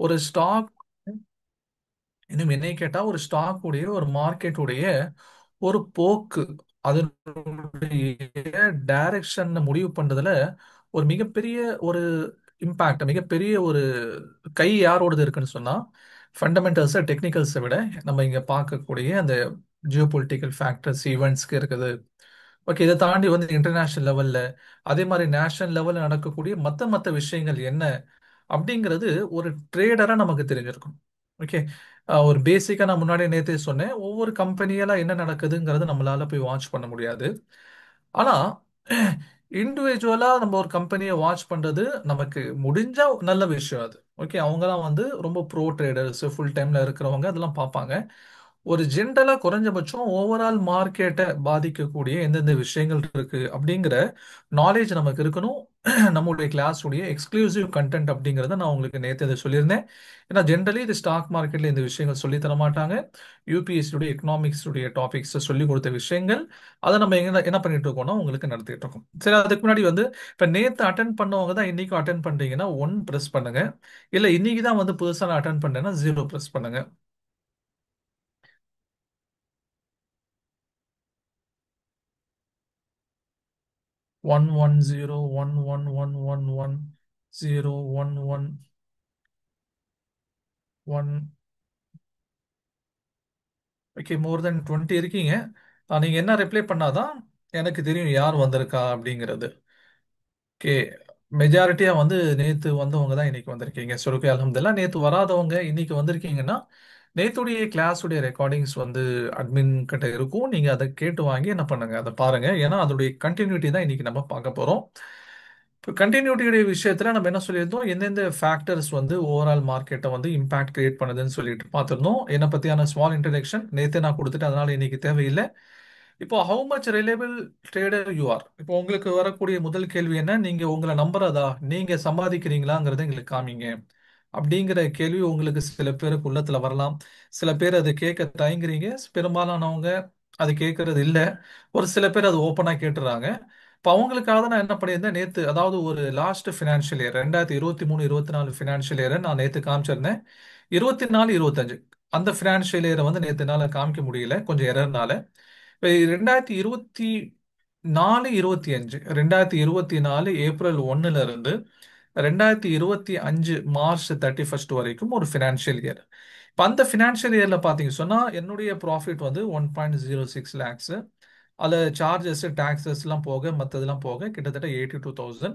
ஒரு ஸ்டாக், இன்னும் என்னை கேட்டா ஒரு ஸ்டாக் உடைய ஒரு மார்க்கெட் உடைய ஒரு போக்கு, அதனுடைய டைரக்ஷன் முடிவு பண்றதுல ஒரு மிகப்பெரிய ஒரு இம்பாக்ட், மிகப்பெரிய ஒரு கை யாரோடது இருக்குன்னு சொன்னா ஃபண்டமெண்டல்ஸை டெக்னிக்கல்ஸை விட நம்ம இங்க பார்க்கக்கூடிய அந்த ஜியோ பொலிட்டிக்கல் ஃபேக்டர்ஸ் ஈவெண்ட்ஸ்க்கு இருக்குது. ஓகே, இதை தாண்டி வந்து இன்டர்நேஷனல் லெவல்ல, அதே மாதிரி நேஷனல் லெவல்ல நடக்கக்கூடிய மத்த மத்த விஷயங்கள் என்ன அப்படிங்கிறது ஒரு ட்ரேடரா நமக்கு தெரிஞ்சிருக்கும். ஓகே, ஒரு பேசிக்கா நான் முன்னாடி நேத்தே சொன்னேன், ஒவ்வொரு கம்பெனியெல்லாம் என்ன நடக்குதுங்கிறது நம்மளால போய் வாட்ச் பண்ண முடியாது. ஆனா இண்டிவிஜுவலா நம்ம ஒரு கம்பெனியை வாட்ச் பண்றது நமக்கு முடிஞ்சா நல்ல விஷயம் அது. ஓகே, அவங்கலாம் வந்து ரொம்ப ப்ரோ ட்ரேடர்ஸ், ஃபுல் டைம்ல இருக்கிறவங்க அதெல்லாம் பார்ப்பாங்க. ஒரு ஜென்ரலா குறைஞ்சபட்சம் ஓவரால் மார்க்கெட்டை பாதிக்கக்கூடிய எந்தெந்த விஷயங்கள் இருக்கு அப்படிங்கிற நாலேஜ் நமக்கு இருக்கணும். நம்மளுடைய கிளாஸ் உடைய எக்ஸ்க்ளூசிவ் கண்டென்ட் அப்படிங்கறத நான் உங்களுக்கு நேற்று அதை சொல்லியிருந்தேன். ஏன்னா ஜென்ரலி இது ஸ்டாக் மார்க்கெட்ல இந்த விஷயங்கள் சொல்லி தர மாட்டாங்க. யூபிஎஸ்சி உடைய எக்கனாமிக்ஸ் உடைய டாபிக்ஸ் சொல்லி கொடுத்த விஷயங்கள் அதை நம்ம என்ன என்ன பண்ணிட்டு இருக்கோம்னா உங்களுக்கு நடத்திட்டு இருக்கோம். சரி, அதுக்கு முன்னாடி வந்து இப்ப நேத்து அட்டன் பண்ணவங்க தான் இன்னைக்கும் அட்டன் பண்றீங்கன்னா ஒன் பிரஸ் பண்ணுங்க. இல்ல இன்னைக்கு தான் வந்து புதுசா நான் அட்டன் பண்ணேன்னா ஜீரோ பிரஸ் பண்ணுங்க. 110111101. ஓகே, மோர் தென் 20 இருக்கீங்க. நீங்க என்ன ரிப்ளை பண்ணாதான் எனக்கு தெரியும் யார் வந்திருக்கா அப்படிங்கிறது. ஓகே, மெஜாரிட்டியா வந்து நேத்து வந்தவங்க தான் இன்னைக்கு வந்திருக்கீங்க. சரி, ஓகே, அல்ஹம்துலில்லாஹ். நேத்து வராதவங்க இன்னைக்கு வந்திருக்கீங்கன்னா நேத்துடைய கிளாஸ் உடைய ரெக்கார்டிங்ஸ் வந்து அட்மின் கிட்ட இருக்கும். நீங்க அதை கேட்டு வாங்கி என்ன பண்ணுங்க, அதை பாருங்க. ஏன்னா அதோடைய கண்டினியூட்டி தான் இன்னைக்கு நம்ம பார்க்க போறோம். இப்போ கண்டினியூட்டியுடைய விஷயத்துல நம்ம என்ன சொல்லியிருந்தோம், எந்தெந்த ஃபேக்டர்ஸ் வந்து ஓவரால் மார்க்கெட்டை வந்து இம்பாக்ட் கிரியேட் பண்ணுதுன்னு சொல்லிட்டு பார்த்திருந்தோம். என்னை பத்தியான ஸ்மால் இன்ட்ரடக்ஷன் நேத்தே நான் கொடுத்துட்டு அதனால இன்னைக்கு தேவையில்லை. இப்போ how much reliable trader you are, இப்போ உங்களுக்கு வரக்கூடிய முதல் கேள்வி என்ன, நீங்க உங்களை நம்புறதா, நீங்க சம்பாதிக்கிறீங்களாங்கிறத எங்களுக்கு காமிங்க அப்படிங்கிற கேள்வி உங்களுக்கு சில பேருக்கு உள்ளத்துல வரலாம். சில பேர் அதை கேட்க தயங்குறீங்க, பெரும்பாலானவங்க அது கேட்கறது இல்ல. ஒரு சில பேர் அது ஓப்பனா கேட்டுறாங்க. இப்போ அவங்களுக்காக தான் நான் என்ன பண்ணியிருந்தேன் நேத்து, அதாவது ஒரு லாஸ்ட் ஃபினான்ஷியல் இயர் 2023-24 ஃபினான்ஷியல் இயரை நான் நேத்து காமிச்சிருந்தேன். 24-25 அந்த ஃபினான்ஷியல் இயரை வந்து நேத்து என்னால காமிக்க முடியல, கொஞ்சம் எரர்னால. இப்போ 2024-25, 2024 ஏப்ரல் 1ல இருந்து 2025 மார்ச் 31 வரைக்கும் ஒரு ஃபினான்ஷியல் இயர். இப்போ அந்த ஃபினான்ஷியல் இயர்ல பார்த்தீங்க சொன்னா என்னுடைய ப்ராஃபிட் வந்து 1.06 லேக்ஸ். அதில் சார்ஜஸ் டாக்ஸஸ்லாம் போக மற்றதெல்லாம் போக கிட்டத்தட்ட 82,000,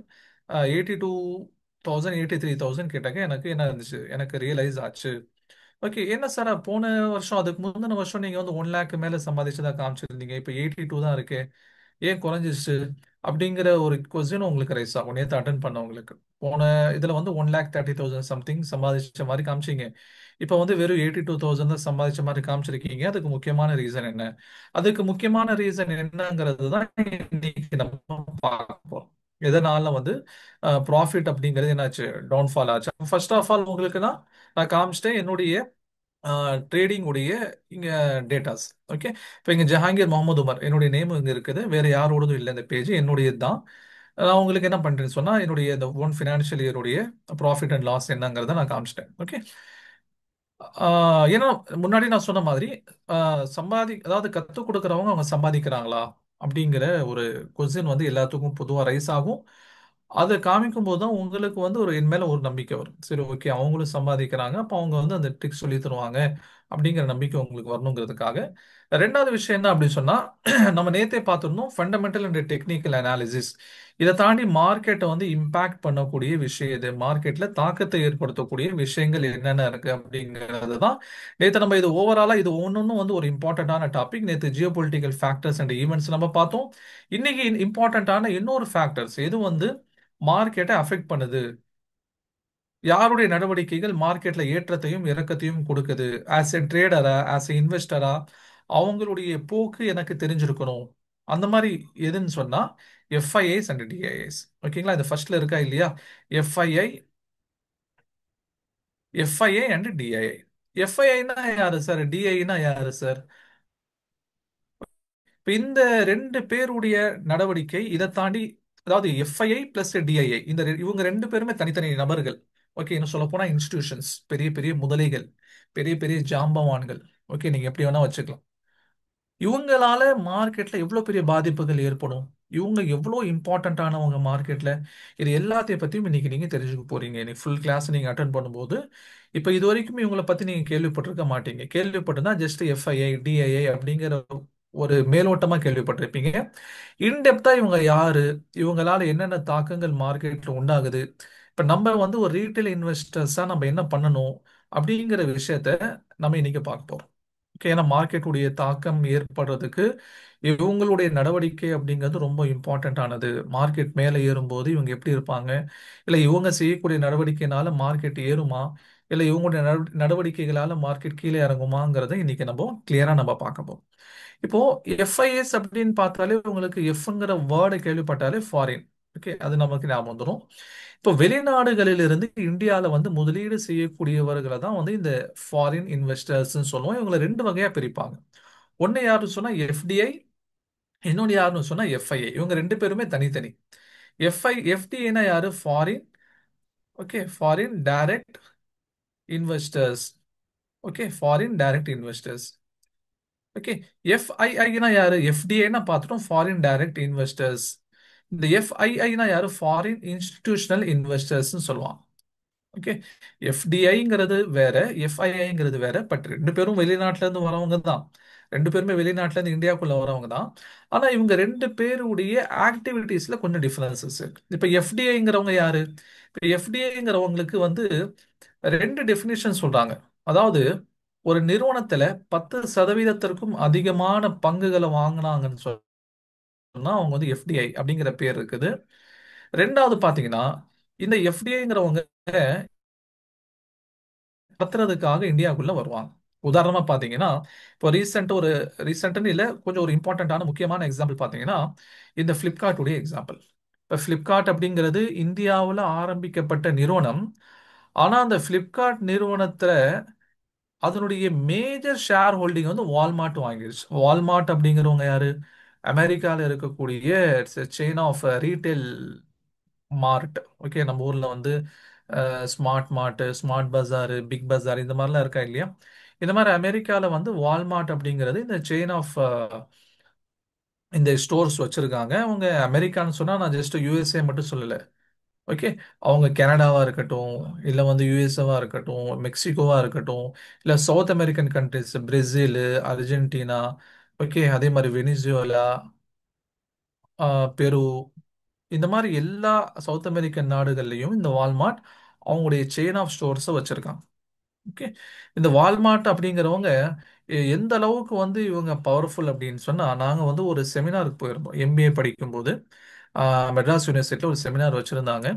82,000, 83,000 கிட்டக்க எனக்கு என்ன இருந்துச்சு, எனக்கு ரியலைஸ் ஆச்சு. ஓகே, என்ன சார் போன வருஷம் அதுக்கு முந்தின வருஷம் நீங்க வந்து 1 லேக் மேல சம்பாதிச்சதா காமிச்சிருந்தீங்க, இப்போ 82 தான் இருக்கு, ஏன் குறைஞ்சிச்சு அப்படிங்கிற ஒரு கொஸ்டின் உங்களுக்கு ரைஸ் ஆகும். நேற்று அட்டன் பண்ணவங்களுக்கு போன இதுல வந்து 1,30,000 சம்திங் சம்பாதிச்ச மாதிரி காமிச்சீங்க, இப்போ வந்து வெறும் 82,000 தான் சம்பாதிச்ச மாதிரி காமிச்சிருக்கீங்க. அதுக்கு முக்கியமான ரீசன் என்ன? அதுக்கு முக்கியமான ரீசன் என்னங்கிறது தான் இன்னைக்கு நம்ம பார்க்க போறோம். எதனால வந்து ப்ராஃபிட் அப்படிங்கிறது என்னாச்சு, டவுன்ஃபால் ஆச்சு. ஃபர்ஸ்ட் ஆஃப் ஆல் உங்களுக்கு நான் காமிச்சிட்டேன் என்னுடைய ட்ரேடிங் உடைய இங்க டேட்டாஸ். ஓகே, இப்போ இங்க ஜஹாங்கீர் முகமது உமர் என்னுடைய நேம் இங்க இருக்குது, வேற யாரோடதும் இல்லை. இந்த பேஜ் என்னுடையது தான். நான் உங்களுக்கு என்ன பண்றேன்னு சொன்னா என்னுடைய இந்த ஒன் ஃபினான்ஷியல் இயருடைய ப்ராஃபிட் அண்ட் லாஸ் என்னங்கிறத நான் காமிச்சிட்டேன். ஓகே, ஏன்னா முன்னாடி நான் சொன்ன மாதிரி அதாவது கற்றுக் கொடுக்குறவங்க அவங்க சம்பாதிக்கிறாங்களா அப்படிங்கிற ஒரு கொஸ்டின் வந்து எல்லாத்துக்கும் பொதுவாக ரைஸ் ஆகும். அதை காமிக்கும் போது தான் உங்களுக்கு வந்து ஒரு என் மேல ஒரு நம்பிக்கை வரும். சரி, ஓகே, அவங்களும் சம்பாதிக்கிறாங்க, அப்போ அவங்க வந்து அந்த ட்ரிக் சொல்லி தருவாங்க அப்படிங்கிற நம்பிக்கை உங்களுக்கு வரணுங்கிறதுக்காக. ரெண்டாவது விஷயம் என்ன அப்படின்னு சொன்னா, நம்ம நேத்தே பார்த்துருந்தோம் ஃபண்டமெண்டல் அண்ட் டெக்னிக்கல் அனாலிசிஸ். இதை தாண்டி மார்க்கெட்டை வந்து இம்பாக்ட் பண்ணக்கூடிய விஷயம் இது, மார்க்கெட்ல தாக்கத்தை ஏற்படுத்தக்கூடிய விஷயங்கள் என்னென்ன இருக்கு அப்படிங்கிறது தான் நேற்று நம்ம இது ஓவராலா இது ஒன்னொன்னும் வந்து ஒரு இம்பார்ட்டன்டான டாபிக். நேற்று Jio political factors and events நம்ம பார்த்தோம். இன்னைக்கு இம்பார்ட்டன்டான இன்னொரு ஃபேக்டர்ஸ் எது வந்து மார்க்கெட்டை அஃபெக்ட் பண்ணுது, யாருடைய நடவடிக்கைகள் மார்க்கெட்ல ஏற்றத்தையும் இறக்கத்தையும் கொடுக்குது, ஆஸ் எ ட்ரேடரா ஆஸ் எ இன்வெஸ்டரா அவங்களுடைய போக்கு எனக்கு தெரிஞ்சிருக்கணும். அந்த மாதிரி எதுன்னு சொன்னா எஃப்ஐஐஸ் அண்ட் டிஐஐஸ். ஓகேங்களா, இது ஃபர்ஸ்ட்ல இருக்கா இல்லையா? FII, FII and DII. எஃப்ஐஐனா யாரு சார், டிஐனா யாரு சார்? இப்ப இந்த ரெண்டு பேருடைய நடவடிக்கை இதை தாண்டி, அதாவது எஃப்ஐஐ பிளஸ் டிஐஐ, இவங்க ரெண்டு பேருமே தனித்தனி நபர்கள். ஓகே, இன்னும் சொல்ல போனா இன்ஸ்டிடியூஷன்ஸ், பெரிய பெரிய முதலைகள், பெரிய பெரிய ஜாம்பவான்கள். ஓகே, நீங்க எப்படி வேணா வச்சுக்கலாம். இவங்களால மார்க்கெட்ல எவ்வளவு பெரிய பாதிப்புகள் ஏற்படும், இவங்க எவ்வளவு இம்பார்ட்டன்டானவங்க மார்க்கெட்ல, இது எல்லாத்தையும் பத்தியும் இன்னைக்கு நீங்க தெரிஞ்சுக்க போறீங்க. இன்னைக்கு ஃபுல் கிளாஸ் நீங்க அட்டன் பண்ணும்போது, இப்ப இது வரைக்கும் இவங்களை பத்தி நீங்க கேள்விப்பட்டிருக்க மாட்டீங்க. கேள்விப்பட்டிருந்தா ஜஸ்ட் எஃப்ஐஐ டிஐஐ அப்படிங்கிற ஒரு மேலோட்டமா கேள்விப்பட்டிருப்பீங்க. இன்டெப்தா இவங்க யாரு, இவங்களால என்னென்ன தாக்கங்கள் மார்க்கெட்ல உண்டாகுது, இப்ப நம்ம வந்து ஒரு ரீட்டைல் இன்வெஸ்டர்ஸா நம்ம என்ன பண்ணணும் அப்படிங்கிற விஷயத்த நம்ம இன்னைக்கு பார்க்க போறோம். ஓகே, ஏன்னா மார்க்கெட்டுடைய தாக்கம் ஏற்படுறதுக்கு இவங்களுடைய நடவடிக்கை அப்படிங்கிறது ரொம்ப இம்பார்ட்டன்ட் ஆனது. மார்க்கெட் மேலே ஏறும்போது இவங்க எப்படி இருப்பாங்க, இல்லை இவங்க செய்யக்கூடிய நடவடிக்கைனால மார்க்கெட் ஏறுமா, இல்லை இவங்களுடைய நடவடிக்கைகளால மார்க்கெட் கீழே இறங்குமாங்கிறத இன்னைக்கு நம்ம கிளியரா நம்ம பார்க்க போறோம். இப்போ எஃப்ஐஎஸ் அப்படின்னு பார்த்தாலே உங்களுக்கு எஃப்ங்கிற வேர்டை கேள்விப்பட்டாலே ஃபாரின். ஓகே, அது நமக்கு ஞாபகம் வந்துடும். இப்போ வெளிநாடுகளிலிருந்து இந்தியாவில் வந்து முதலீடு செய்யக்கூடியவர்களை தான் வந்து இந்த ஃபாரின் இன்வெஸ்டர்ஸ் சொல்லுவோம். இவங்களை ரெண்டு வகையா பிரிப்பாங்க. ஒன்னு யாருன்னு சொன்னா எஃப்டிஐ, இன்னொன்னு யாருன்னு சொன்னா எஃப்ஐஐ. இவங்க ரெண்டு பேருமே தனித்தனி. எஃப்டிஐனா யாரு? Foreign, okay, foreign direct investors. Okay, foreign direct investors. Okay, எஃப்ஐஐனா யாரு? எஃப்டிஐனா பார்த்துட்டோம், ஃபாரின் டைரக்ட் இன்வெஸ்டர்ஸ். இந்த எஃப்ஐஐனா யாரு? ஃபாரின் இன்ஸ்டிடியூஷனல் இன்வெஸ்டர்ஸ் சொல்லுவான். ஓகே, எஃப்டிஐங்கிறது வேற, எஃப்ஐஐங்கிறது வேற. பட் ரெண்டு பேரும் வெளிநாட்டுல இருந்து வரவங்க தான். ரெண்டு பேருமே வெளிநாட்டுல இருந்து இந்தியாவுக்குள்ள வரவங்க தான். ஆனா இவங்க ரெண்டு பேருடைய ஆக்டிவிட்டீஸ்ல கொஞ்சம் டிஃபரன்சஸ் இருக்கு. இப்ப எஃப்டிஐங்கிறவங்க யாரு? இப்ப எஃப்டிஐங்கிறவங்களுக்கு வந்து ரெண்டு டெஃபினிஷன் சொல்றாங்க. அதாவது ஒரு நிறுவனத்துல 10% அதிகமான பங்குகளை வாங்கினாங்கன்னு சொன்னா அவங்க வந்து எஃப்டிஐ அப்படிங்கிற பேர் இருக்குது. ரெண்டாவது பாத்தீங்கன்னா, இந்த எஃப்டிஐங்கிறவங்க நடத்துறதுக்காக இந்தியாவுக்குள்ள வருவாங்க. உதாரணமா பாத்தீங்கன்னா, இப்போ ரீசெண்ட் இல்ல, கொஞ்சம் ஒரு இம்பார்ட்டன்டான முக்கியமான எக்ஸாம்பிள் பாத்தீங்கன்னா, இந்த பிளிப்கார்ட் உடைய எக்ஸாம்பிள். இப்ப பிளிப்கார்ட் அப்படிங்கிறது இந்தியாவுல ஆரம்பிக்கப்பட்ட நிறுவனம். ஆனா அந்த பிளிப்கார்ட் நிறுவனத்துல அதனுடைய மேஜர் ஷேர் ஹோல்டிங் வந்து வால்மார்ட் வாங்கிருச்சு. வால்மார்ட் அப்படிங்கிறவங்க யாரு? அமெரிக்கால இருக்கக்கூடிய chain of retail mart. Okay, நம்ம ஊர்ல வந்து ஸ்மார்ட் மார்ட், ஸ்மார்ட் பஜார், பிக் பஜார் இந்த மாதிரிலாம் இருக்கா இல்லையா? இந்த மாதிரி அமெரிக்கால வந்து வால்மார்ட் அப்படிங்கிறது இந்த செயின் ஆஃப் இந்த ஸ்டோர்ஸ் வச்சிருக்காங்க. அவங்க அமெரிக்கான்னு சொன்னா நான் ஜஸ்ட் யூஎஸ்ஏ மட்டும் சொல்லல. ஓகே, அவங்க கனடாவா இருக்கட்டும், இல்ல வந்து யூஎஸ்ஏவா இருக்கட்டும், மெக்சிகோவா இருக்கட்டும், இல்ல south American countries, Brazil, Argentina, okay, அதே மாதிரி வெனிசுவேலா, பெரு, இந்த மாதிரி எல்லா சவுத் அமெரிக்கன் நாடுகள்லையும் இந்த வால்மார்ட் அவங்களுடைய செயின் ஆஃப் ஸ்டோர்ஸை வச்சிருக்காங்க. ஓகே, இந்த வால்மார்ட் அப்படிங்கிறவங்க எந்த அளவுக்கு வந்து இவங்க பவர்ஃபுல் அப்படின்னு சொன்னா, நாங்க வந்து ஒரு செமினாருக்கு போயிருந்தோம் எம்பிஏ படிக்கும்போது. மெட்ராஸ் யூனிவர்சிட்டியில் ஒரு செமினார் வச்சிருந்தாங்க.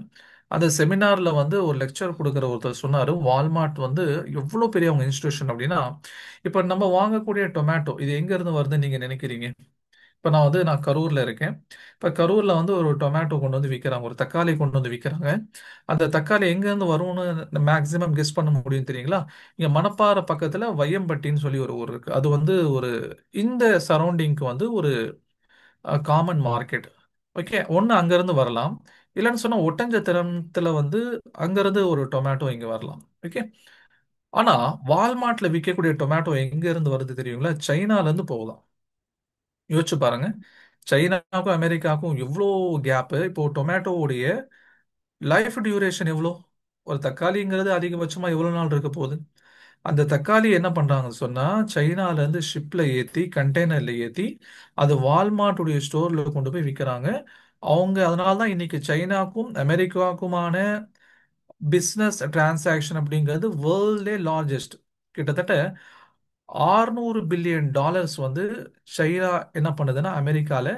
அந்த செமினார்ல வந்து ஒரு லெக்சர் கொடுக்குற ஒருத்தர் சொன்னாரு, வால்மார்ட் வந்து எவ்வளவு பெரிய அவங்க இன்ஸ்டிடியூஷன் அப்படின்னா, இப்ப நம்ம வாங்கக்கூடிய டொமேட்டோ இது எங்க இருந்து வருதுன்னு நீங்க நினைக்கிறீங்க? இப்ப நான் கரூர்ல இருக்கேன். இப்ப கரூர்ல வந்து ஒரு டொமேட்டோ கொண்டு வந்து விற்கிறாங்க, ஒரு தக்காளி கொண்டு வந்து விற்கிறாங்க. அந்த தக்காளி எங்க இருந்து வரும்னு மேக்சிமம் கெஸ் பண்ண முடியும் தெரியுங்களா? இங்க மணப்பாறை பக்கத்துல வையம்பட்டின்னு சொல்லி ஒரு ஊர் இருக்கு. அது வந்து ஒரு இந்த சரௌண்டிங்க்கு வந்து ஒரு காமன் மார்க்கெட். ஓகே, ஒன்னு அங்க இருந்து வரலாம், இல்லைன்னு சொன்னா ஒட்டஞ்சத்திரத்துல வந்து அங்க இருந்து ஒரு டொமேட்டோ இங்க வரலாம். ஓகே, ஆனா வால்மார்ட்ல விற்கக்கூடிய டொமேட்டோ எங்க இருந்து வருது தெரியுங்களா? சைனால இருந்து போகுதாம். யோசிச்சு பாருங்க, சைனாக்கும் அமெரிக்காவுக்கும் எவ்வளோ கேப். இப்போ டொமேட்டோவுடைய லைஃப் டியூரேஷன் எவ்வளோ? ஒரு தக்காளிங்கிறது அதிகபட்சமா எவ்வளவு நாள் இருக்க போகுது? அந்த தக்காளி என்ன பண்றாங்கன்னு சொன்னா, சைனால இருந்து ஷிப்ல ஏத்தி, கண்டெய்னர்ல ஏத்தி, அது வால்மார்ட்டுடைய ஸ்டோர்ல கொண்டு போய் விற்கிறாங்க. அவங்க அதனால தான் இன்னைக்கு சைனாக்கும் அமெரிக்காவுக்குமான பிசினஸ் டிரான்சாக்ஷன் அப்படிங்கிறது வேர்ல்டே லார்ஜஸ்ட். கிட்டத்தட்ட 600 பில்லியன் டாலர்ஸ் வந்து சைனா என்ன பண்ணுதுன்னா அமெரிக்கால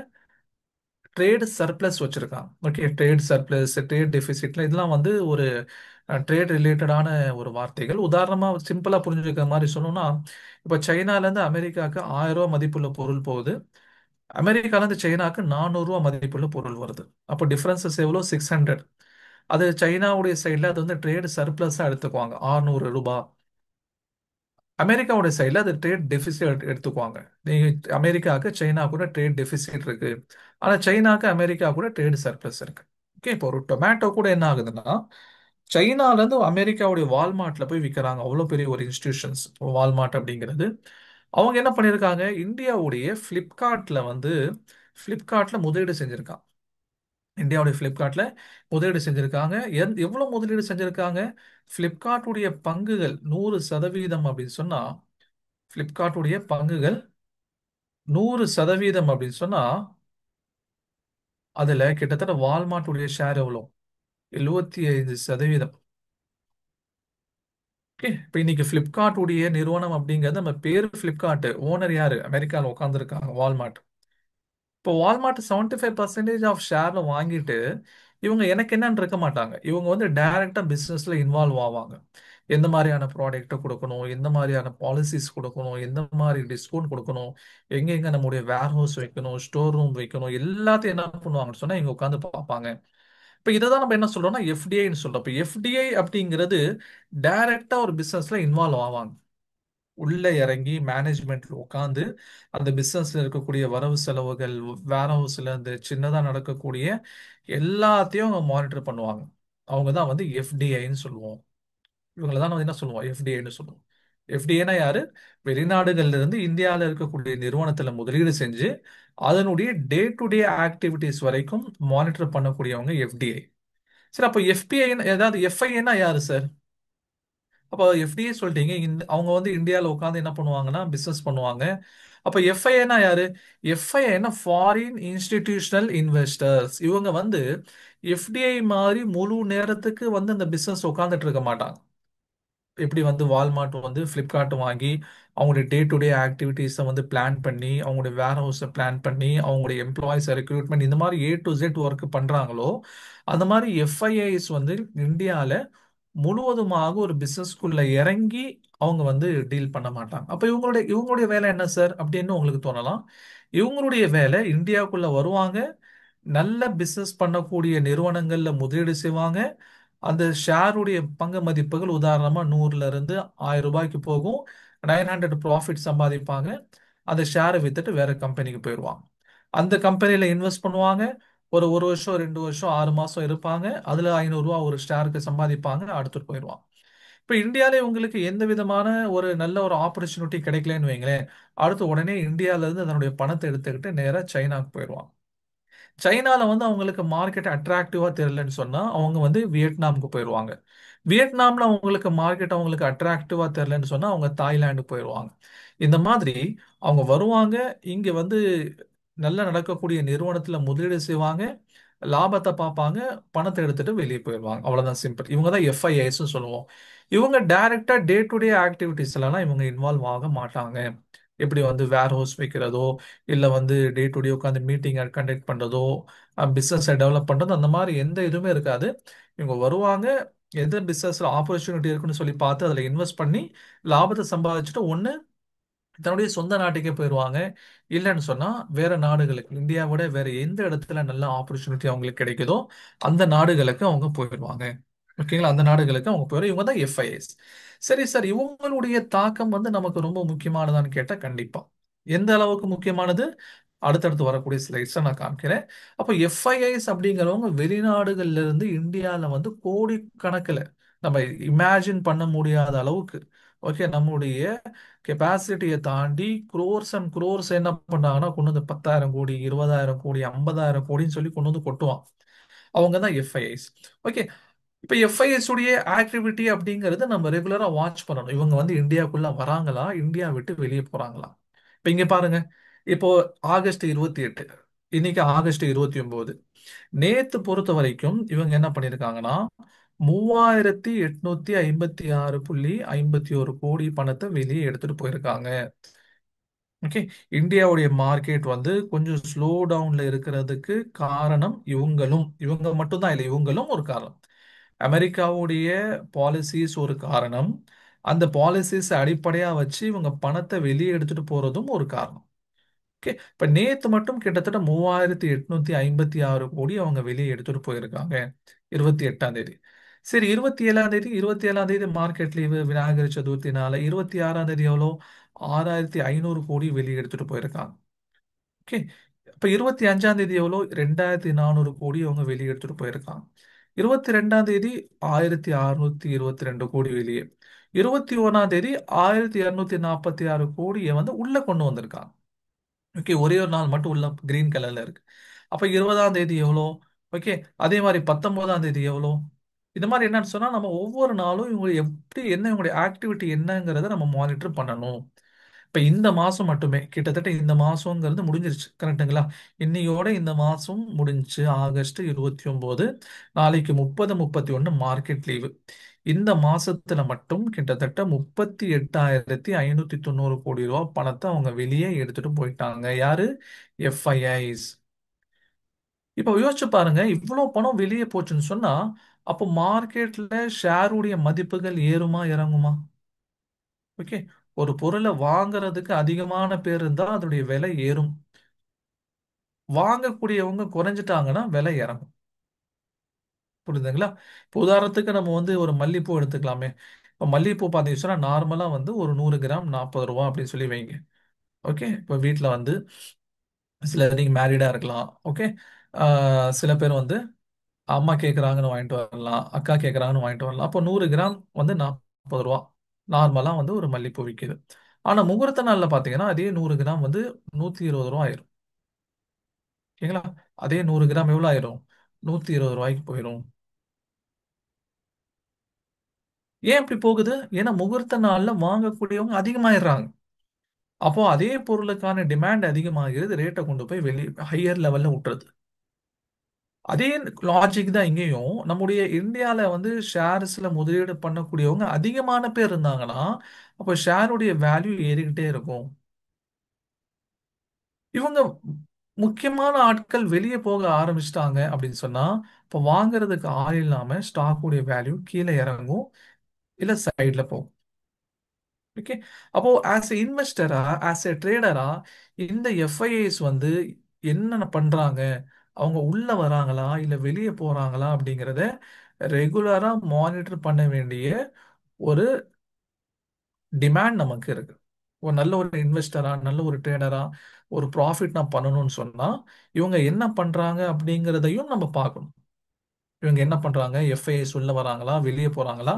ட்ரேட் சர்ப்ளஸ் வச்சிருக்கான். ஓகே, ட்ரேட் சர்ப்ளஸ், ட்ரேட் டெபிசிட்ல இதெல்லாம் வந்து ஒரு ட்ரேட் ரிலேட்டடான ஒரு வார்த்தைகள். உதாரணமா சிம்பிளா புரிஞ்சுக்கிற மாதிரி சொல்லணும்னா, இப்போ சைனால இருந்து அமெரிக்காவுக்கு 1000 ரூபாய் மதிப்புள்ள பொருள் போகுது, அமெரிக்கால இருந்து சைனாக்கு 400 ரூபாய் மதிப்புள்ள பொருள் வருது. அப்போ டிஃபரன்சஸ் எவ்வளோ? 600. அது சைனாவுடைய சைடில் அது வந்து ட்ரேட் சர்ப்ளஸா எடுத்துக்குவாங்க 600 ரூபாய். அமெரிக்காவோட சைடில் அது ட்ரேட் டெபிசிட் எடுத்துக்குவாங்க. நீங்க அமெரிக்காவுக்கு சைனா கூட ட்ரேட் டெபிசிட் இருக்கு, ஆனா சைனாக்கு அமெரிக்கா கூட ட்ரேட் சர்ப்ளஸ் இருக்கு. ஓகே, இப்போ ஒரு டொமேட்டோ கூட என்ன ஆகுதுன்னா, சைனால இருந்து அமெரிக்காவுடைய வால்மார்ட்ல போய் விற்கிறாங்க. அவ்வளோ பெரிய ஒரு இன்ஸ்டிடியூஷன்ஸ் வால்மார்ட் அப்படிங்கிறது. அவங்க என்ன பண்ணியிருக்காங்க, இந்தியாவுடைய ஃப்ளிப்கார்ட்ல வந்து ஃப்ளிப்கார்ட்ல முதலீடு செஞ்சிருக்காங்க. இந்தியாவுடைய ஃப்ளிப்கார்ட்ல முதலீடு செஞ்சிருக்காங்க. எவ்வளவு முதலீடு செஞ்சிருக்காங்க? ஃப்ளிப்கார்ட்டுடைய பங்குகள் 100% அப்படின்னு சொன்னா, ஃப்ளிப்கார்ட்டுடைய பங்குகள் 100% அப்படின்னு சொன்னா, அதுல கிட்டத்தட்ட வால்மார்ட்டுடைய ஷேர் எவ்வளோ? 75%. ஓகே, இப்போ இன்னைக்கு ஃப்ளிப்கார்ட் உடைய நிறுவனம் அப்படிங்கிறது, நம்ம பேரு ஃப்ளிப்கார்ட், ஓனர் யாரு? அமெரிக்காவில் உட்காந்துருக்காங்க, வால்மார்ட். இப்போ வால்மார்ட் 75% ஆஃப் ஷேர்ல வாங்கிட்டு இவங்க எனக்கு என்னன்னு இருக்க மாட்டாங்க. இவங்க வந்து டைரக்டா பிசினஸ்ல இன்வால்வ் ஆவாங்க. எந்த மாதிரியான ப்ராடக்ட்டை கொடுக்கணும், எந்த மாதிரியான பாலிசிஸ் கொடுக்கணும், எந்த மாதிரி டிஸ்கவுண்ட் கொடுக்கணும், எங்க நம்முடைய வேர் ஹவுஸ் வைக்கணும், ஸ்டோர் ரூம் வைக்கணும், எல்லாத்தையும் என்ன பண்ணுவாங்கன்னு சொன்னா இங்க உட்காந்து பார்ப்பாங்க. இப்போ இதை தான் நம்ம என்ன சொல்றோம்னா எஃப்டிஐன்னு சொல்றோம். இப்போ எஃப்டிஐ அப்படிங்கிறது டைரக்டா ஒரு பிசினஸ்ல இன்வால்வ் ஆவாங்க. உள்ள இறங்கி மேனேஜ்மெண்ட்ல உட்காந்து அந்த பிசினஸ்ல இருக்கக்கூடிய வரவு செலவுகள், வேர் ஹவுஸ்ல அந்த சின்னதா நடக்கக்கூடிய எல்லாத்தையும் அவங்க மானிட்டர் பண்ணுவாங்க. அவங்க தான் வந்து எஃப்டிஐன்னு சொல்லுவோம். இவங்களை தான் நம்ம என்ன சொல்லுவோம், எஃப்டிஐன்னு சொல்லுவோம். எஃப்டிஐனா யாரு? வெளிநாடுகள்ல இருந்து இந்தியாவில் இருக்கக்கூடிய நிறுவனத்துல முதலீடு செஞ்சு அதனுடைய டே டு டே ஆக்டிவிட்டிஸ் வரைக்கும் மானிட்டர் பண்ணக்கூடியவங்க எஃப்டிஐ. சரி, அப்போ எஃபிஐ ஏதாவது எஃப்ஐன்னா யாரு சார்? அப்போ எஃப்டிஏ சொல்லிட்டீங்க, அவங்க வந்து இந்தியாவில் உட்காந்து என்ன பண்ணுவாங்கன்னா பிசினஸ் பண்ணுவாங்க. அப்போ எஃப்ஐனா யாரு? எஃப்ஐனா ஃபாரின் இன்ஸ்டிடியூஷனல் இன்வெஸ்டர்ஸ். இவங்க வந்து எஃப்டிஐ மாதிரி முழு நேரத்துக்கு வந்து அந்த பிசினஸ் உட்காந்துட்டு இருக்க மாட்டாங்க. எப்படி வந்து வால்மார்ட் வந்து ஃப்ளிப்கார்ட் வாங்கி அவங்களுடைய டே டு டே ஆக்டிவிட்டீஸை வந்து பிளான் பண்ணி, அவங்களுடைய வேர் ஹவுஸை பிளான் பண்ணி, அவங்களுடைய எம்ப்ளாயிஸ் ரெக்ரூட்மெண்ட் இந்த மாதிரி A to Z ஒர்க் பண்றாங்களோ, அந்த மாதிரி எஃப்ஐஐஸ் வந்து இந்தியாவில் முழுவதுமாக ஒரு பிசினஸ்க்குள்ள இறங்கி அவங்க வந்து டீல் பண்ண மாட்டாங்க. அப்ப இவங்களுடைய வேலை என்ன சார் அப்படின்னு உங்களுக்கு தோணலாம். இவங்களுடைய வேலை இந்தியாவுக்குள்ள வருவாங்க, நல்ல பிசினஸ் பண்ணக்கூடிய நிறுவனங்கள்ல முதலீடு செய்வாங்க. அந்த ஷேருடைய பங்கு மதிப்புகள் உதாரணமா 100ல இருந்து 1000 ரூபாய்க்கு போகும். 900 ப்ராஃபிட் சம்பாதிப்பாங்க. அந்த ஷேரை வித்துட்டு வேற கம்பெனிக்கு போயிடுவாங்க. அந்த கம்பெனில இன்வெஸ்ட் பண்ணுவாங்க. ஒரு வருஷம், 2 வருஷம், 6 மாசம் இருப்பாங்க. அதுல 500 ரூபா ஒரு ஷேருக்கு சம்பாதிப்பாங்க, அடுத்துட்டு போயிடுவாங்க. இப்ப இந்தியாலே உங்களுக்கு எந்த விதமான ஒரு நல்ல ஒரு ஆப்பர்ச்சுனிட்டி கிடைக்கலன்னு வைங்களேன், அடுத்து உடனே இந்தியால இருந்து அதனுடைய பணத்தை எடுத்துக்கிட்டு நேரா சைனாக்கு போயிடுவாங்க. சைனால வந்து அவங்களுக்கு மார்க்கெட் அட்ராக்டிவா தெரியலன்னு சொன்னா அவங்க வந்து வியட்நாமுக்கு போயிடுவாங்க. வியட்நாம்ல அவங்களுக்கு மார்க்கெட் அவங்களுக்கு அட்ராக்டிவா தெரியலன்னு சொன்னா அவங்க தாய்லாந்து போயிடுவாங்க. இந்த மாதிரி அவங்க வருவாங்க, இங்க வந்து நல்லா நடக்கக்கூடிய நிறுவனத்துல முதலீடு செய்வாங்க, லாபத்தை பார்ப்பாங்க, பணத்தை எடுத்துட்டு வெளியே போயிடுவாங்க. அவ்வளவுதான், சிம்பிள். இவங்க தான் எஃப்ஐஐஸ் சொல்லுவோம். இவங்க டைரக்டா டே டு டே ஆக்டிவிட்டிஸ்லாம் இவங்க இன்வால்வ் ஆக மாட்டாங்க. எப்படி வந்து வேர் ஹவுஸ் வைக்கிறதோ, இல்ல வந்து டே டு டே உட்காந்து மீட்டிங் கண்டக்ட் பண்றதோ, பிசினஸை டெவலப் பண்றதோ, அந்த மாதிரி எந்த இதுவுமே இருக்காது. இவங்க வருவாங்க, எந்த பிசினஸ்ல ஆப்பர்ச்சுனிட்டி இருக்குன்னு சொல்லி பார்த்து அதுல இன்வெஸ்ட் பண்ணி லாபத்தை சம்பாதிச்சுட்டு ஒண்ணு தன்னுடைய சொந்த நாட்டுக்கே போயிடுவாங்க. இல்லைன்னு சொன்னா வேற நாடுகளுக்கு, இந்தியாவோட வேற எந்த இடத்துல நல்ல ஆப்பர்ச்சுனிட்டி அவங்களுக்கு கிடைக்குதோ அந்த நாடுகளுக்கு அவங்க போயிடுவாங்க. ஓகேங்களா? அந்த நாடுகளுக்கு அவங்க போயிடும். இவங்க தான் எஃப்ஐஎஸ். சரி சார், இவங்களுடைய தாக்கம் வந்து நமக்கு ரொம்ப முக்கியமானதான்னு கேட்டா கண்டிப்பா. எந்த அளவுக்கு முக்கியமானது? அடுத்தடுத்து வரக்கூடிய ஸ்லைட்ஸை நான் காமிக்கிறேன். அப்போ எஃப்ஐஐஸ் அப்படிங்கிறவங்க வெளிநாடுகள்ல இருந்து இந்தியாவில் வந்து கோடிக்கணக்கில், நம்ம இமேஜின் பண்ண முடியாத அளவுக்கு, ஓகே, நம்முடைய கெப்பாசிட்டியை தாண்டி குரோர்ஸ் அண்ட் குரோர்ஸ் என்ன பண்ணாங்கன்னா கொண்டு வந்து 10,000 கோடி, 20,000 கோடி, 50,000 கோடின்னு சொல்லி கொண்டு வந்து கொட்டுவான். அவங்க தான் எஃப்ஐஐஸ். ஓகே, இப்போ எஃப்ஐஎஸ் உடைய ஆக்டிவிட்டி அப்படிங்கிறது நம்ம ரெகுலரா வாட்ச் பண்ணணும். இவங்க வந்து இந்தியாவுக்குள்ள வராங்களா, இந்தியா விட்டு வெளியே போறாங்களா? இப்போ இங்க பாருங்க. இப்போ ஆகஸ்ட் 28, இன்னைக்கு ஆகஸ்ட் 29. நேத்து பொறுத்த வரைக்கும் இவங்க என்ன பண்ணிருக்காங்கன்னா 3856.51 கோடி பணத்தை வெளியே எடுத்துட்டு போயிருக்காங்க. ஓகே, இந்தியாவுடைய மார்க்கெட் வந்து கொஞ்சம் ஸ்லோ டவுன்ல இருக்கிறதுக்கு காரணம் இவங்க மட்டும்தான் இல்லை, இவங்களும் ஒரு காரணம். அமெரிக்காவுடைய பாலிசிஸ் ஒரு காரணம். அந்த பாலிசிஸ் அடிப்படையா வச்சு இவங்க பணத்தை வெளியே எடுத்துட்டு போறதும் ஒரு காரணம். ஓகே, இப்ப நேத்து மட்டும் கிட்டத்தட்ட 3856 கோடி அவங்க வெளியே எடுத்துட்டு போயிருக்காங்க 28ஆம் தேதி. சரி, 27ஆம் தேதி மார்க்கெட் லீவு, விநாயகர் சதுர்த்தினால. 26ஆம் தேதி எவ்வளோ? 6500 கோடி வெளியே எடுத்துட்டு போயிருக்காங்க. ஓகே, இப்ப 25ஆம் தேதி எவ்வளோ? 2400 கோடி அவங்க வெளியே எடுத்துட்டு போயிருக்காங்க. 22ஆம் தேதி 1622 கோடி வெளியே. 21ஆம் தேதி 1246 கோடியை வந்து உள்ள கொண்டு வந்திருக்காங்க. ஓகே, ஒரே ஒரு நாள் மட்டும் உள்ள கிரீன் கலர்ல இருக்கு. அப்ப 20ஆம் தேதி எவ்வளோ? ஓகே, அதே மாதிரி 19ஆம் தேதி எவ்வளோ? இந்த மாதிரி என்னன்னு சொன்னா நம்ம ஒவ்வொரு நாளும் இவங்க எப்படி என்ன இவங்களுடைய ஆக்டிவிட்டி என்னங்கிறத நம்ம மானிட்டர் பண்ணணும். இப்ப இந்த மாசம் மட்டுமே கிட்டத்தட்ட இந்த மாசங்கிறது முடிஞ்சிருச்சு, கரெக்ட்டுங்களா? இன்னையோட இந்த மாசம் முடிஞ்சுச்சு, ஆகஸ்ட் 29. நாளைக்கு 30, 31 மார்க்கெட் லீவு. இந்த மாசத்துல மட்டும் கிட்டத்தட்ட 38,590 கோடி ரூபாய் பணத்தை அவங்க வெளியே எடுத்துட்டு போயிட்டாங்க. யாரு? எஃப்ஐஐஸ். இப்ப யோசிச்சு பாருங்க, இவ்வளவு பணம் வெளியே போச்சுன்னு சொன்னா அப்போ மார்க்கெட்ல ஷேருடைய மதிப்புகள் ஏறுமா இறங்குமா? ஓகே, ஒரு பொருளை வாங்குறதுக்கு அதிகமான பேர் இருந்தா அதோடைய விலை ஏறும். வாங்கக்கூடியவங்க குறைஞ்சிட்டாங்கன்னா விலை இறங்கும். புரியுதுங்களா? இப்போ உதாரணத்துக்கு நம்ம வந்து ஒரு மல்லிப்பூ எடுத்துக்கலாமே. இப்போ மல்லிகைப்பூ பார்த்தீங்கன்னா நார்மலா வந்து ஒரு 100 கிராம் 40 ரூபா அப்படின்னு சொல்லி வைங்க. ஓகே, இப்போ வீட்டில் வந்து சில நீங்க மேரிடா இருக்கலாம். ஓகே, சில பேர் வந்து அம்மா கேட்குறாங்கன்னு வாங்கிட்டு வரலாம், அக்கா கேட்குறாங்கன்னு வாங்கிட்டு வரலாம். அப்போ 100 கிராம் வந்து 40 ரூபா நார்மலா வந்து ஒரு மல்லிப்பூ விற்கிது. ஆனா முகூர்த்த நாள்ல பார்த்தீங்கன்னா அதே 100 கிராம் வந்து 120 ரூபா ஆயிரும். ஓகேங்களா? அதே 100 கிராம் எவ்வளோ ஆயிரும்? 120 ரூபாய்க்கு போயிடும். ஏன் இப்படி போகுது? ஏன்னா முகூர்த்த நாள்ல வாங்கக்கூடியவங்க அதிகமாயிடுறாங்க. அப்போ அதே பொருளுக்கான டிமாண்ட் அதிகமாகிறது, ரேட்டை கொண்டு போய் ஹையர் லெவல்ல விட்டுறது. அதே லாஜிக் தான் இங்கேயும். நம்முடைய இந்தியால வந்து ஷேர்ஸ்ல முதலீடு பண்ணக்கூடியவங்க அதிகமான பேர் இருந்தாங்கன்னா அப்போ ஷேருடைய வேல்யூ ஏறிக்கிட்டே இருக்கும். இவங்க முக்கியமான ஆட்கள் வெளியே போக ஆரம்பிச்சிட்டாங்க அப்படின்னு சொன்னா இப்போ வாங்குறதுக்கு ஆள் இல்லாம ஸ்டாக்குடைய வேல்யூ கீழே இறங்கும், இல்ல சைட்ல போகும். ஓகே, அப்போ ஆஸ் எ இன்வெஸ்டரா, ஆஸ் எ ட்ரேடரா இந்த எஃப்ஐஏஸ் வந்து என்னென்ன பண்றாங்க, அவங்க உள்ள வராங்களா இல்ல வெளியே போறாங்களா அப்படிங்கிறத ரெகுலரா மானிட்டர் பண்ண வேண்டிய ஒரு டிமாண்ட் நமக்கு இருக்கு. ஒரு நல்ல ஒரு இன்வெஸ்டரா, நல்ல ஒரு ட்ரேடரா ஒரு ப்ராஃபிட் நான் பண்ணணும்னு சொன்னா இவங்க என்ன பண்றாங்க அப்படிங்கிறதையும் நம்ம பார்க்கணும். இவங்க என்ன பண்றாங்க, எஃப்ஐஎஸ் உள்ள வராங்களா வெளியே போறாங்களா,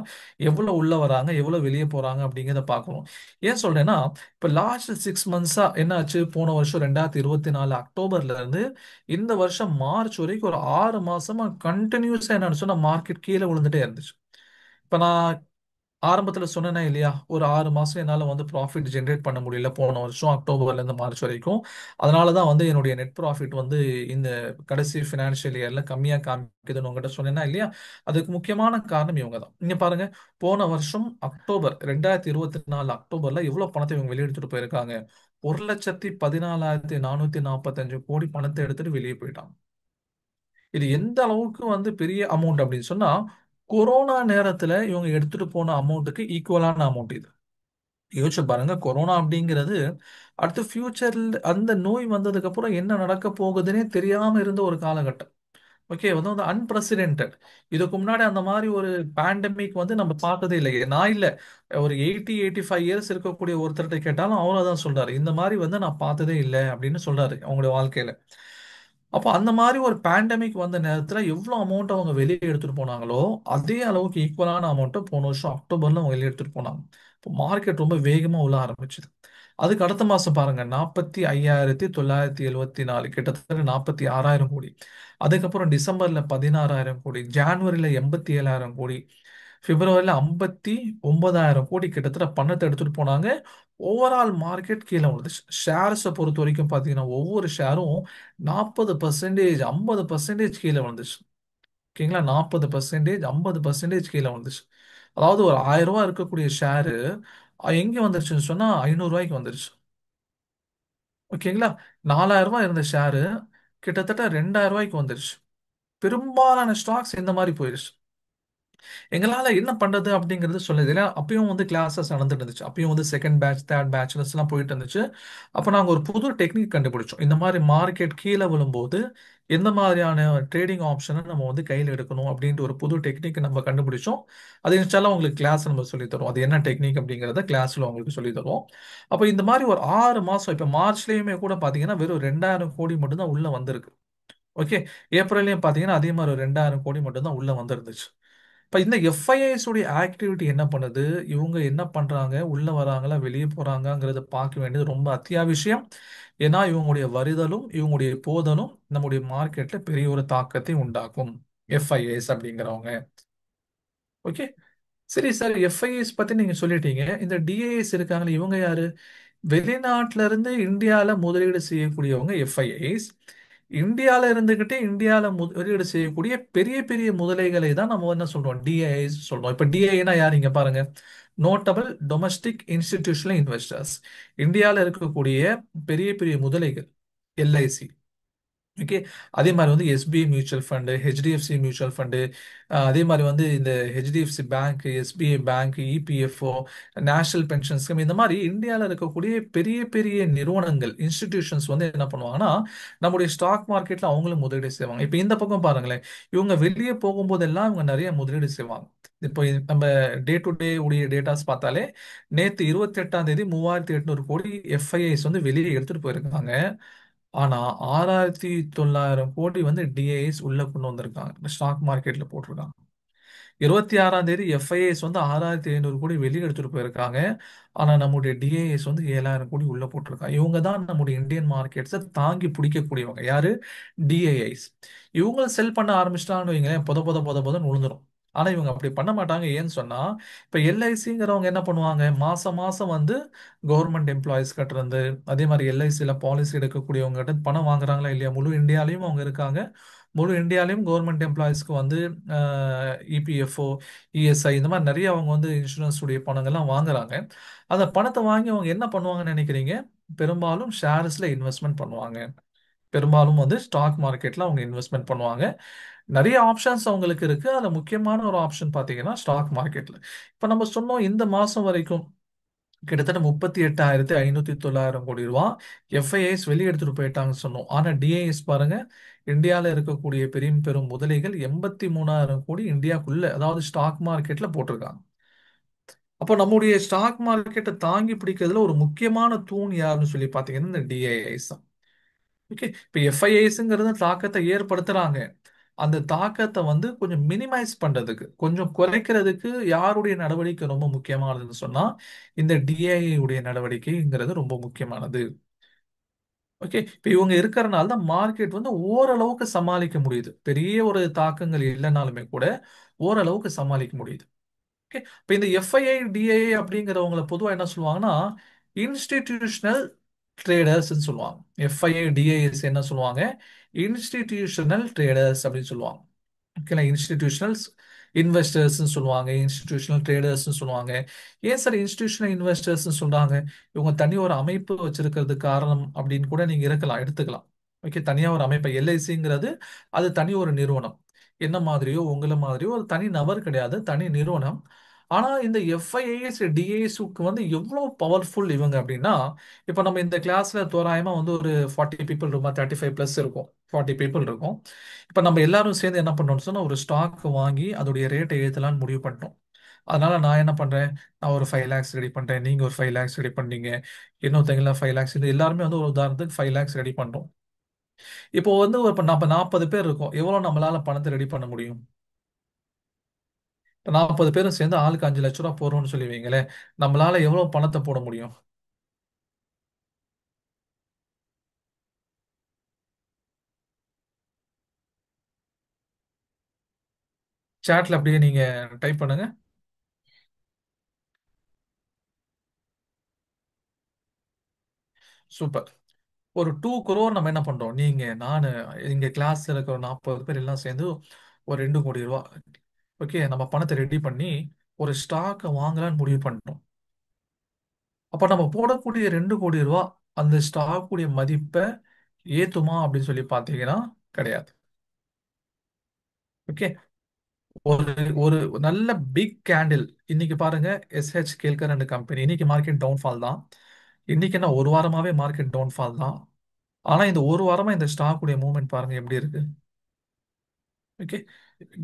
எவ்வளவு உள்ள வராங்க எவ்வளவு வெளியே போறாங்க அப்படிங்கிறத பார்க்கணும். ஏன் சொல்றேன்னா இப்ப லாஸ்ட் 6 மந்த்ஸா என்ன ஆச்சு, போன வருஷம் 2024 அக்டோபர்ல இருந்து இந்த வருஷம் மார்ச் வரைக்கும் ஒரு 6 மாசமா கண்டினியூஸா என்னன்னு சொன்னா மார்க்கெட் கீழே விழுந்துட்டே இருந்துச்சு. இப்ப நான் ஆரம்பத்துல சொன்னேனே இல்லையா, ஒரு 6 மாசம் என்னால வந்து ப்ராஃபிட் ஜென்ரேட் பண்ண முடியல போன வருஷம் அக்டோபர்ல இருந்து மார்ச் வரைக்கும். அதனாலதான் வந்து என்னுடைய நெட் ப்ராஃபிட் வந்து இந்த கடைசி ஃபினான்ஷியல் இயர்ல கம்மியா காமிக்குதுன்னு உங்ககிட்ட சொன்னேன்னா இல்லையா. அதுக்கு முக்கியமான காரணம் இவங்க தான். இங்க பாருங்க, போன வருஷம் அக்டோபர் 2024 அக்டோபர்ல எவ்வளவு பணத்தை இவங்க வெளியெடுத்துட்டு போயிருக்காங்க? 1,14,445 கோடி பணத்தை எடுத்துட்டு வெளியே போயிட்டாங்க. இது எந்த அளவுக்கு வந்து பெரிய அமௌண்ட் அப்படின்னு சொன்னா கொரோனா நேரத்துல இவங்க எடுத்துட்டு போன அமௌண்ட்டுக்கு ஈக்குவலான அமௌண்ட் இது. யோசிச்சு பாருங்க, கொரோனா அப்படிங்கிறது அடுத்து ஃபியூச்சர்ல அந்த நோய் வந்ததுக்கு அப்புறம் என்ன நடக்க போகுதுன்னே தெரியாம இருந்த ஒரு காலகட்டம். ஓகே, வந்து அன்பிரசிடென்டட். இதுக்கு முன்னாடி அந்த மாதிரி ஒரு பேண்டமிக் வந்து நம்ம பார்த்ததே இல்லை. நான் இல்ல, ஒரு 85 இயர்ஸ் இருக்கக்கூடிய ஒருத்தர்கிட்ட கேட்டாலும் அவரும் அதான் சொல்றாரு, இந்த மாதிரி வந்து நான் பார்த்ததே இல்லை அப்படின்னு சொல்றாரு அவங்களுடைய வாழ்க்கையில. அப்போ அந்த மாதிரி ஒரு பேண்டமிக் வந்த நேரத்துல எவ்வளவு அமௌண்ட் அவங்க வெளியே எடுத்துட்டு போனாங்களோ அதே அளவுக்கு ஈக்குவலான அமௌண்ட்டை போன வருஷம் அக்டோபர்ல அவங்க வெளியே எடுத்துட்டு போனாங்க. இப்போ மார்க்கெட் ரொம்ப வேகமா உள்ள ஆரம்பிச்சுது. அதுக்கு அடுத்த மாசம் பாருங்க, 45,974, கிட்டத்தட்ட 46,000 கோடி. அதுக்கப்புறம் டிசம்பர்ல 16,000 கோடி, ஜான்வரியில 87,000 கோடி, பிப்ரவரியில 59,000 கோடி கிட்டத்தட்ட பணத்தை எடுத்துட்டு போனாங்க. ஓவரால் மார்க்கெட் கீழே விழுந்துச்சு. ஷேர்ஸை பொறுத்த வரைக்கும் பார்த்தீங்கன்னா ஒவ்வொரு ஷேரும் 40%, 50% கீழே விழுந்துச்சு. ஓகேங்களா, 40%, 50% கீழே விழுந்துச்சு. அதாவது ஒரு 1000 ரூபாய் இருக்கக்கூடிய ஷேரு எங்க வந்துருச்சுன்னு சொன்னா 500 ரூபாய்க்கு வந்துருச்சு. ஓகேங்களா, 4000 ரூபாய் இருந்த ஷேரு கிட்டத்தட்ட 2000 ரூபாய்க்கு வந்துருச்சு. பெரும்பாலான ஸ்டாக்ஸ் இந்த மாதிரி போயிருச்சு. எங்களால என்ன பண்றது அப்படிங்கிறது சொல்லுது. ஏன்னா அப்பயும் வந்து கிளாஸஸ் நடந்துட்டு இருந்துச்சு, அப்பயும் வந்து செகண்ட் பேட்ச் தேர்ட் பேட்ச்லஸ் எல்லாம் போயிட்டு இருந்துச்சு. அப்போ நாங்கள் ஒரு புது டெக்னிக் கண்டுபிடிச்சோம். இந்த மாதிரி மார்க்கெட் கீழே விழும்போது எந்த மாதிரியான ட்ரேடிங் ஆப்ஷனை நம்ம வந்து கையில் எடுக்கணும் அப்படின்ட்டு ஒரு புது டெக்னிக் நம்ம கண்டுபிடிச்சோம். அது இன்ஷால்லா உங்களுக்கு கிளாஸ் நம்ம சொல்லி தருவோம், அது என்ன டெக்னிக் அப்படிங்கிறத கிளாஸ்ல உங்களுக்கு சொல்லி தருவோம். அப்போ இந்த மாதிரி ஒரு 6 மாசம் இப்போ மார்ச்லயுமே கூட பாத்தீங்கன்னா வெறும் 2000 கோடி மட்டும்தான் உள்ள வந்திருக்கு. ஓகே. ஏப்ரல்லையும் பார்த்தீங்கன்னா அதே மாதிரி ஒரு 2000 கோடி மட்டும் தான் உள்ள வந்திருந்துச்சு. இப்போ இந்த எஃப்ஐஐஸ் உடைய ஆக்டிவிட்டி என்ன பண்ணுது, இவங்க என்ன பண்றாங்க, உள்ள வராங்களா வெளியே போறாங்கங்கிறத பார்க்க வேண்டியது ரொம்ப அத்தியாவசியம். ஏன்னா இவங்களுடைய வருதலும் இவங்களுடைய போதலும் நம்முடைய மார்க்கெட்ல பெரிய ஒரு தாக்கத்தை உண்டாக்கும். எஃப்ஐஐஸ் அப்படிங்கிறவங்க. ஓகே. சரி சார், எஃப்ஐஎஸ் பத்தி நீங்க சொல்லிட்டீங்க. இந்த டிஐஎஸ் இருக்காங்களே, இவங்க யாரு? வெளிநாட்டுல இருந்து இந்தியால முதலீடு செய்யக்கூடியவங்க எஃப்ஐஐஸ். இந்தியால இருந்துகிட்டே இந்தியால முதலீடு செய்யக்கூடிய பெரிய பெரிய முதலைகளை தான் நம்ம என்ன சொல்றோம், டிஐஎஸ் சொல்றோம். இப்ப டிஐனா யார் இங்க பாருங்க. Notable domestic institutional investors. இந்தியால இருக்கக்கூடிய பெரிய பெரிய முதலைகள். எல்ஐசி. ஓகே. அதே மாதிரி வந்து SBI mutual fund, HDFC mutual fund, அதே மாதிரி வந்து இந்த HDFC bank, SBI bank, EPFO, national pension scheme, இந்த மாதிரி இந்தியாவில் இருக்கக்கூடிய பெரிய பெரிய நிறுவனங்கள், இன்ஸ்டிடியூஷன்ஸ் வந்து என்ன பண்ணுவாங்கன்னா நம்முடைய ஸ்டாக் மார்க்கெட்ல அவங்களும் முதலீடு செய்வாங்க. இப்போ இந்த பக்கம் பாருங்களேன், இவங்க வெளியே போகும்போதெல்லாம் இவங்க நிறைய முதலீடு செய்வாங்க. இப்போ நம்ம டே டு டே உடைய டேட்டாஸ் பார்த்தாலே நேற்று 28ஆம் தேதி 3800 கோடி எஃப்ஐஐஸ் வந்து வெளியே எடுத்துட்டு போயிருக்காங்க. ஆனா 6900 கோடி வந்து டிஐஎஸ் உள்ள கொண்டு வந்திருக்காங்க, ஸ்டாக் மார்க்கெட்ல போட்டிருக்காங்க. 26ஆம் தேதி எஃப்ஐஎஸ் வந்து 6500 கோடி வெளியே எடுத்துட்டு போயிருக்காங்க. ஆனா நம்முடைய டிஐஎஸ் வந்து 7000 கோடி உள்ள போட்டிருக்காங்க. இவங்க தான் நம்முடைய இந்தியன் மார்க்கெட்ஸை தாங்கி பிடிக்கக்கூடியவங்க. யாரு? டிஐஎஸ். இவங்க செல் பண்ண ஆரம்பிச்சிட்டாங்கன்னு வைங்களேன், பொத பொத பொத பொதன்னு விழுந்துரும். ஆனா இவங்க அப்படி பண்ண மாட்டாங்க. ஏன்னு சொன்னா, இப்ப எல்ஐசிங்கிறவங்க என்ன பண்ணுவாங்க, மாசம் மாசம் வந்து கவர்மெண்ட் எம்ப்ளாயிஸ் கட்டுறது, அதே மாதிரி எல்ஐசியில் பாலிசி எடுக்கக்கூடியவங்க கிட்ட பணம் வாங்குறாங்களா இல்லையா, முழு இந்தியாலையும் அவங்க இருக்காங்க. முழு இந்தியாலையும் கவர்மெண்ட் எம்ப்ளாயிஸ்க்கு வந்து இபிஎஃப்ஓ, இஎஸ்ஐ, இந்த மாதிரி நிறைய அவங்க வந்து இன்சூரன்ஸ் உடைய பணங்கள்லாம் வாங்குறாங்க. அந்த பணத்தை வாங்கி அவங்க என்ன பண்ணுவாங்கன்னு நினைக்கிறீங்க? பெரும்பாலும் ஷேர்ஸ்ல இன்வெஸ்ட்மெண்ட் பண்ணுவாங்க. பெரும்பாலும் வந்து ஸ்டாக் மார்க்கெட்ல அவங்க இன்வெஸ்ட்மெண்ட் பண்ணுவாங்க. நிறைய ஆப்ஷன்ஸ் அவங்களுக்கு இருக்கு. அதுல முக்கியமான ஒரு ஆப்ஷன் பாத்தீங்கன்னா ஸ்டாக் மார்க்கெட்ல. இப்ப நம்ம சொன்னோம் இந்த மாசம் வரைக்கும் கிட்டத்தட்ட 38,590 கோடி ரூபா எஃப்ஐஐஸ் வெளியே எடுத்துட்டு போயிட்டாங்கன்னு சொன்னோம். ஆனா டிஐஎஸ் பாருங்க, இந்தியாவில் இருக்கக்கூடிய பெரிய பெரும் முதலைகள் 83,000 கோடி இந்தியாக்குள்ள, அதாவது ஸ்டாக் மார்க்கெட்ல போட்டிருக்காங்க. அப்போ நம்முடைய ஸ்டாக் மார்க்கெட்டை தாங்கி பிடிக்கிறதுல ஒரு முக்கியமான தூண் யாருன்னு சொல்லி பார்த்தீங்கன்னா இந்த டிஐஐஸ் தான். ஓகே. இப்போ எஃப்ஐஐஸ்ங்கிறது தாக்கத்தை ஏற்படுத்துறாங்க. அந்த தாக்கத்தை வந்து கொஞ்சம் மினிமைஸ் பண்றதுக்கு, கொஞ்சம் குறைக்கிறதுக்கு யாருடைய நடவடிக்கை ரொம்ப முக்கியமானதுன்னு சொன்னா இந்த டிஐஐ உடைய நடவடிக்கைங்கிறது ரொம்ப முக்கியமானது. ஓகே. இப்போ இவங்க இருக்கிறனால தான் மார்க்கெட் வந்து ஓரளவுக்கு சமாளிக்க முடியுது. பெரிய ஒரு தாக்கங்கள் இல்லைனாலுமே கூட ஓரளவுக்கு சமாளிக்க முடியுது. ஓகே. இப்போ இந்த எஃப்ஐஐ டிஐஐ அப்படிங்கிறவங்கள பொதுவாக என்ன சொல்லுவாங்கன்னா இன்ஸ்டிடியூஷனல் ட்ரேடர்ஸ் சொல்லுவாங்க. எஃப்ஐஐ டிஐஎஸ் என்ன சொல்லுவாங்க? இன்ஸ்டிடியூஷனல் ட்ரேடர்ஸ் அப்படின்னு சொல்லுவாங்க. ஓகேங்களா? இன்ஸ்டிடியூஷனல்ஸ் இன்வெஸ்டர்ஸ் சொல்லுவாங்க, இன்ஸ்டிடியூஷனல் ட்ரேடர்ஸ் சொல்லுவாங்க. ஏன் சார் இன்ஸ்டிடியூஷனல் இன்வெஸ்டர்ஸ் சொல்றாங்க? இவங்க தனி ஒரு அமைப்பு வச்சிருக்கிறது காரணம் அப்படின்னு கூட நீங்க எடுத்துக்கலாம். ஓகே. தனியா ஒரு அமைப்பு எல்ஐசிங்கிறது அது தனி ஒரு நிறுவனம். என்ன மாதிரியோ உங்களை மாதிரியோ ஒரு தனி நபர் கிடையாது, தனி நிறுவனம். ஆனா இந்த எஃப்ஐஏஎஸ் டிஏஎஸ்க்கு வந்து எவ்வளவு பவர்ஃபுல் இவங்க அப்படின்னா, இப்போ நம்ம இந்த கிளாஸ்ல தோராயமா வந்து ஒரு 40 பீப்புள் இருக்கும், 35+ இருக்கும், 40 பீப்புள் இருக்கும். இப்போ நம்ம எல்லாரும் சேர்ந்து என்ன பண்ணோம்னு சொன்னா ஒரு ஸ்டாக் வாங்கி அதோடைய ரேட்டை ஏற்றலாம்னு முடிவு பண்ணிட்டோம். அதனால நான் என்ன பண்றேன், நான் ஒரு 5 lakhs ரெடி பண்றேன், நீங்க ஒரு 5 lakhs ரெடி பண்ணீங்க, இன்னொருத்தங்க 5 lakhs, இது எல்லாருமே வந்து ஒரு உதாரணத்துக்கு 5 lakhs ரெடி பண்றோம். இப்போ வந்து இப்போ நம்ம 40 பேர் இருக்கோம், எவ்வளவு நம்மளால பணத்தை ரெடி பண்ண முடியும்? இப்போ 40 பேரும் சேர்ந்து ஆளுக்கு 5 லட்ச ரூபா போடுறோம்னு சொல்லி வைங்களேன், நம்மளால எவ்வளவு பணத்தை போட முடியும்? சாட்ல அப்படியே நீங்க டைப் பண்ணுங்க. சூப்பர். ஒரு 2 crore நம்ம என்ன பண்றோம், நீங்க நானு இங்க கிளாஸ்ல இருக்கிற ஒரு 40 பேர் எல்லாம் சேர்ந்து ஒரு 2 கோடி ரூபா, ஓகே, நம்ம பணத்தை ரெடி பண்ணி ஒரு ஸ்டாக்கை வாங்கலாம்னு முடிவு பண்ணிட்டோம். அப்ப நம்ம போடக்கூடிய 2 கோடி ரூபா அந்த ஸ்டாக் உடைய மதிப்பை ஏத்துமா அப்படின்னு சொல்லி பார்த்தீங்கன்னா கிடையாது. ஓகே. ஒரு ஒரு நல்ல பிக் கேண்டில் இன்னைக்கு பாருங்க, எஸ்ஹெச் கேல்கர் அண்ட் கம்பெனி இன்னைக்கு மார்க்கெட் டவுன்ஃபால் தான். இன்னைக்கு என்ன ஒரு வாரமாவே மார்க்கெட் டவுன்ஃபால் தான். ஆனா இந்த ஒரு வாரமா இந்த ஸ்டாக் உடைய மூவ்மெண்ட் பாருங்க எப்படி இருக்கு. ஓகே.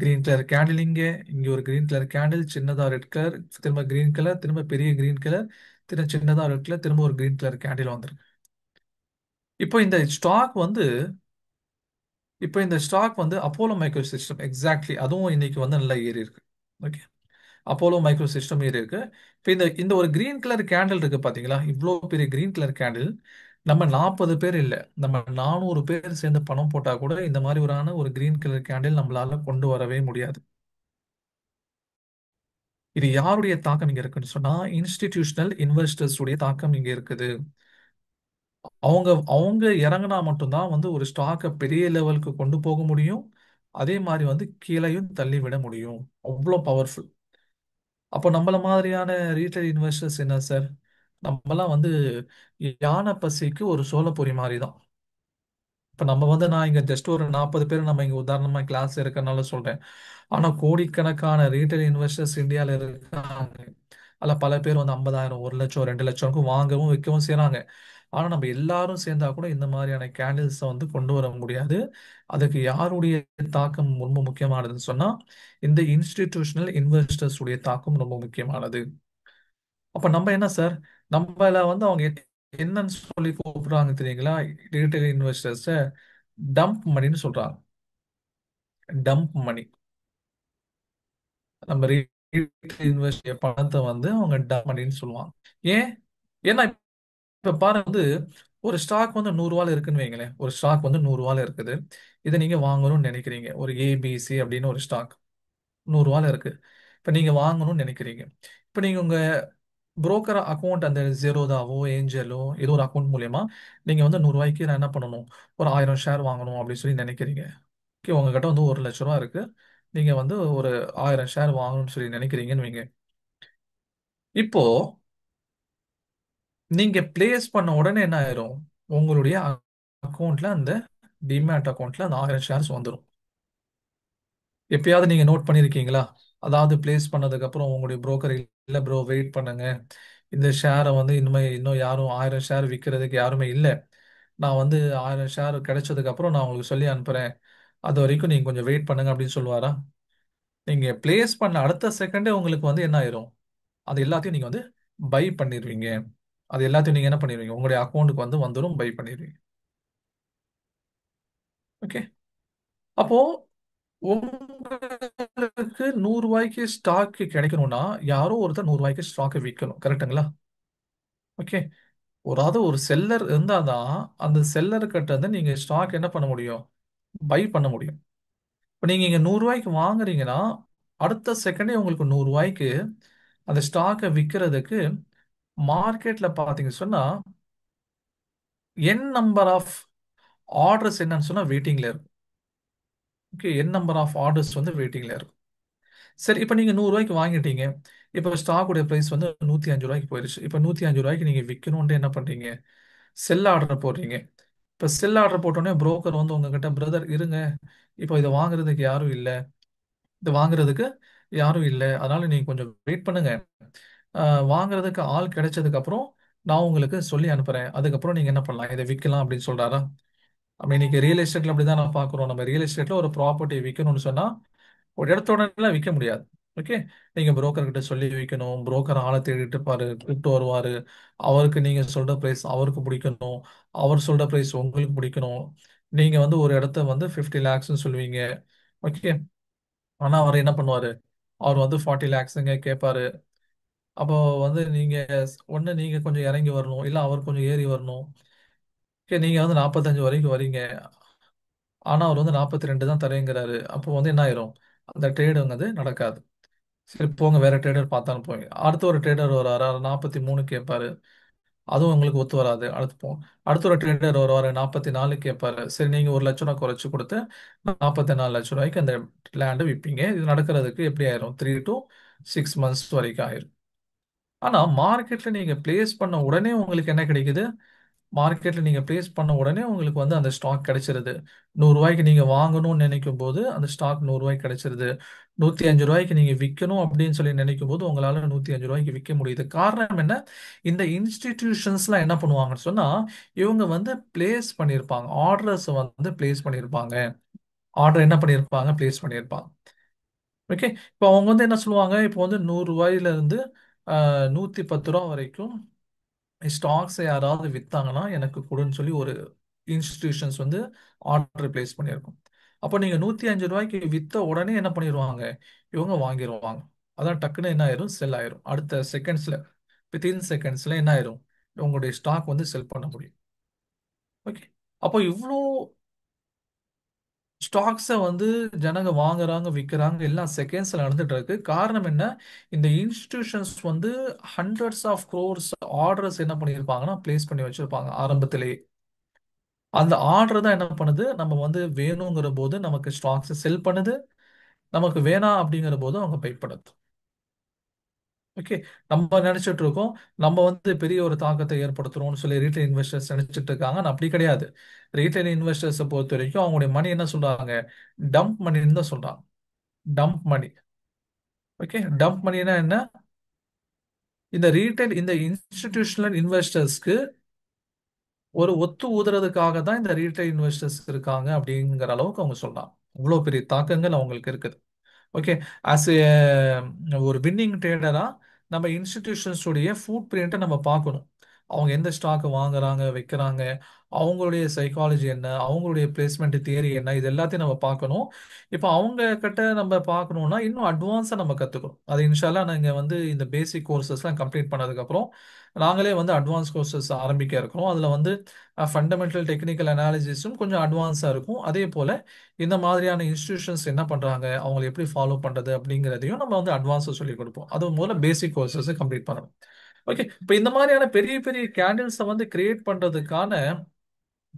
கிரீன் கலர் கேண்டில், இங்க ஒரு கிரீன் கலர் கேண்டில், சின்னதா ரெட் கலர், திரும்ப கிரீன் கலர், திரும்ப பெரிய கிரீன் கலர், திரும்ப சின்னதா ரெட் கலர், திரும்ப ஒரு கிரீன் கலர் கேண்டில் வந்திருக்கு. இப்போ இந்த ஸ்டாக் வந்து இப்போ இந்த ஸ்டாக் வந்து அப்போலோ மைக்ரோ சிஸ்டம் எக்ஸாக்ட்லி அதுவும் இன்னைக்கு வந்து நல்லா ஏறி இருக்கு. ஓகே. அப்போலோ மைக்ரோ சிஸ்டம் ஏறி இருக்கு. இப்போ இந்த இந்த ஒரு கிரீன் கலர் கேண்டில் இருக்கு பாத்தீங்களா? இவ்வளோ பெரிய கிரீன் கலர் கேண்டில் நம்ம 40 பேர் இல்லை, நம்ம 400 பேர் சேர்ந்து பணம் போட்டா கூட இந்த மாதிரி ஒரு கிரீன் கலர் கேண்டில் நம்மளால கொண்டு வரவே முடியாது. இது யாருடைய தாக்கம் இங்க இருக்குன்னு சொன்னா இன்ஸ்டிடியூஷனல் இன்வெஸ்டர்ஸ் உடைய தாக்கம் இங்க இருக்குது. அவங்க அவங்க இறங்குனா மட்டும்தான் வந்து ஒரு ஸ்டாக்கை பெரிய லெவலுக்கு கொண்டு போக முடியும். அதே மாதிரி வந்து கீழேயும் தள்ளி விட முடியும். அவ்வளோ பவர்ஃபுல். அப்போ நம்மள மாதிரியான ரீட்டைல் இன்வெஸ்டர்ஸ் என்ன சார்? நம்மலாம் வந்து யானை பசிக்கு ஒரு சோளப்பொரி மாதிரி தான். இப்போ நம்ம வந்து நான் இங்க ஜஸ்ட் ஒரு 40 பேர் நம்ம இங்க உதாரணமா கிளாஸ் இருக்கறனால சொல்றேன். ஆனா கோடிக்கணக்கான ரீட்டைல் இன்வெஸ்டர்ஸ் இந்தியாவில் இருக்காங்க. அதில் பல பேர் வந்து 50,000 1,00,000 2,00,000 வாங்கவும் விற்கவும் செய்றாங்க. ஆனா நம்ம எல்லாரும் சேர்ந்தா கூட இந்த மாதிரியான கேண்டில்ஸை வந்து கொண்டு வர முடியாது. அதுக்கு யாருடைய தாக்கம் ரொம்ப முக்கியமானதுன்னு சொன்னா இந்த இன்ஸ்டிடியூஷனல் இன்வெஸ்டர்ஸ் உடைய தாக்கம் ரொம்ப முக்கியமானது. அப்ப நம்ம என்ன சார், நம்மள வந்து அவங்க என்னன்னு சொல்லி கூப்பிடுறாங்க தெரியுங்களா? ரீட்டைல் இன்வெஸ்டர்ஸ் டம்ப் மணின்னு சொல்றாங்க. டம்ப் மணி. நம்ம ரீட்டைல் இன்வெஸ்ட் பணத்தை வந்து அவங்க டம்ப் மணின்னு சொல்லுவாங்க. ஏன்? ஏன்னா இப்ப பாருங்க வந்து ஒரு ஸ்டாக் வந்து 100 ரூபாயில இருக்குன்னு வைங்களேன். ஒரு ஸ்டாக் வந்து 100 ரூபாயில இருக்குது. இதை நீங்க வாங்கணும்னு நினைக்கிறீங்க. ஒரு ஏபிசி அப்படின்னு ஒரு ஸ்டாக் 100 ரூபாயில இருக்கு. இப்ப நீங்க வாங்கணும்னு நினைக்கிறீங்க. இப்ப நீங்க உங்க புரோக்கர் அக்கௌண்ட் அந்த ஜெரோதாவோ ஏஞ்சலோ ஏதோ ஒரு அக்கௌண்ட் மூலியமா நீங்க வந்து 100 ரூபாய்க்கு நான் என்ன பண்ணணும், ஒரு 1000 ஷேர் வாங்கணும் அப்படின்னு சொல்லி நினைக்கிறீங்க. ஓகே, உங்ககிட்ட வந்து 1,00,000 ரூபா இருக்கு. நீங்க வந்து ஒரு 1000 ஷேர் வாங்கணும்னு சொல்லி நினைக்கிறீங்கன்னு வைங்க. இப்போ நீங்க பிளேஸ் பண்ண உடனே என்ன ஆயிரும், உங்களுடைய அக்கௌண்ட்ல அந்த டிமேட் அக்கௌண்ட்ல அந்த 1000 ஷேர்ஸ் வந்துடும். எப்பயாவது நீங்க நோட் பண்ணிருக்கீங்களா? அதாவது பிளேஸ் பண்ணதுக்கு அப்புறம் உங்களுடைய புரோக்கர் இல்ல ப்ரோ வெயிட் பண்ணுங்க, இந்த ஷேரை வந்து இன்னும் யாரும் 1000 ஷேர் விற்கிறதுக்கு யாருமே இல்லை, நான் வந்து 1000 ஷேர் கிடைச்சதுக்கு அப்புறம் நான் உங்களுக்கு சொல்லி அனுப்புறேன், அது வரைக்கும் நீங்க கொஞ்சம் வெயிட் பண்ணுங்க அப்படின்னு சொல்லுவாரா? நீங்க பிளேஸ் பண்ண அடுத்த செகண்டே உங்களுக்கு வந்து என்ன ஆயிரும், அது எல்லாத்தையும் நீங்க வந்து பை பண்ணிடுவீங்க. அது எல்லாத்தையும் நீங்க என்ன பண்ணிடுவீங்க, உங்களுடைய அக்கௌண்ட்டுக்கு வந்து வந்துடும், பை பண்ணிடுவீங்க. ஓகே. அப்போ உங்களுக்கு 100 ரூபாய்க்கு ஸ்டாக் கிடைக்கணும்னா யாரோ ஒருத்தர் 100 ரூபாய்க்கு ஸ்டாக்கை விற்கணும். கரெக்ட்டுங்களா? ஓகே. ஒரு செல்லர் இருந்தாதான் அந்த செல்லர் கிட்ட இருந்து நீங்க ஸ்டாக் என்ன பண்ண முடியும், பை பண்ண முடியும். இப்போ நீங்க இங்க 100 ரூபாய்க்கு வாங்குறீங்கன்னா அடுத்த செகண்டே உங்களுக்கு 100 ரூபாய்க்கு அந்த ஸ்டாக்கை விற்கிறதுக்கு மார்க்கெட்ல பாத்தீங்க சொன்னா என் நம்பர் ஆஃப் ஆர்டர்ஸ் என்னன்னு சொன்னா வெயிட்டிங்ல இருக்கும். ஓகே, என் நம்பர் ஆஃப் ஆர்டர்ஸ் வந்து வெயிட்டிங்ல இருக்கும். சரி, இப்போ நீங்க 100 ரூபாய்க்கு வாங்கிட்டீங்க. இப்போ ஸ்டாக்குடைய பிரைஸ் வந்து 105 ரூபாய்க்கு போயிருச்சு. இப்போ 105 ரூபாய்க்கு நீங்க விற்கணும்னு என்ன பண்றீங்க, செல் ஆர்டர் போடுறீங்க. இப்போ செல் ஆர்டர் போட்டோன்னே புரோக்கர் வந்து உங்ககிட்ட பிரதர் இருங்க, இப்போ இதை வாங்குறதுக்கு யாரும் இல்லை, இது வாங்குறதுக்கு யாரும் இல்லை, அதனால நீங்க கொஞ்சம் வெயிட் பண்ணுங்க. வாங்குறதுக்கு ஆள் கிடைச்சதுக்கு அப்புறம் நான் உங்களுக்கு சொல்லி அனுப்புறேன், அதுக்கப்புறம் நீங்க என்ன பண்ணலாம், இதை விற்கலாம் அப்படின்னு சொல்றாரா? அப்ப இன்னைக்கு ரியல் எஸ்டேட்ல அப்படிதான் நான் பாக்குறோம். நம்ம ரியல் எஸ்டேட்ல ஒரு ப்ராப்பர்ட்டி விற்கணும்னு சொன்னா ஒரு இடத்தோட விற்க முடியாது. ஓகே. நீங்க புரோக்கர் கிட்ட சொல்லி விற்கணும். புரோக்கர் ஆளை தேடிட்டு இருப்பாரு, கூப்பிட்டு வருவாரு. அவருக்கு நீங்க சொல்ற பிரைஸ் அவருக்கு பிடிக்கணும், அவர் சொல்ற பிரைஸ் உங்களுக்கு பிடிக்கணும். நீங்க வந்து ஒரு இடத்த வந்து 50 லேக்ஸ்னு சொல்லுவீங்க. ஓகே. ஆனா அவர் என்ன பண்ணுவாரு, அவர் வந்து 40 லேக்ஸுங்க கேட்பாரு. அப்போ வந்து நீங்க ஒண்ணு நீங்க கொஞ்சம் இறங்கி வரணும், இல்ல அவர் கொஞ்சம் ஏறி வரணும். ஓகே, நீங்க வந்து 45 வரைக்கும் வரீங்க, ஆனா அவர் வந்து 42 தான் தரேங்கிறாரு. அப்போ வந்து என்ன ஆயிரும், அந்த ட்ரேடு வந்து நடக்காது. சரி போங்க, வேற ட்ரேடர் பார்த்தாலும் போங்க. அடுத்த ஒரு ட்ரேடர் வராரு, அவர் 43 கேட்பாரு, அதுவும் உங்களுக்கு ஒத்து வராது. அடுத்து போங்க. அடுத்த ஒரு ட்ரேடர் வருவாரு, 44 கேட்பாரு. சரி நீங்க 1,00,000 குறைச்சு கொடுத்து 44 லட்சம் ரூபாய்க்கு அந்த லேண்டை விற்பீங்க. இது நடக்கிறதுக்கு எப்படி ஆயிரும், 3 to 6 months வரைக்கும் ஆயிரும். ஆனா மார்க்கெட்ல நீங்க பிளேஸ் பண்ண உடனே உங்களுக்கு என்ன கிடைக்குது, மார்க்கெட்ல நீங்க பிளேஸ் பண்ண உடனே உங்களுக்கு வந்து அந்த ஸ்டாக் கிடைச்சிருது. 100 ரூபாய்க்கு நீங்க வாங்கணும்னு நினைக்கும் போது அந்த ஸ்டாக் 100 ரூபாய்க்கு கிடைச்சிருது. 105 ரூபாய்க்கு நீங்க விற்கணும் அப்படின்னு சொல்லி நினைக்கும் போது உங்களால 105 ரூபாய்க்கு விற்க முடியுது. காரணம் என்ன? இந்த இன்ஸ்டிடியூஷன்ஸ்லாம் என்ன பண்ணுவாங்கன்னு சொன்னா இவங்க வந்து பிளேஸ் பண்ணியிருப்பாங்க, ஆர்டர்ஸ் வந்து பிளேஸ் பண்ணியிருப்பாங்க. ஆர்டர் என்ன பண்ணியிருப்பாங்க, பிளேஸ் பண்ணியிருப்பாங்க. ஓகே. இப்போ அவங்க வந்து என்ன சொல்லுவாங்க, இப்போ வந்து 100 ரூபாயில இருந்து 110 ரூபா வரைக்கும் ஸ்டாக்ஸை யாராவது வித்தாங்கன்னா எனக்கு கொடுன்னு சொல்லி ஒரு இன்ஸ்டிடியூஷன்ஸ் வந்து ஆர்டர் பிளேஸ் பண்ணியிருக்கும். அப்போ நீங்க 105 ரூபாய்க்கு வித்த உடனே என்ன பண்ணிடுவாங்க, இவங்க வாங்கிடுவாங்க. அதான் டக்குன்னு என்ன ஆயிரும், செல் ஆயிரும். அடுத்த செகண்ட்ஸ்ல, வித்தின் செகண்ட்ஸ்ல என்ன ஆயிரும், உங்களுடைய ஸ்டாக் வந்து செல் பண்ண முடியும். ஓகே. அப்போ இவ்வளோ ஸ்டாக்ஸை வந்து ஜனங்க வாங்குறாங்க விற்கிறாங்க, எல்லாம் செகண்ட்ஸ்ல நடந்துட்டு இருக்கு. காரணம் என்ன? இந்த இன்ஸ்டிடியூஷன்ஸ் வந்து ஹண்ட்ரட்ஸ் ஆஃப் க்ரோர்ஸ் ஆர்டர்ஸ் என்ன பண்ணியிருப்பாங்கன்னா பிளேஸ் பண்ணி வச்சிருப்பாங்க ஆரம்பத்திலேயே. அந்த ஆர்டர் தான் என்ன பண்ணுது, நம்ம வந்து வேணுங்கிற போது நமக்கு ஸ்டாக்ஸ் செல் பண்ணுது, நமக்கு வேணாம் அப்படிங்கிற போது அவங்க பை பண்ணுது. ஓகே. நம்ம நினைச்சிட்டு இருக்கோம் நம்ம வந்து பெரிய ஒரு தாக்கத்தை ஏற்படுத்துறோம்னு சொல்லி ரீட்டைல் இன்வெஸ்டர்ஸ் நினைச்சிட்டு இருக்காங்க. ஆனா அப்படி கிடையாது. ரீட்டைல் இன்வெஸ்டர்ஸை பொறுத்த வரைக்கும் அவங்களுடைய மணி என்ன சொல்றாங்க, டம்ப் மணின்னு தான் சொல்றாங்க. டம்ப் மணி. ஓகே. டம்ப் மணினா என்ன? இந்த ரீட்டைல், இந்த இன்ஸ்டிடியூஷனல் இன்வெஸ்டர்ஸ்க்கு ஒரு ஒத்து ஊதுறதுக்காக தான் இந்த ரீட்டைல் இன்வெஸ்டர்ஸ் இருக்காங்க அப்படிங்கிற அளவுக்கு அவங்க சொல்றாங்க. அவ்வளோ பெரிய தாக்கங்கள் அவங்களுக்கு இருக்குது. ஓகே. ஆஸ் ஏ ஒரு வின்னிங் ட்ரேடரா நம்ம இன்ஸ்டிடியூஷன்ஸ் உடைய ஃபுட் பிரிண்ட்டை நம்ம பார்க்கணும். அவங்க எந்த ஸ்டாக் வாங்குறாங்க வைக்கிறாங்க, அவங்களுடைய சைக்காலஜி என்ன, அவங்களுடைய பிளேஸ்மெண்ட் தியரி என்ன, இது எல்லாத்தையும் நம்ம பார்க்கணும். இப்போ அவங்க கிட்ட நம்ம பார்க்கணும்னா இன்னும் அட்வான்ஸாக நம்ம கற்றுக்கணும். அது இன்ஷால்லா நாங்கள் வந்து இந்த பேசிக் கோர்சஸ்லாம் கம்ப்ளீட் பண்ணதுக்கப்புறம் நாங்களே வந்து அட்வான்ஸ் கோர்சஸ் ஆரம்பிக்க இருக்கிறோம். அதில் வந்து ஃபண்டமெண்டல் டெக்னிக்கல் அனாலிசிஸும் கொஞ்சம் அட்வான்ஸாக இருக்கும். அதே போல் இந்த மாதிரியான இன்ஸ்டிடியூஷன்ஸ் என்ன பண்றாங்க, அவங்களை எப்படி ஃபாலோ பண்றது அப்படிங்கிறதையும் நம்ம வந்து அட்வான்ஸா சொல்லி கொடுப்போம். அது முதல்ல பேசிக் கோர்சஸ் கம்ப்ளீட் பண்ணணும். ஓகே. இப்போ இந்த மாதிரியான பெரிய பெரிய கேண்டில்ஸை வந்து கிரியேட் பண்றதுக்கான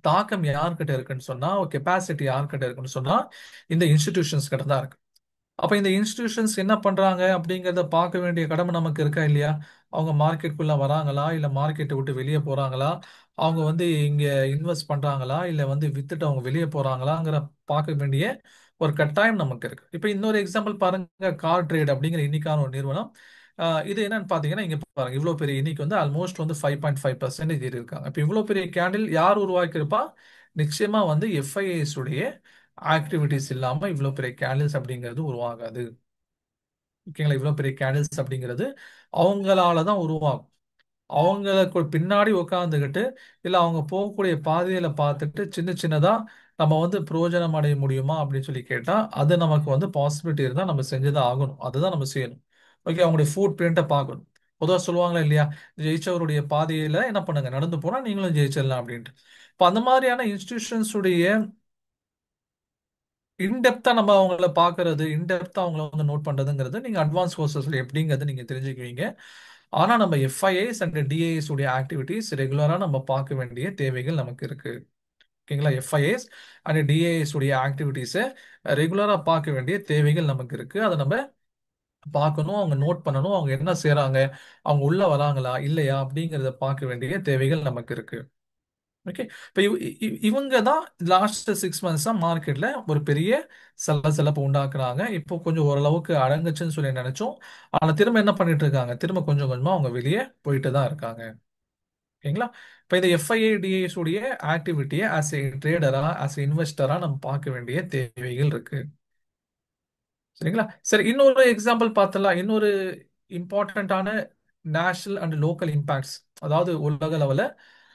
தாக்கம் யார்கிட்ட இருக்குன்னு சொன்னா, கெப்பாசிட்டி யார்கிட்ட இருக்குன்னு சொன்னா, இந்த இன்ஸ்டிடியூஷன்ஸ் கிட்ட தான் இருக்கு. அப்ப இந்த இன்ஸ்டிடியூஷன்ஸ் என்ன பண்றாங்க அப்படிங்கறத பார்க்க வேண்டிய கடமை நமக்கு இருக்கா இல்லையா? அவங்க மார்க்கெட்டுக்குள்ள வராங்களா, இல்ல மார்க்கெட்டை விட்டு வெளியே போறாங்களா, அவங்க வந்து இங்க இன்வெஸ்ட் பண்றாங்களா, இல்ல வந்து வித்துட்டு அவங்க வெளியே போறாங்களாங்கிற பார்க்க வேண்டிய ஒரு கட்டாயம் நமக்கு இருக்கு. இப்ப இன்னொரு எக்ஸாம்பிள் பாருங்க, கார் ட்ரேட் அப்படிங்கிற இன்னைக்கான ஒரு நிறுவனம். இது என்னன்னு பாத்தீங்கன்னா, இங்க பாருங்க, இவ்வளவு பெரிய இன்னைக்கு வந்து ஆல்மோஸ்ட் வந்து 5.5% ஏறி இருக்காங்க. இப்ப இவ்வளவு பெரிய கேண்டில் யார் உருவாக்கியிருப்பா? நிச்சயமா வந்து எஃப்ஐஎஸ் உடைய ஆக்டிவிட்டிஸ் இல்லாம இவ்வளவு பெரிய கேண்டில்ஸ் அப்படிங்கிறது உருவாகாது. ஓகேங்களா? இவ்வளவு பெரிய கேண்டில்ஸ் அப்படிங்கிறது அவங்களால தான் உருவாகும். அவங்களுக்கு பின்னாடி உட்காந்துக்கிட்டு இல்ல அவங்க போகக்கூடிய பாதையில பார்த்துட்டு சின்ன சின்னதா நம்ம வந்து பிரயோஜனம் அடைய முடியுமா அப்படின்னு சொல்லி கேட்டா, அது நமக்கு வந்து பாசிபிலிட்டி இருந்தா நம்ம செஞ்சுதான் ஆகணும். அதுதான் நம்ம செய்யணும். ஓகே. அவங்களுடைய ஃபுட் பிரிண்ட்டை பார்க்கணும். பொதுவாக சொல்லுவாங்களா இல்லையா, ஜெயிச்சவருடைய பாதையில என்ன பண்ணுங்க, நடந்து போனா நீங்களும் ஜெயிச்சிடலாம் அப்படின்ட்டு. இப்போ அந்த மாதிரியான இன்ஸ்டிடியூஷன்ஸ் உடைய இன்டெப்தா நம்ம அவங்கள பார்க்கறது, இன்டெப்தா அவங்கள வந்து நோட் பண்றதுங்கிறது நீங்க அட்வான்ஸ் கோர்சஸ்ல எப்படிங்கிறது நீங்க தெரிஞ்சுக்குவீங்க. ஆனா நம்ம எஃப்ஐஏஸ் அண்ட் டிஏஎஸ் உடைய ஆக்டிவிட்டிஸ் ரெகுலரா நம்ம பார்க்க வேண்டிய தேவைகள் நமக்கு இருக்கு. ஓகேங்களா? எஃப்ஐஏஸ் அண்ட் டிஏஎஸ் உடைய ஆக்டிவிட்டிஸை ரெகுலரா பார்க்க வேண்டிய தேவைகள் நமக்கு இருக்கு. அதை நம்ம பார்க்கணும், அவங்க நோட் பண்ணணும், அவங்க என்ன செய்றாங்க, அவங்க உள்ள வராங்களா இல்லையா அப்படிங்கிறத பார்க்க வேண்டிய தேவைகள் நமக்கு இருக்கு. ஓகே. இப்போ இவங்க தான் லாஸ்ட் 6 மந்த்ஸா மார்க்கெட்ல ஒரு பெரிய சலசலப்பு உண்டாக்குறாங்க. இப்போ கொஞ்சம் ஓரளவுக்கு அடங்குச்சுன்னு சொல்லி நினைச்சோம். ஆனா திரும்ப என்ன பண்ணிட்டு இருக்காங்க, திரும்ப கொஞ்சம் கொஞ்சமா அவங்க வெளியே போயிட்டு தான் இருக்காங்க. ஓகேங்களா? இப்போ இந்த எஃப்ஐஏ டிஏஎஸ் உடைய ஆக்டிவிட்டியை ஆஸ் ஏ ட்ரேடரா, ஆஸ் ஏ இன்வெஸ்டரா நம்ம பார்க்க வேண்டிய தேவைகள் இருக்கு. சரிங்களா? சரி, இன்னொரு எக்ஸாம்பிள் பார்த்தலாம். இன்னொரு இம்பார்ட்டண்ட்டான நேஷனல் அண்ட் லோக்கல் இம்பாக்ட்ஸ், அதாவது உலக அளவில்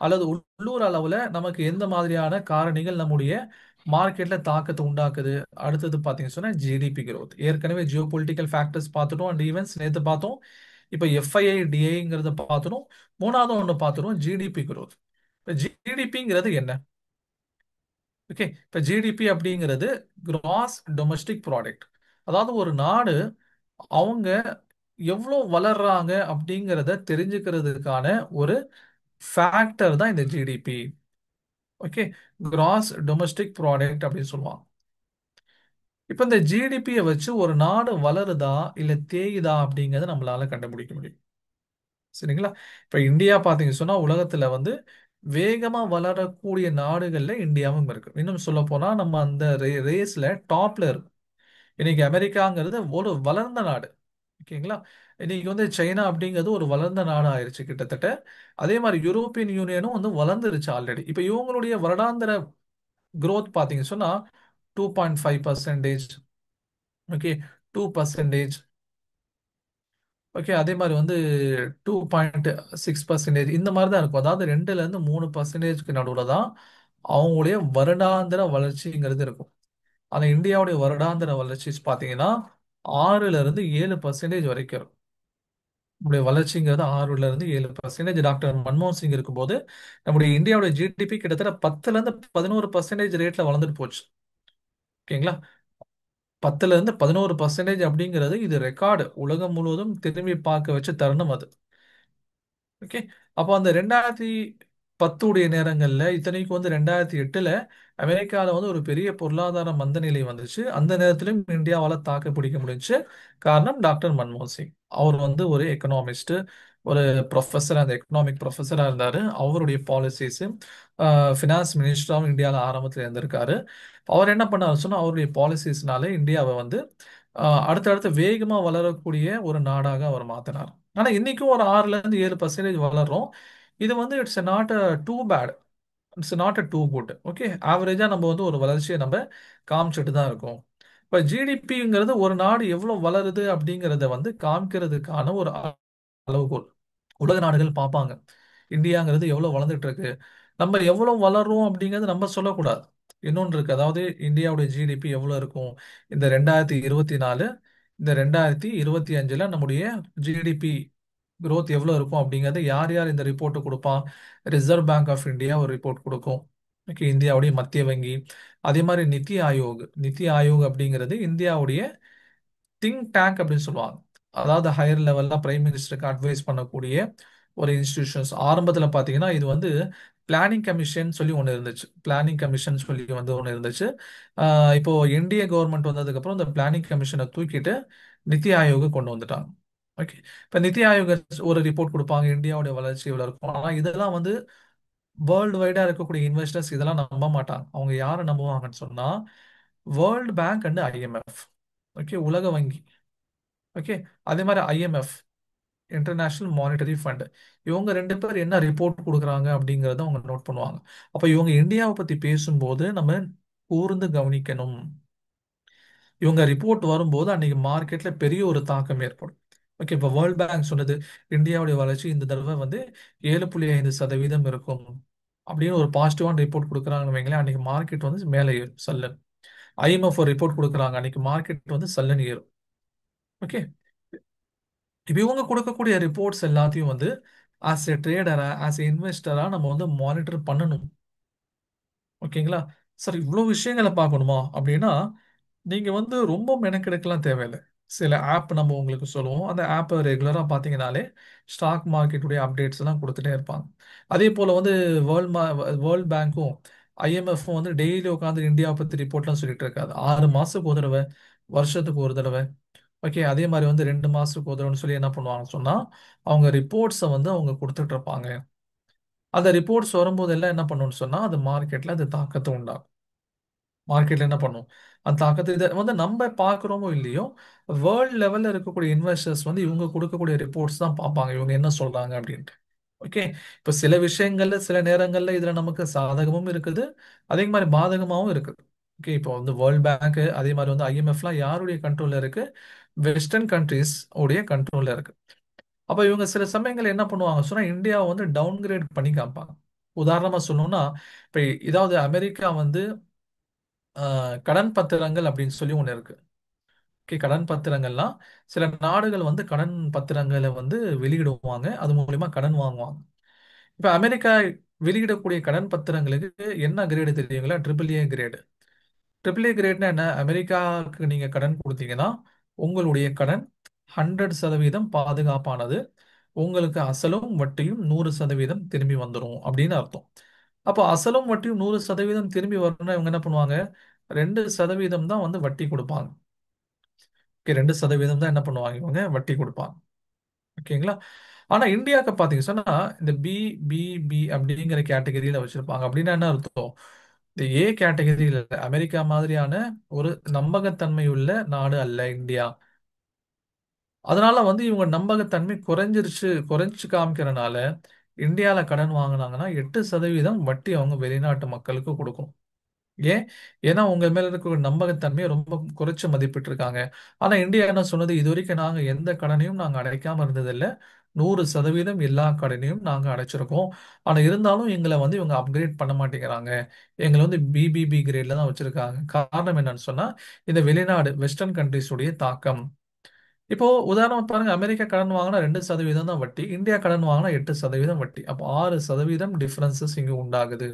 அல்லது உள்ளூர் அளவில் நமக்கு எந்த மாதிரியான காரணிகள் நம்முடைய மார்க்கெட்ல தாக்கத்தை உண்டாக்குது. அடுத்தது பார்த்தீங்கன்னு சொன்னா ஜிடிபி growth. ஏற்கனவே ஜியோ பொலிட்டிக்கல் ஃபேக்டர்ஸ் பார்த்துட்டோம் அண்ட் ஈவெண்ட்ஸ் நேற்று பார்த்தோம். இப்போ எஃப்ஐஐ டிஏங்கிறத பார்த்துட்டோம். மூணாவது ஒன்று பார்த்துட்டோம், ஜிடிபி growth. இப்போ ஜிடிபிங்கிறது என்ன? ஓகே. இப்போ ஜிடிபி அப்படிங்கிறது கிராஸ் டொமஸ்டிக் ப்ராடக்ட். அதாவது ஒரு நாடு அவங்க எவ்வளோ வளர்றாங்க அப்படிங்கிறத தெரிஞ்சுக்கிறதுக்கான ஒரு ஃபேக்டர் தான் இந்த GDP. Okay. Gross domestic product அப்படின்னு சொல்லுவாங்க. இப்போ இந்த ஜிடிபியை வச்சு ஒரு நாடு வளருதா இல்லை தேயுதா அப்படிங்கிறத நம்மளால கண்டுபிடிக்க முடியும். சரிங்களா? இப்போ இந்தியா பார்த்தீங்க சொன்னா உலகத்துல வந்து வேகமா வளரக்கூடிய நாடுகள்ல இந்தியாவும் இருக்கு. இன்னும் சொல்ல போனா நம்ம அந்த ரேஸ்ல டாப்ல இருக்கும். இன்னைக்கு அமெரிக்காங்கிறது ஒரு வளர்ந்த நாடு. ஓகேங்களா? இன்னைக்கு வந்து சைனா அப்படிங்கிறது ஒரு வளர்ந்த நாடு ஆயிருச்சு கிட்டத்தட்ட. அதே மாதிரி யூரோப்பியன் யூனியனும் வந்து வளர்ந்துருச்சு ஆல்ரெடி. இப்போ இவங்களுடைய வருடாந்திர growth பார்த்தீங்க சொன்னா 2.5%. ஓகே. 2%. ஓகே. அதே மாதிரி வந்து 2.6% இந்த மாதிரி தான் இருக்கும். அதாவது 2ல இருந்து 3%க்கு நடுவில் தான் அவங்களுடைய வருடாந்திர வளர்ச்சிங்கிறது இருக்கும். ஆனா இந்தியாவுடைய வருடாந்திர வளர்ச்சி பார்த்தீங்கன்னா 6-7% வரைக்கும் இருக்கும். நம்முடைய வளர்ச்சிங்கிறது 6-7%. டாக்டர் மன்மோகன் சிங் இருக்கும்போது நம்முடைய இந்தியாவுடைய ஜிடிபி கிட்டத்தட்ட 10-11% ரேட்ல வளர்ந்துட்டு போச்சு. ஓகேங்களா? 10-11% அப்படிங்கிறது இது ரெக்கார்டு, உலகம் முழுவதும் திரும்பி பார்க்க வச்ச தருணம் அது. ஓகே. அப்போ அந்த 2010 உடைய நேரங்கள்ல, இத்தனைக்கும் வந்து 2008ல அமெரிக்கால வந்து ஒரு பெரிய பொருளாதார மந்த நிலை வந்துச்சு. அந்த நேரத்திலும் இந்தியாவால தாக்கு பிடிக்க முடிஞ்சுச்சு. காரணம் டாக்டர் மன்மோகன் சிங். அவர் வந்து ஒரு எக்கனாமிஸ்ட், ஒரு ப்ரொஃபஸர், அந்த எக்கனாமிக் ப்ரொஃபஸரா இருந்தாரு. அவருடைய பாலிசிஸ், ஃபினான்ஸ் மினிஸ்டராகவும் இந்தியாவில் ஆரம்பத்தில் இருந்திருக்காரு. அவர் என்ன பண்ணாரு சொன்னா, அவருடைய பாலிசிஸ்னால இந்தியாவை வந்து அடுத்தடுத்து வேகமா வளரக்கூடிய ஒரு நாடாக அவர் மாத்தினார். ஆனா இன்னைக்கும் ஒரு 6-7% வளர்றோம். இது வந்து it's not too bad, it's not too good. Okay, ஆவரேஜா நம்ம வந்து ஒரு வளர்ச்சியை நம்ம காமிச்சிட்டு தான் இருக்கோம். இப்ப ஜிடிபிங்கிறது ஒரு நாடு எவ்வளவு வளருது அப்படிங்கிறத வந்து காமிக்கிறதுக்கான ஒரு அளவுகோல். உலக நாடுகள் பார்ப்பாங்க இந்தியாங்கிறது எவ்வளவு வளர்ந்துட்டு இருக்கு, நம்ம எவ்வளவு வளர்றோம் அப்படிங்கறது நம்ம சொல்லக்கூடாது. இன்னொன்று இருக்கு, அதாவது இந்தியாவுடைய ஜிடிபி எவ்வளவு இருக்கும் இந்த 2024, இந்த 2025ல நம்முடைய ஜிடிபி growth எவ்வளவு இருக்கும் அப்படிங்கறது யார் யார் இந்த ரிப்போர்ட் கொடுப்பான்? ரிசர்வ் பேங்க் ஆஃப் இந்தியா ஒரு ரிப்போர்ட் கொடுக்கும். ஓகே, இந்தியாவுடைய மத்திய வங்கி. அதே மாதிரி நித்தி ஆயோக். நித்தி ஆயோக் அப்படிங்கிறது இந்தியாவுடைய திங்க் டேங்க் அப்படின்னு சொல்லுவாங்க. அதாவது ஹையர் லெவல்ல பிரைம் மினிஸ்டருக்கு அட்வைஸ் பண்ணக்கூடிய ஒரு இன்ஸ்டிடியூஷன்ஸ். ஆரம்பத்தில் பார்த்தீங்கன்னா இது வந்து பிளானிங் கமிஷன் சொல்லி ஒன்று இருந்துச்சு. பிளானிங் கமிஷன் சொல்லி வந்து ஒன்று இருந்துச்சு. இப்போ என்டிஏ கவர்மெண்ட் வந்ததுக்கு அப்புறம் இந்த பிளானிங் கமிஷனை தூக்கிட்டு நித்தி ஆயோக கொண்டு வந்துட்டாங்க. ஓகே, இப்போ நித்தி ஆயோக் ஒரு ரிப்போர்ட் கொடுப்பாங்க, இந்தியாவுடைய வளர்ச்சி இவ்வளவு இருக்கும். ஆனால் இதெல்லாம் வந்து வேர்ல்டு வைடா இருக்கக்கூடிய இன்வெஸ்டர்ஸ் இதெல்லாம் நம்ப மாட்டாங்க. அவங்க யாரை நம்புவாங்கன்னு சொன்னா world bank and IMF. Okay, உலக வங்கி. ஓகே, அதே மாதிரி ஐஎம்எஃப், இன்டர்நேஷனல் மானிட்டரி ஃபண்ட். இவங்க ரெண்டு பேர் என்ன ரிப்போர்ட் கொடுக்குறாங்க அப்படிங்கிறத அவங்க நோட் பண்ணுவாங்க. அப்போ இவங்க இந்தியாவை பத்தி பேசும்போது நம்ம கூர்ந்து கவனிக்கணும். இவங்க ரிப்போர்ட் வரும்போது அன்னைக்கு மார்க்கெட்ல பெரிய ஒரு தாக்கம் ஏற்படும். ஓகே, இப்போ வேர்ல்ட் பேங்க் சொன்னது இந்தியாவுடைய வளர்ச்சி இந்த தடவை வந்து 7.5% இருக்கும் அப்படின்னு ஒரு பாசிட்டிவான ரிப்போர்ட் கொடுக்குறாங்கன்னு வைங்களேன், அன்னைக்கு மார்க்கெட் வந்து மேலே ஏறும் சல்லன். ஐஎம்எஃப் ஒரு ரிப்போர்ட் கொடுக்குறாங்க, அன்னைக்கு மார்க்கெட் வந்து சல்லன் ஏறும். ஓகே, இப்போ இவங்க கொடுக்கக்கூடிய ரிப்போர்ட்ஸ் எல்லாத்தையும் வந்து ஆஸ் எ ட்ரேடரா, ஆஸ் எ இன்வெஸ்டரா நம்ம வந்து மானிட்டர் பண்ணணும். ஓகேங்களா? சார் இவ்வளோ விஷயங்களை பார்க்கணுமா அப்படின்னா நீங்க வந்து ரொம்ப மெனக்கெடுக்கலாம் தேவையில்லை. சில ஆப் நம்ம உங்களுக்கு சொல்லுவோம், அந்த ஆப்பை ரெகுலராக பார்த்தீங்கனாலே ஸ்டாக் மார்க்கெட்டுடைய அப்டேட்ஸ் எல்லாம் கொடுத்துட்டே இருப்பாங்க. அதே போல் வந்து வேர்ல்ட் பேங்க்கும் ஐஎம்எஃப்பும் வந்து டெய்லி உட்காந்து இந்தியாவை பற்றி ரிப்போர்ட்லாம் சொல்லிட்டு இருக்காது. 6 மாதத்துக்கு ஒரு தடவை, வருஷத்துக்கு ஒரு தடவை. ஓகே, அதே மாதிரி வந்து 2 மாதத்துக்கு ஒரு தடவைன்னு சொல்லி என்ன பண்ணுவாங்கன்னு சொன்னா அவங்க ரிப்போர்ட்ஸை வந்து அவங்க கொடுத்துட்டு இருப்பாங்க. அந்த ரிப்போர்ட்ஸ் வரும்போது எல்லாம் என்ன பண்ணணும்னு சொன்னா அது மார்க்கெட்ல அது தாக்கத்தை உண்டாகும். மார்க்கெட்ல என்ன பண்ணும் அந்த தாக்கத்தை இதை வந்து நம்ம பார்க்குறோமோ இல்லையோ, வேர்ல்ட் லெவல்ல இருக்கக்கூடிய இன்வெஸ்டர்ஸ் வந்து இவங்க கொடுக்கக்கூடிய ரிப்போர்ட்ஸ் தான் பார்ப்பாங்க, இவங்க என்ன சொல்றாங்க அப்படின்ட்டு. ஓகே, இப்போ சில விஷயங்கள்ல சில நேரங்கள்ல இதுல நமக்கு சாதகமும் இருக்குது, அதே மாதிரி பாதகமாகவும் இருக்குது. ஓகே, இப்போ வந்து வேர்ல்ட் பேங்க் அதே மாதிரி வந்து ஐஎம்எஃப்லாம் யாருடைய கண்ட்ரோல்ல இருக்கு? வெஸ்டர்ன் கண்ட்ரீஸ் உடைய கண்ட்ரோல்ல இருக்கு. அப்ப இவங்க சில சமயங்கள் என்ன பண்ணுவாங்க சொன்னா இந்தியாவை வந்து டவுன்கிரேட் பண்ணி காமிப்பாங்க. உதாரணமா சொல்லணும்னா இப்ப இதாவது அமெரிக்கா வந்து கடன் பத்திரங்கள் அப்படின்னு சொல்லி ஒன்று இருக்கு. ஓகே, கடன் பத்திரங்கள்லாம் சில நாடுகள் வந்து கடன் பத்திரங்களை வந்து வெளியிடுவாங்க, அது மூலியமா கடன் வாங்குவாங்க. இப்ப அமெரிக்கா வெளியிடக்கூடிய கடன் பத்திரங்களுக்கு என்ன கிரேடு தெரியுங்களா? Triple A grade. Triple A கிரேட்னா என்ன? அமெரிக்காவுக்கு நீங்க கடன் கொடுத்தீங்கன்னா உங்களுடைய கடன் 100% பாதுகாப்பானது, உங்களுக்கு அசலும் வட்டியும் 100% திரும்பி வந்துடும் அப்படின்னு அர்த்தம். அப்போ அசலும் வட்டியும் 100% திரும்பி வரணும்னா இவங்க என்ன பண்ணுவாங்க? 2% தான் வந்து வட்டி கொடுப்பாங்க. ஓகே, 2% தான் என்ன பண்ணுவாங்க இவங்க வட்டி கொடுப்பாங்க. ஓகேங்களா? ஆனா இந்தியாவுக்கு பாத்தீங்க சொன்னா இந்த பி பி பி அப்படிங்கிற கேட்டகரியில வச்சிருப்பாங்க. அப்படின்னா என்ன அர்த்தம்? இந்த ஏ கேட்டகரியில அமெரிக்கா மாதிரியான ஒரு நம்பகத்தன்மை உள்ள நாடு அல்ல இந்தியா. அதனால வந்து இவங்க நம்பகத்தன்மை குறைஞ்சு காமிக்கிறனால இந்தியால கடன் வாங்கினாங்கன்னா 8% வட்டி அவங்க வெளிநாட்டு மக்களுக்கு கொடுக்கணும். ஏன்? ஏன்னா உங்க மேல இருக்க நம்பகத்தன்மையை ரொம்ப குறைச்சு மதிப்பிட்டு இருக்காங்க. ஆனா இந்தியா என்ன சொன்னது, இது வரைக்கும் நாங்க எந்த கடனையும் நாங்க அடைக்காம இருந்ததில்லை, 100% எல்லா கடனையும் நாங்க அடைச்சிருக்கோம். ஆனா இருந்தாலும் எங்களை வந்து இவங்க அப்கிரேட் பண்ண மாட்டேங்கிறாங்க. எங்களை வந்து பிபிபி கிரேட்ல தான் வச்சிருக்காங்க. காரணம் என்னன்னு சொன்னா இந்த வெளிநாடு வெஸ்டர்ன் கண்ட்ரிஸ் உடைய தாக்கம். இப்போ உதாரணம் பாருங்க, அமெரிக்கா கடன் வாங்கினா 2% தான் வட்டி, இந்தியா கடன் வாங்கினா 8% வட்டி. அப்போ 6% டிஃபரன்சஸ் இங்க உண்டாகுது.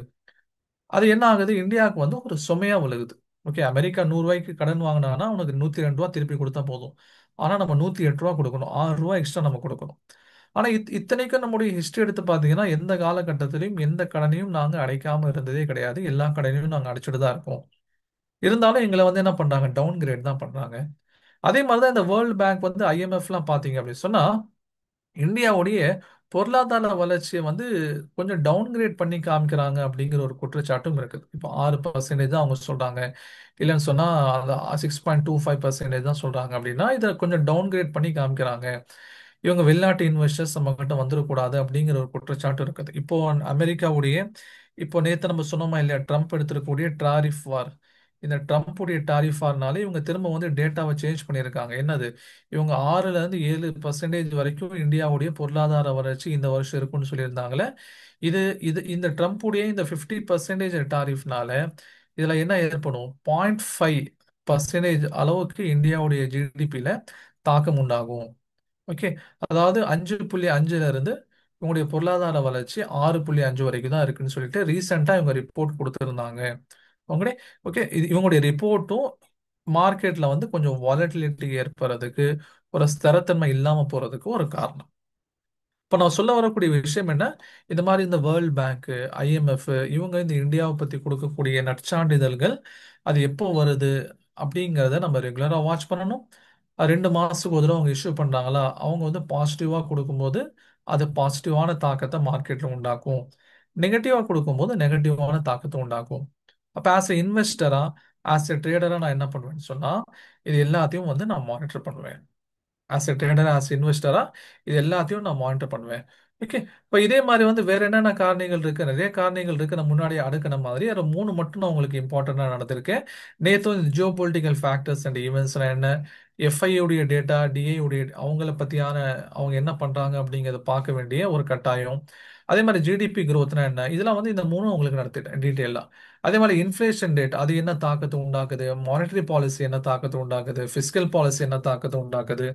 அது என்ன ஆகுது, இந்தியாவுக்கு வந்து ஒரு சுமையா விழுகுது. ஓகே, அமெரிக்கா 100 ரூபாய்க்கு கடன் வாங்கினானா உனக்கு 102 ரூபா திருப்பி கொடுத்தா போதும். ஆனா நம்ம 108 ரூபா கொடுக்கணும், 6 ரூபா எக்ஸ்ட்ரா நம்ம கொடுக்கணும். ஆனா இத்தனைக்கும் நம்முடைய ஹிஸ்டரி எடுத்து பார்த்தீங்கன்னா எந்த காலகட்டத்திலையும் எந்த கடனையும் நாங்க அடைக்காம இருந்ததே கிடையாது. எல்லா கடனையும் நாங்க அடைச்சிட்டு தான் இருக்கோம். இருந்தாலும் எங்களை வந்து என்ன பண்றாங்க, டவுன் கிரேட் தான் பண்றாங்க. அதே மாதிரி தான் இந்த வேர்ல்ட் பேங்க் வந்து ஐஎம்எஃப்லாம் பார்த்தீங்க அப்படின்னு சொன்னா இந்தியாவுடைய பொருளாதார வளர்ச்சியை வந்து கொஞ்சம் டவுன்கிரேட் பண்ணி காமிக்கிறாங்க அப்படிங்கிற ஒரு குற்றச்சாட்டும் இருக்குது. இப்போ 6% தான் அவங்க சொல்றாங்க, இல்லைன்னு சொன்னா அந்த 6.25% தான் சொல்றாங்க. அப்படின்னா இதை கொஞ்சம் டவுன்கிரேட் பண்ணி காமிக்கிறாங்க. இவங்க வெளிநாட்டு இன்வெஸ்டர்ஸ் நம்ம கிட்ட வந்துடக்கூடாது அப்படிங்கிற ஒரு குற்றச்சாட்டு இருக்குது. இப்போ அமெரிக்காவுடைய இப்போ நேத்து நம்ம சொன்னோமா இல்லையா, ட்ரம்ப் எடுத்திருக்கக்கூடிய டாரிஃப் வார். இந்த ட்ரம்ப்புடைய டாரிஃப் வார்னால இவங்க திரும்ப வந்து டேட்டாவை சேஞ்ச் பண்ணியிருக்காங்க. என்னது, இவங்க 6ல இருந்து 7% வரைக்கும் இந்தியாவுடைய பொருளாதார வளர்ச்சி இந்த வருஷம் இருக்குன்னு சொல்லியிருந்தாங்களே. இது இது இந்த ட்ரம்ப்புடைய இந்த 50% டாரிஃப்னால இதுல என்ன ஏற்படும், 0.5% அளவுக்கு இந்தியாவுடைய ஜிடிபியில தாக்கம் உண்டாகும். ஓகே, அதாவது 5.5ல இருந்து இவங்களுடைய பொருளாதார வளர்ச்சி 6.5 வரைக்கும் தான் இருக்குன்னு சொல்லிட்டு ரீசெண்டா இவங்க ரிப்போர்ட் கொடுத்திருந்தாங்க. உங்களே ஓகே, இது இவங்களுடைய ரிப்போர்ட்டும் மார்க்கெட்ல வந்து கொஞ்சம் வாலட்டிலிட்டி ஏற்படுறதுக்கு, ஒரு ஸ்திரத்தன்மை இல்லாம போறதுக்கு ஒரு காரணம். இப்ப நான் சொல்ல வரக்கூடிய விஷயம் என்ன, இந்த மாதிரி இந்த வேர்ல்ட் பேங்க், ஐஎம்எஃப் இவங்க இந்த இந்தியாவை பத்தி கொடுக்கக்கூடிய நற்சான்றிதழ்கள் அது எப்போ வருது அப்படிங்கிறத நம்ம ரெகுலரா வாட்ச் பண்ணணும். 2 மாசத்துக்கு ஒரு தடவை அவங்க இஷ்யூ பண்றாங்களா, அவங்க வந்து பாசிட்டிவா கொடுக்கும்போது அது பாசிட்டிவான தாக்கத்தை மார்க்கெட்ல உண்டாக்கும். நெகட்டிவா கொடுக்கும்போது நெகட்டிவான தாக்கத்தை உண்டாக்கும். அப்ப ஆஸ் எ இன்வெஸ்டரா, ஆஸ் எ ட்ரேடரா நான் என்ன பண்ணுவேன்னு சொன்னா இது எல்லாத்தையும் வந்து நான் மானிட்டர் பண்ணுவேன். ஆஸ் எ ட்ரேடர், ஆஸ் இன்வெஸ்டரா இது எல்லாத்தையும் நான் மானிட்டர் பண்ணுவேன். ஓகே, இப்போ இதே மாதிரி வந்து வேற என்னென்ன காரணிகள் இருக்கு, நிறைய காரணிகள் இருக்கு. நான் முன்னாடியே அடுக்கின மாதிரி அது 3 மட்டும் நான் உங்களுக்கு இம்பார்ட்டண்டா நடந்திருக்கேன். நேற்றும் இந்த Jio political factors and events என்ன, எஃப்ஐ உடைய டேட்டா, டிஐ உடைய அவங்கள பத்தியான அவங்க என்ன பண்றாங்க அப்படிங்கறத பார்க்க வேண்டிய ஒரு கட்டாயம். அதே மாதிரி ஜிடிபி growthனா என்ன, இதெல்லாம் வந்து இந்த 3 உங்களுக்கு நடத்திட்டேன் டீட்டெயிலா. அதே மாதிரி இன்ஃப்ளேஷன் ரேட் அது என்ன தாக்கத்தை உண்டாக்குது, மானிட்டரி பாலிசி என்ன தாக்கத்தை உண்டாக்குது, ஃபிஸ்கல் பாலிசி என்ன தாக்கத்தை உண்டாக்குது,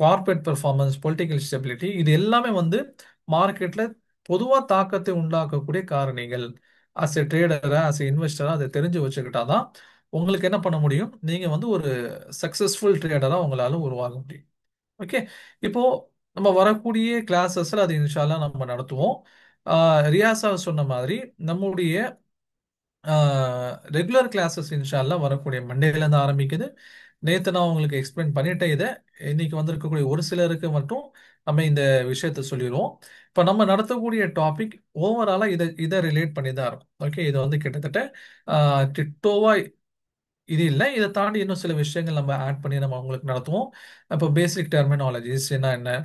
கார்ப்பரேட் பெர்ஃபார்மன்ஸ், பொலிட்டிக்கல் ஸ்டெபிலிட்டி, இது எல்லாமே வந்து மார்க்கெட்ல பொதுவா தாக்கத்தை உண்டாக்கக்கூடிய காரணிகள். அஸ் எ ட்ரேடரா, அஸ் எ இன்வெஸ்டரா அதை தெரிஞ்சு வச்சுக்கிட்டாதான் உங்களுக்கு என்ன பண்ண முடியும், நீங்க வந்து ஒரு சக்சஸ்ஃபுல் ட்ரேடரா உங்களால உருவாக முடியும். ஓகே, இப்போ நம்ம வரக்கூடிய கிளாஸஸ்ல அது இன்ஷால்லா நம்ம நடத்துவோம். ரியாஸா சொன்ன மாதிரி நம்முடைய ரெகுலர் கிளாஸஸ் இன்ஷால்லா வரக்கூடிய மண்டேல இருந்து ஆரம்பிக்குது. நேத்து நான் உங்களுக்கு எக்ஸ்பிளைன் பண்ணிட்டேன் இதை. இன்னைக்கு வந்திருக்கக்கூடிய ஒரு சிலருக்கு மட்டும் நம்ம இந்த விஷயத்த சொல்லிடுவோம். இப்போ நம்ம நடத்தக்கூடிய டாபிக் ஓவராலா இதை இதை ரிலேட் பண்ணி தான் இருக்கும். ஓகே, இது வந்து கிட்டத்தட்ட டிட்டோவா இது இல்லை, இதை தாண்டி இன்னும் சில விஷயங்கள் நம்ம ஆட் பண்ணி நம்ம உங்களுக்கு நடத்துவோம். இப்போ பேசிக் டெர்மினாலஜிஸ் என்ன,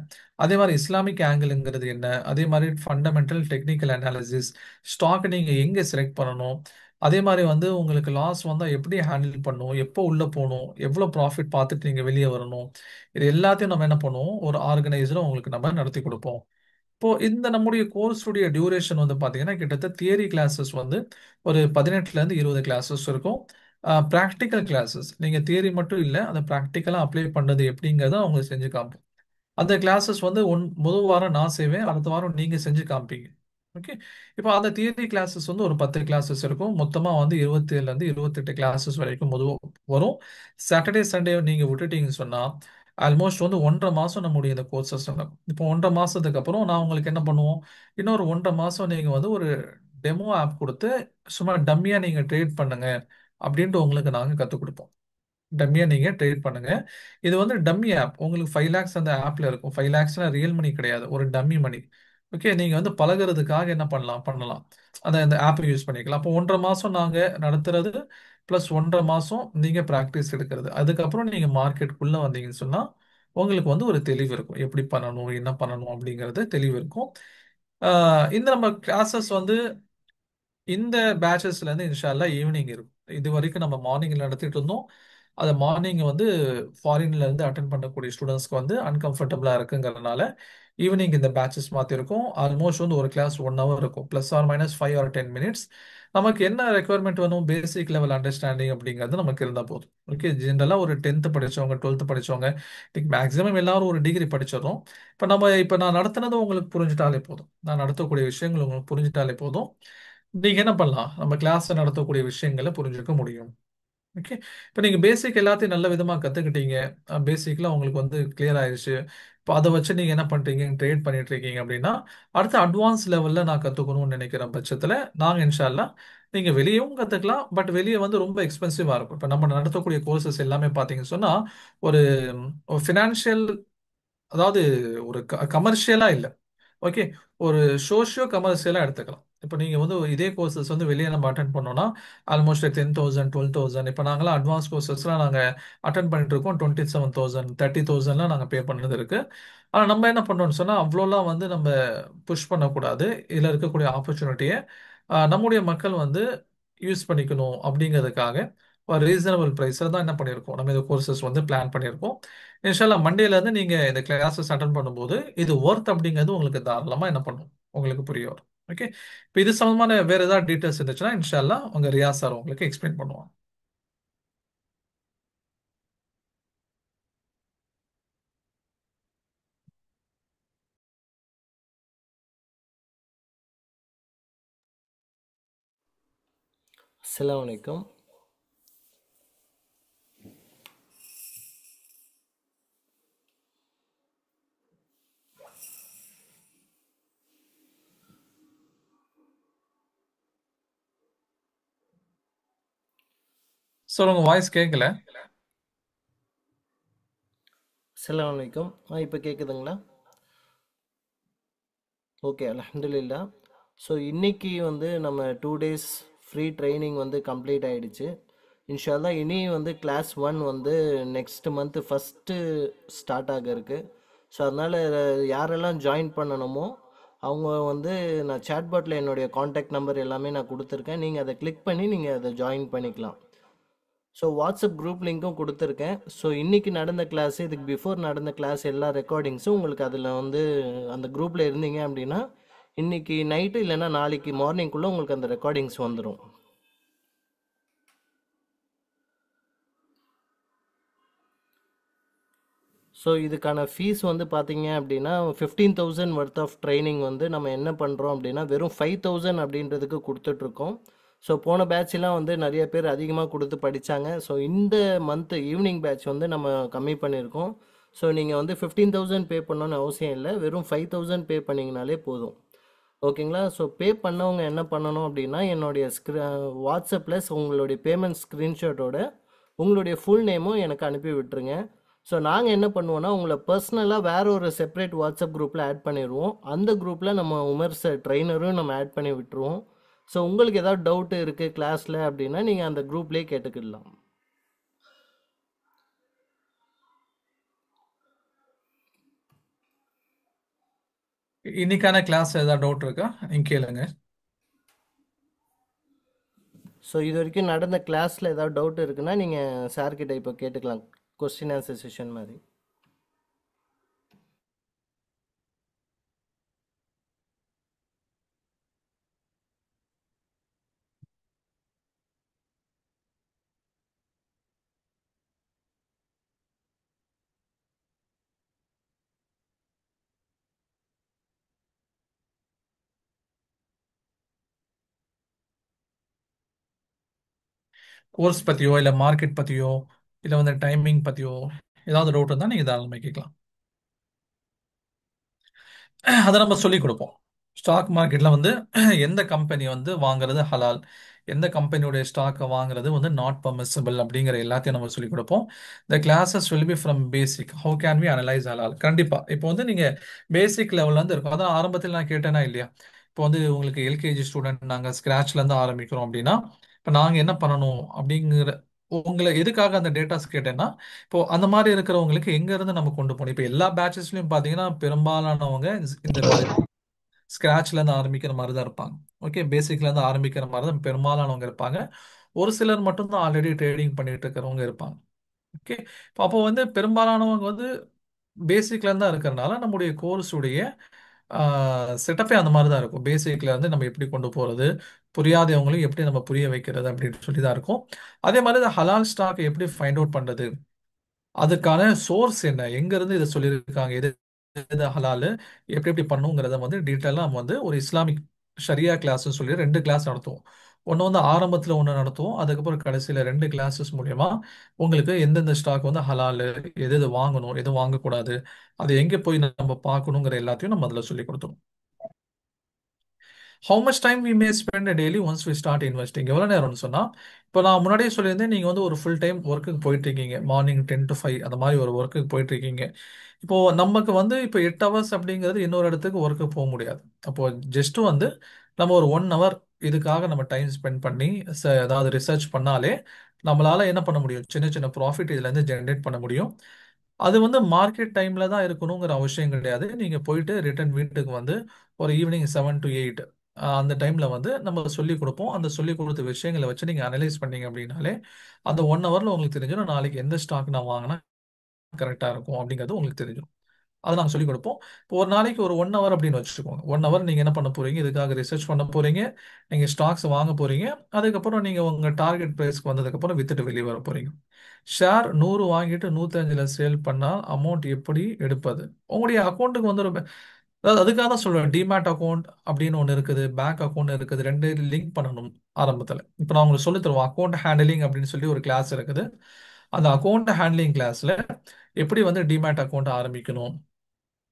அதே மாதிரி இஸ்லாமிக் ஆங்கிள்ங்கிறது என்ன, அதே மாதிரி ஃபண்டமெண்டல் டெக்னிக்கல் அனாலிசிஸ், ஸ்டாக் நீங்க எங்க செலக்ட் பண்ணணும், அதே மாதிரி வந்து உங்களுக்கு லாஸ் வந்தால் எப்படி ஹேண்டில் பண்ணணும், எப்போ உள்ள போகணும், எவ்வளோ ப்ராஃபிட் பார்த்துட்டு நீங்க வெளியே வரணும், இது எல்லாத்தையும் நம்ம என்ன பண்ணுவோம், ஒரு ஆர்கனைசரும் உங்களுக்கு நம்ம நடத்தி கொடுப்போம். இப்போ இந்த நம்முடைய கோர்ஸுடைய டியூரேஷன் வந்து பார்த்தீங்கன்னா கிட்டத்தட்ட தியரி கிளாஸஸ் வந்து ஒரு 18ல இருந்து 20 கிளாஸஸ் இருக்கும். ப்ராக்டிக்கல் கிளாஸஸ் நீங்கள் தியரி மட்டும் இல்லை, அந்த ப்ராக்டிக்கலாக அப்ளை பண்ணுறது எப்படிங்கிறத அவங்க செஞ்சு காமிப்போம். அந்த கிளாஸஸ் வந்து முதல் வாரம் நான் செய்வேன், அடுத்த வாரம் நீங்கள் செஞ்சு காமிப்பீங்க. ஓகே, இப்போ அந்த தியரி கிளாஸஸ் வந்து ஒரு 10 கிளாஸஸ் இருக்கும். மொத்தமாக வந்து 27ல இருந்து 28 கிளாஸஸ் வரைக்கும் வரும். சாட்டர்டே சண்டே நீங்கள் விட்டுட்டீங்கன்னு சொன்னால் ஆல்மோஸ்ட் வந்து 1.5 மாதம் நம்முடைய இந்த கோர்சஸ் நடக்கும். இப்போ 1.5 மாதத்துக்கு அப்புறம் நான் உங்களுக்கு என்ன பண்ணுவோம், இன்னொரு 1.5 மாதம் நீங்கள் வந்து ஒரு டெமோ ஆப் கொடுத்து சும்மா டம்மியாக நீங்கள் ட்ரேட் பண்ணுங்க அப்படின்ட்டு உங்களுக்கு நாங்கள் கற்றுக் கொடுப்போம். டம்மியா நீங்க ட்ரேட் பண்ணுங்க. இது வந்து டம்மி ஆப். உங்களுக்கு 5 லேக்ஸ் அந்த ஆப்ல இருக்கும். 5 லேக்ஸ்னா ரியல் மணி கிடையாது, ஒரு டம்மி மணி. ஓகே, நீங்க வந்து பழகுறதுக்காக என்ன பண்ணலாம் அந்த அந்த ஆப்பை யூஸ் பண்ணிக்கலாம். அப்போ 1.5 மாசம் நாங்க நடத்துறது பிளஸ் 1.5 மாசம் நீங்க ப்ராக்டிஸ் எடுக்கிறது. அதுக்கப்புறம் நீங்க மார்க்கெட்டுக்குள்ள வந்தீங்கன்னு சொன்னா உங்களுக்கு வந்து ஒரு தெளிவு இருக்கும், எப்படி பண்ணணும் என்ன பண்ணணும் அப்படிங்கிறது தெளிவு இருக்கும். இந்த நம்ம கிளாஸஸ் வந்து இந்த பேட்சஸ்ல இருந்து இன்ஷால்லா ஈவினிங் இருக்கும். இது வரைக்கும் நம்ம மார்னிங்ல நடத்திட்டு இருந்தோம். அது மார்னிங் வந்து ஃபாரின்ல இருந்து அட்டன் பண்ணக்கூடிய ஸ்டூடெண்ட்ஸ்க்கு வந்து அன்கம்ஃபர்டபுளா இருக்குங்கிறதுனால ஈவினிங் இந்த பேட்சஸ் மாற்றிருக்கோம். ஆல்மோஸ்ட் வந்து ஒரு கிளாஸ் 1 ஹவர் இருக்கும், +or -5 or 10 minutes. நமக்கு என்ன ரெக்குவயர்மெண்ட் வேணும், பேசிக் லெவல் அண்டர்ஸ்டாண்டிங் அப்படிங்கிறது நமக்கு இருந்தால் போதும். ஓகே, ஜென்ரலாக ஒரு 10th படித்தவங்க, 12th படித்தவங்க, இன்னைக்கு மேக்ஸிமம் எல்லாரும் ஒரு டிகிரி படிச்சிடறோம். இப்போ நான் நடத்துனது உங்களுக்கு புரிஞ்சுட்டாலே போதும், நான் நடத்தக்கூடிய விஷயங்கள் உங்களுக்கு புரிஞ்சுட்டாலே போதும். நீங்கள் என்ன பண்ணலாம், நம்ம கிளாஸ் நடத்தக்கூடிய விஷயங்களை புரிஞ்சுக்க முடியும். ஓகே, இப்போ நீங்கள் பேசிக் எல்லாத்தையும் நல்ல விதமாக கற்றுக்கிட்டீங்க, பேசிக்லாம் உங்களுக்கு வந்து கிளியர் ஆயிடுச்சு. இப்போ அதை வச்சு நீங்கள் என்ன பண்ணுறீங்க, ட்ரேட் பண்ணிட்டு இருக்கீங்க அப்படின்னா, அடுத்த அட்வான்ஸ் லெவலில் நான் கற்றுக்கணும்னு நினைக்கிற பட்சத்தில் நாங்கள் இன்ஷால்லா நீங்கள் வெளியவும் கற்றுக்கலாம். பட் வெளியே வந்து ரொம்ப எக்ஸ்பென்சிவாக இருக்கும். இப்போ நம்ம நடத்தக்கூடிய கோர்சஸ் எல்லாமே பார்த்தீங்கன்னு சொன்னால் ஒரு ஃபினான்ஷியல், அதாவது ஒரு கமர்ஷியலாக இல்லை. ஓகே, ஒரு சோஷியோ கமர்ஷியலாக எடுத்துக்கலாம். இப்போ நீங்கள் வந்து இதே கோர்சஸ் வந்து வெளியே நம்ம அட்டன் பண்ணோம்னா ஆல்மோஸ்ட் 10,000 12,000. இப்போ நாங்களாம் அட்வான்ஸ் கோர்சஸ்லாம் நாங்கள் அட்டன் பண்ணிட்டு இருக்கோம், 27,000 30,000லாம் நாங்கள் பே பண்ணது இருக்கு. ஆனால் நம்ம என்ன பண்ணோம்னு சொன்னால் அவ்வளோலாம் வந்து நம்ம புஷ் பண்ணக்கூடாது. இதில் இருக்கக்கூடிய ஆப்பர்ச்சுனிட்டியை நம்முடைய மக்கள் வந்து யூஸ் பண்ணிக்கணும் அப்படிங்கிறதுக்காக ஒரு ரீசனபிள் ப்ரைஸில் தான் என்ன பண்ணியிருக்கோம், நம்ம இந்த கோர்சஸ் வந்து பிளான் பண்ணியிருக்கோம். இன்ஷால்லா மண்டேலேருந்து நீங்கள் இந்த கிளாஸஸ் அட்டன் பண்ணும்போது இது ஒர்த் அப்படிங்கிறது உங்களுக்கு தாராளமாக என்ன பண்ணும், உங்களுக்கு புரிய வரும். ஓகே, இப்போ இது சம்மந்தமான வேற ஏதாவது டீட்டெயில்ஸ் இருந்துச்சுன்னா இன்ஷால்லா உங்க ரியாஸ் சார் உங்களுக்கு எக்ஸ்பிளைன் பண்ணுவாங்க. அஸ்ஸலாமு அலைக்கும். சார் உங்க வாய்ஸ் கேட்கல. அஸ்ஸலாமு அலைக்கும். இப்போ கேட்குதுங்களா? ஓகே, அல்ஹம்துலில்லாஹ். ஸோ இன்னைக்கு வந்து நம்ம 2 days ஃப்ரீ ட்ரைனிங் வந்து கம்ப்ளீட் ஆயிடுச்சு. இன்ஷால்லா இனி வந்து கிளாஸ் 1 வந்து நெக்ஸ்ட் மந்த் ஃபஸ்ட்டு ஸ்டார்ட் ஆக இருக்கு. ஸோ அதனால் யாரெல்லாம் ஜாயின் பண்ணணுமோ அவங்க வந்து நான் சேட்பாட்டில் என்னுடைய காண்டாக்ட் நம்பர் எல்லாமே நான் கொடுத்துருக்கேன். நீங்கள் அதை கிளிக் பண்ணி நீங்கள் அதை ஜாயின் பண்ணிக்கலாம். ஸோ வாட்ஸ்அப் குரூப் லிங்க்கும் கொடுத்துருக்கேன். ஸோ இன்றைக்கி நடந்த கிளாஸ், இதுக்கு பிஃபோர் நடந்த கிளாஸ் எல்லா ரெக்கார்டிங்ஸும் உங்களுக்கு அதில் வந்து அந்த குரூப்பில் இருந்தீங்க அப்படின்னா இன்றைக்கி நைட்டு இல்லைன்னா நாளைக்கு மார்னிங்குள்ளே உங்களுக்கு அந்த ரெக்கார்டிங்ஸ் வந்துடும். ஸோ இதுக்கான ஃபீஸ் வந்து பார்த்தீங்க அப்படின்னா 15,000 ஒர்த் ஆஃப் ட்ரைனிங் வந்து நம்ம என்ன பண்ணுறோம் அப்படின்னா வெறும் 5,000 அப்படின்றதுக்கு கொடுத்துட்ருக்கோம். ஸோ போன பேட்ச்லாம் வந்து நிறைய பேர் அதிகமாக கொடுத்து படித்தாங்க. ஸோ இந்த மந்த் ஈவினிங் பேட்ச் வந்து நம்ம கம்மி பண்ணியிருக்கோம். ஸோ நீங்கள் வந்து 15,000 பே பண்ணணும்னு அவசியம் இல்லை, வெறும் 5,000 பே பண்ணிங்கனாலே போதும். ஓகேங்களா? ஸோ பே பண்ணவங்க என்ன பண்ணணும் அப்படின்னா என்னுடைய வாட்ஸ்அப்பில் உங்களுடைய பேமெண்ட் ஸ்க்ரீன்ஷாட்டோட உங்களுடைய ஃபுல் நேமும் எனக்கு அனுப்பி விட்டுருங்க. ஸோ நாங்கள் என்ன பண்ணுவோன்னா உங்களை பர்சனலாக வேற ஒரு செப்பரேட் வாட்ஸ்அப் குரூப்பில் ஆட் பண்ணிடுவோம். அந்த குரூப்பில் நம்ம உமர் சார் ட்ரைனரும் நம்ம ஆட் பண்ணி விட்டுருவோம். ஸோ உங்களுக்கு ஏதாவது டவுட் இருக்குது கிளாஸில் அப்படின்னா நீங்கள் அந்த குரூப்லேயே கேட்டுக்கிடலாம். இன்னைக்கான கிளாஸ் ஏதாவது டவுட் இருக்கா, நீங்க கேளுங்க. ஸோ இது வரைக்கும் நடந்த கிளாஸில் ஏதாவது டவுட் இருக்குன்னா நீங்கள் சார்கிட்ட இப்போ கேட்டுக்கலாம், கொஸ்டின் ஆன்சர் செஷன் மாதிரி. கோர்ஸ் பத்தியோ இல்ல மார்க்கெட் பத்தியோ இல்ல வந்து டைமிங் பத்தியோ ஏதாவது டவுட் இருந்தா நீங்க தாராளமாக கேட்கலாம். அதை நம்ம சொல்லிக் கொடுப்போம். ஸ்டாக் மார்க்கெட்ல வந்து எந்த கம்பெனி வந்து வாங்குறது ஹலால், எந்த கம்பெனியோட ஸ்டாக்கை வாங்குறது வந்து நாட் பர்மிசிபிள் அப்படிங்கிற எல்லாத்தையும் நம்ம சொல்லிக் கொடுப்போம். The classes will be from basic how can we analyse ஹலால். கண்டிப்பா இப்போ வந்து நீங்க பேசிக் லெவல்ல இருந்து இருக்கும். அதான் ஆரம்பத்தில் நான் கேட்டேனா இல்லையா, இப்போ வந்து உங்களுக்கு எல்கேஜி ஸ்டூடெண்ட் நாங்கள் ஸ்கிராச்ல இருந்து ஆரம்பிக்கிறோம் அப்படின்னா இப்போ நாங்கள் என்ன பண்ணணும் அப்படிங்கிற உங்களை எதுக்காக அந்த டேட்டாஸ் கேட்டேன்னா, இப்போ அந்த மாதிரி இருக்கிறவங்களுக்கு எங்க இருந்து நம்ம கொண்டு போகணும். இப்போ எல்லா பேட்சஸ்லயும் பாத்தீங்கன்னா பெரும்பாலானவங்க இந்த மாதிரி ஸ்கிராச்ல இருந்து ஆரம்பிக்கிற மாதிரி தான் இருப்பாங்க. ஓகே, பேசிக்ல இருந்து ஆரம்பிக்கிற மாதிரி தான் பெரும்பாலானவங்க இருப்பாங்க. ஒரு சிலர் மட்டும்தான் ஆல்ரெடி ட்ரேடிங் பண்ணிட்டு இருக்கிறவங்க இருப்பாங்க. ஓகே, அப்போ வந்து பெரும்பாலானவங்க வந்து பேசிக்ல இருந்து தான் இருக்கிறனால நம்முடைய கோர்ஸுடைய செட்டப்பே அந்த மாதிரி தான் இருக்கும். பேசிக்ல இருந்து நம்ம எப்படி கொண்டு போறது, புரியாதவங்களையும் எப்படி நம்ம புரிய வைக்கிறது அப்படின்னு சொல்லி தான் இருக்கும். அதே மாதிரி இந்த ஹலால் ஸ்டாக் எப்படி ஃபைண்ட் அவுட் பண்றது, அதுக்கான சோர்ஸ் என்ன, எங்க இருந்து இதை சொல்லியிருக்காங்க, எது எது ஹலாலு, எப்படி எப்படி பண்ணுங்கிறத வந்து டீட்டெயிலாக நம்ம வந்து ஒரு இஸ்லாமிக் ஷரியா கிளாஸ்ன்னு சொல்லி 2 கிளாஸ் நடத்துவோம். ஒன்று வந்து ஆரம்பத்தில் ஒன்று நடத்துவோம், அதுக்கப்புறம் கடைசியில் 2 கிளாஸஸ் மூலியமா உங்களுக்கு எந்தெந்த ஸ்டாக் வந்து ஹலாலு, எது எது வாங்கணும், எது வாங்கக்கூடாது, அது எங்கே போய் நம்ம பார்க்கணுங்கிற எல்லாத்தையும் நம்ம அதில் சொல்லி கொடுத்துருவோம். how much time we may spend a daily once we start investing, எவ்வளோ நேரம்னு சொன்னால், இப்போ நான் முன்னாடியே சொல்லியிருந்தேன், நீங்கள் வந்து ஒரு ஃபுல் டைம் ஒர்க்குக்கு போயிட்டு இருக்கீங்க, மார்னிங் 10 to 5 அந்த மாதிரி ஒரு ஒர்க்குக்கு போயிட்டு இருக்கீங்க. இப்போ நமக்கு வந்து இப்போ 8 ஹவர்ஸ் அப்படிங்கிறது இன்னொரு இடத்துக்கு ஒர்க்கு போக முடியாது. அப்போ ஜஸ்ட் வந்து நம்ம ஒரு 1 ஹவர் இதுக்காக நம்ம டைம் ஸ்பெண்ட் பண்ணி ஏதாவது ரிசர்ச் பண்ணாலே நம்மளால என்ன பண்ண முடியும், சின்ன சின்ன ப்ராஃபிட் இதுல இருந்து ஜென்ரேட் பண்ண முடியும். அது வந்து மார்க்கெட் டைம்ல தான் இருக்கணுங்கிற அவசியம் கிடையாது. நீங்க போயிட்டு ரிட்டர்ன் வீட்டுக்கு வந்து ஒரு ஈவினிங் 7 to 8 அந்த டைம்ல வந்து நம்ம சொல்லி கொடுப்போம். அந்த சொல்லி கொடுத்த விஷயங்களை வச்சு நீங்க அனலைஸ் பண்ணீங்க அப்படின்னாலே அந்த 1 ஹவர்ல உங்களுக்கு தெரிஞ்சிடும் நாளைக்கு எந்த ஸ்டாக் நான் வாங்கினா கரெக்டா இருக்கும் அப்படிங்கிறது உங்களுக்கு தெரிஞ்சிடும். அதை நாங்கள் சொல்லிக் கொடுப்போம். இப்போ ஒரு நாளைக்கு ஒரு 1 ஹவர் அப்படின்னு வச்சுக்கோங்க. 1 ஹவர் நீங்கள் என்ன பண்ண போறீங்க, இதுக்காக ரிசர்ச் பண்ண போறீங்க, நீங்கள் ஸ்டாக்ஸ் வாங்க போறீங்க, அதுக்கப்புறம் நீங்கள் உங்கள் டார்கெட் ப்ரைஸ்க்கு வந்ததுக்கப்புறம் வித்துட்டு வெளியே வர போறீங்க. ஷேர் 100 வாங்கிட்டு 105ல் சேல் பண்ணால் அமௌண்ட் எப்படி எடுப்பது? உங்களுடைய அக்கௌண்ட்டுக்கு வந்து அதாவது அதுக்காக தான் சொல்லுவேன், டிமேட் அக்கௌண்ட் அப்படின்னு ஒன்று இருக்குது, பேங்க் அக்கௌண்ட் இருக்குது, ரெண்டு லிங்க் பண்ணணும் ஆரம்பத்தில். இப்போ நான் உங்களுக்கு சொல்லி தருவோம், அக்கௌண்ட் ஹேண்டலிங் அப்படின்னு சொல்லி ஒரு கிளாஸ் இருக்குது. அந்த அக்கௌண்ட் ஹேண்ட்லிங் கிளாஸ்ல எப்படி வந்து டிமேட் அக்கௌண்ட் ஆரம்பிக்கணும்,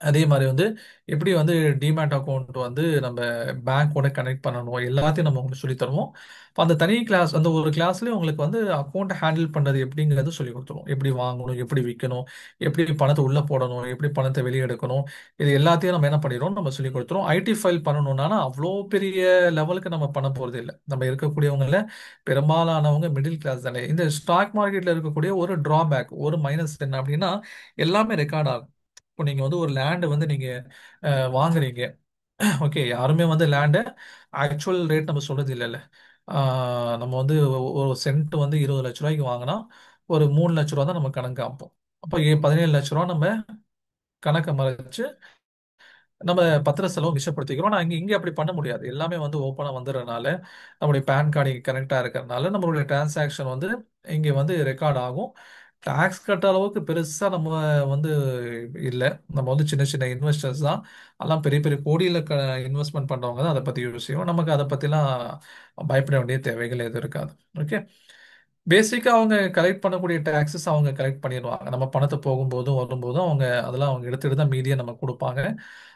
அதே மாதிரி வந்து எப்படி வந்து டிமேட் அக்கௌண்ட் வந்து நம்ம பேங்க்கோட கனெக்ட் பண்ணணும், எல்லாத்தையும் நம்ம உங்களுக்கு சொல்லித் தருவோம். இப்போ அந்த தனி கிளாஸ், அந்த ஒரு கிளாஸ்லேயே உங்களுக்கு வந்து அக்கௌண்ட் ஹேண்டில் பண்ணுறது எப்படிங்கிறது சொல்லி கொடுத்துருவோம். எப்படி வாங்கணும், எப்படி விற்கணும், எப்படி பணத்தை உள்ளே போடணும், எப்படி பணத்தை வெளியே எடுக்கணும், இது எல்லாத்தையும் நம்ம என்ன பண்ணிடுறோம், நம்ம சொல்லி கொடுத்துருவோம். ஐடி ஃபைல் பண்ணணும்னா அவ்வளோ பெரிய லெவலுக்கு நம்ம பண்ண போகிறது இல்லை. நம்ம இருக்கக்கூடியவங்கள பெரும்பாலானவங்க மிடில் கிளாஸ் தானே. இந்த ஸ்டாக் மார்க்கெட்டில் இருக்கக்கூடிய ஒரு டிராபேக், ஒரு மைனஸ் என்ன அப்படின்னா எல்லாமே ரெக்கார்ட் ஆகும். இப்போ நீங்க வந்து ஒரு லேண்ட் வந்து நீங்க வாங்குறீங்க, ஓகே, யாருமே வந்து லேண்டை ஆக்சுவல் ரேட் நம்ம சொல்றது இல்லைல்ல. நம்ம வந்து ஒரு சென்ட் வந்து 20 லட்ச ரூபாய்க்கு வாங்கினா ஒரு 3 லட்ச ரூபா தான் நம்ம கணக்கு காப்போம். அப்போ 17 லட்ச ரூபா நம்ம கணக்கை மறைச்சு நம்ம பத்திர செலவு மிச்சப்படுத்திக்கிறோம். ஆனால் இங்கே இங்கே அப்படி பண்ண முடியாது. எல்லாமே வந்து ஓப்பனாக வந்துடுறதுனால, நம்மளுடைய பேன் கார்டு இங்கே கனெக்டாக இருக்கிறதுனால நம்மளுடைய டிரான்சாக்ஷன் வந்து இங்கே வந்து ரெக்கார்ட் ஆகும். டாக்ஸ் கட்ட அளவுக்கு பெருசாக நம்ம வந்து இல்லை. நம்ம வந்து சின்ன சின்ன இன்வெஸ்டர்ஸ் தான், அதெல்லாம் பெரிய பெரிய கோடியில் இன்வெஸ்ட்மெண்ட் பண்ணுறவங்க தான் அதை பற்றி யோசிக்கும். நமக்கு அதை பற்றிலாம் பயப்பட வேண்டிய தேவைகள் எதுவும் இருக்காது. ஓகே, பேசிக்காக அவங்க கலெக்ட் பண்ணக்கூடிய டேக்ஸஸ் அவங்க கலெக்ட் பண்ணிடுவாங்க. நம்ம பணத்தை போகும்போதும் வரும்போதும் அவங்க அதெல்லாம் அவங்க எடுத்துட்டு தான் மீதியை நம்ம கொடுப்பாங்க.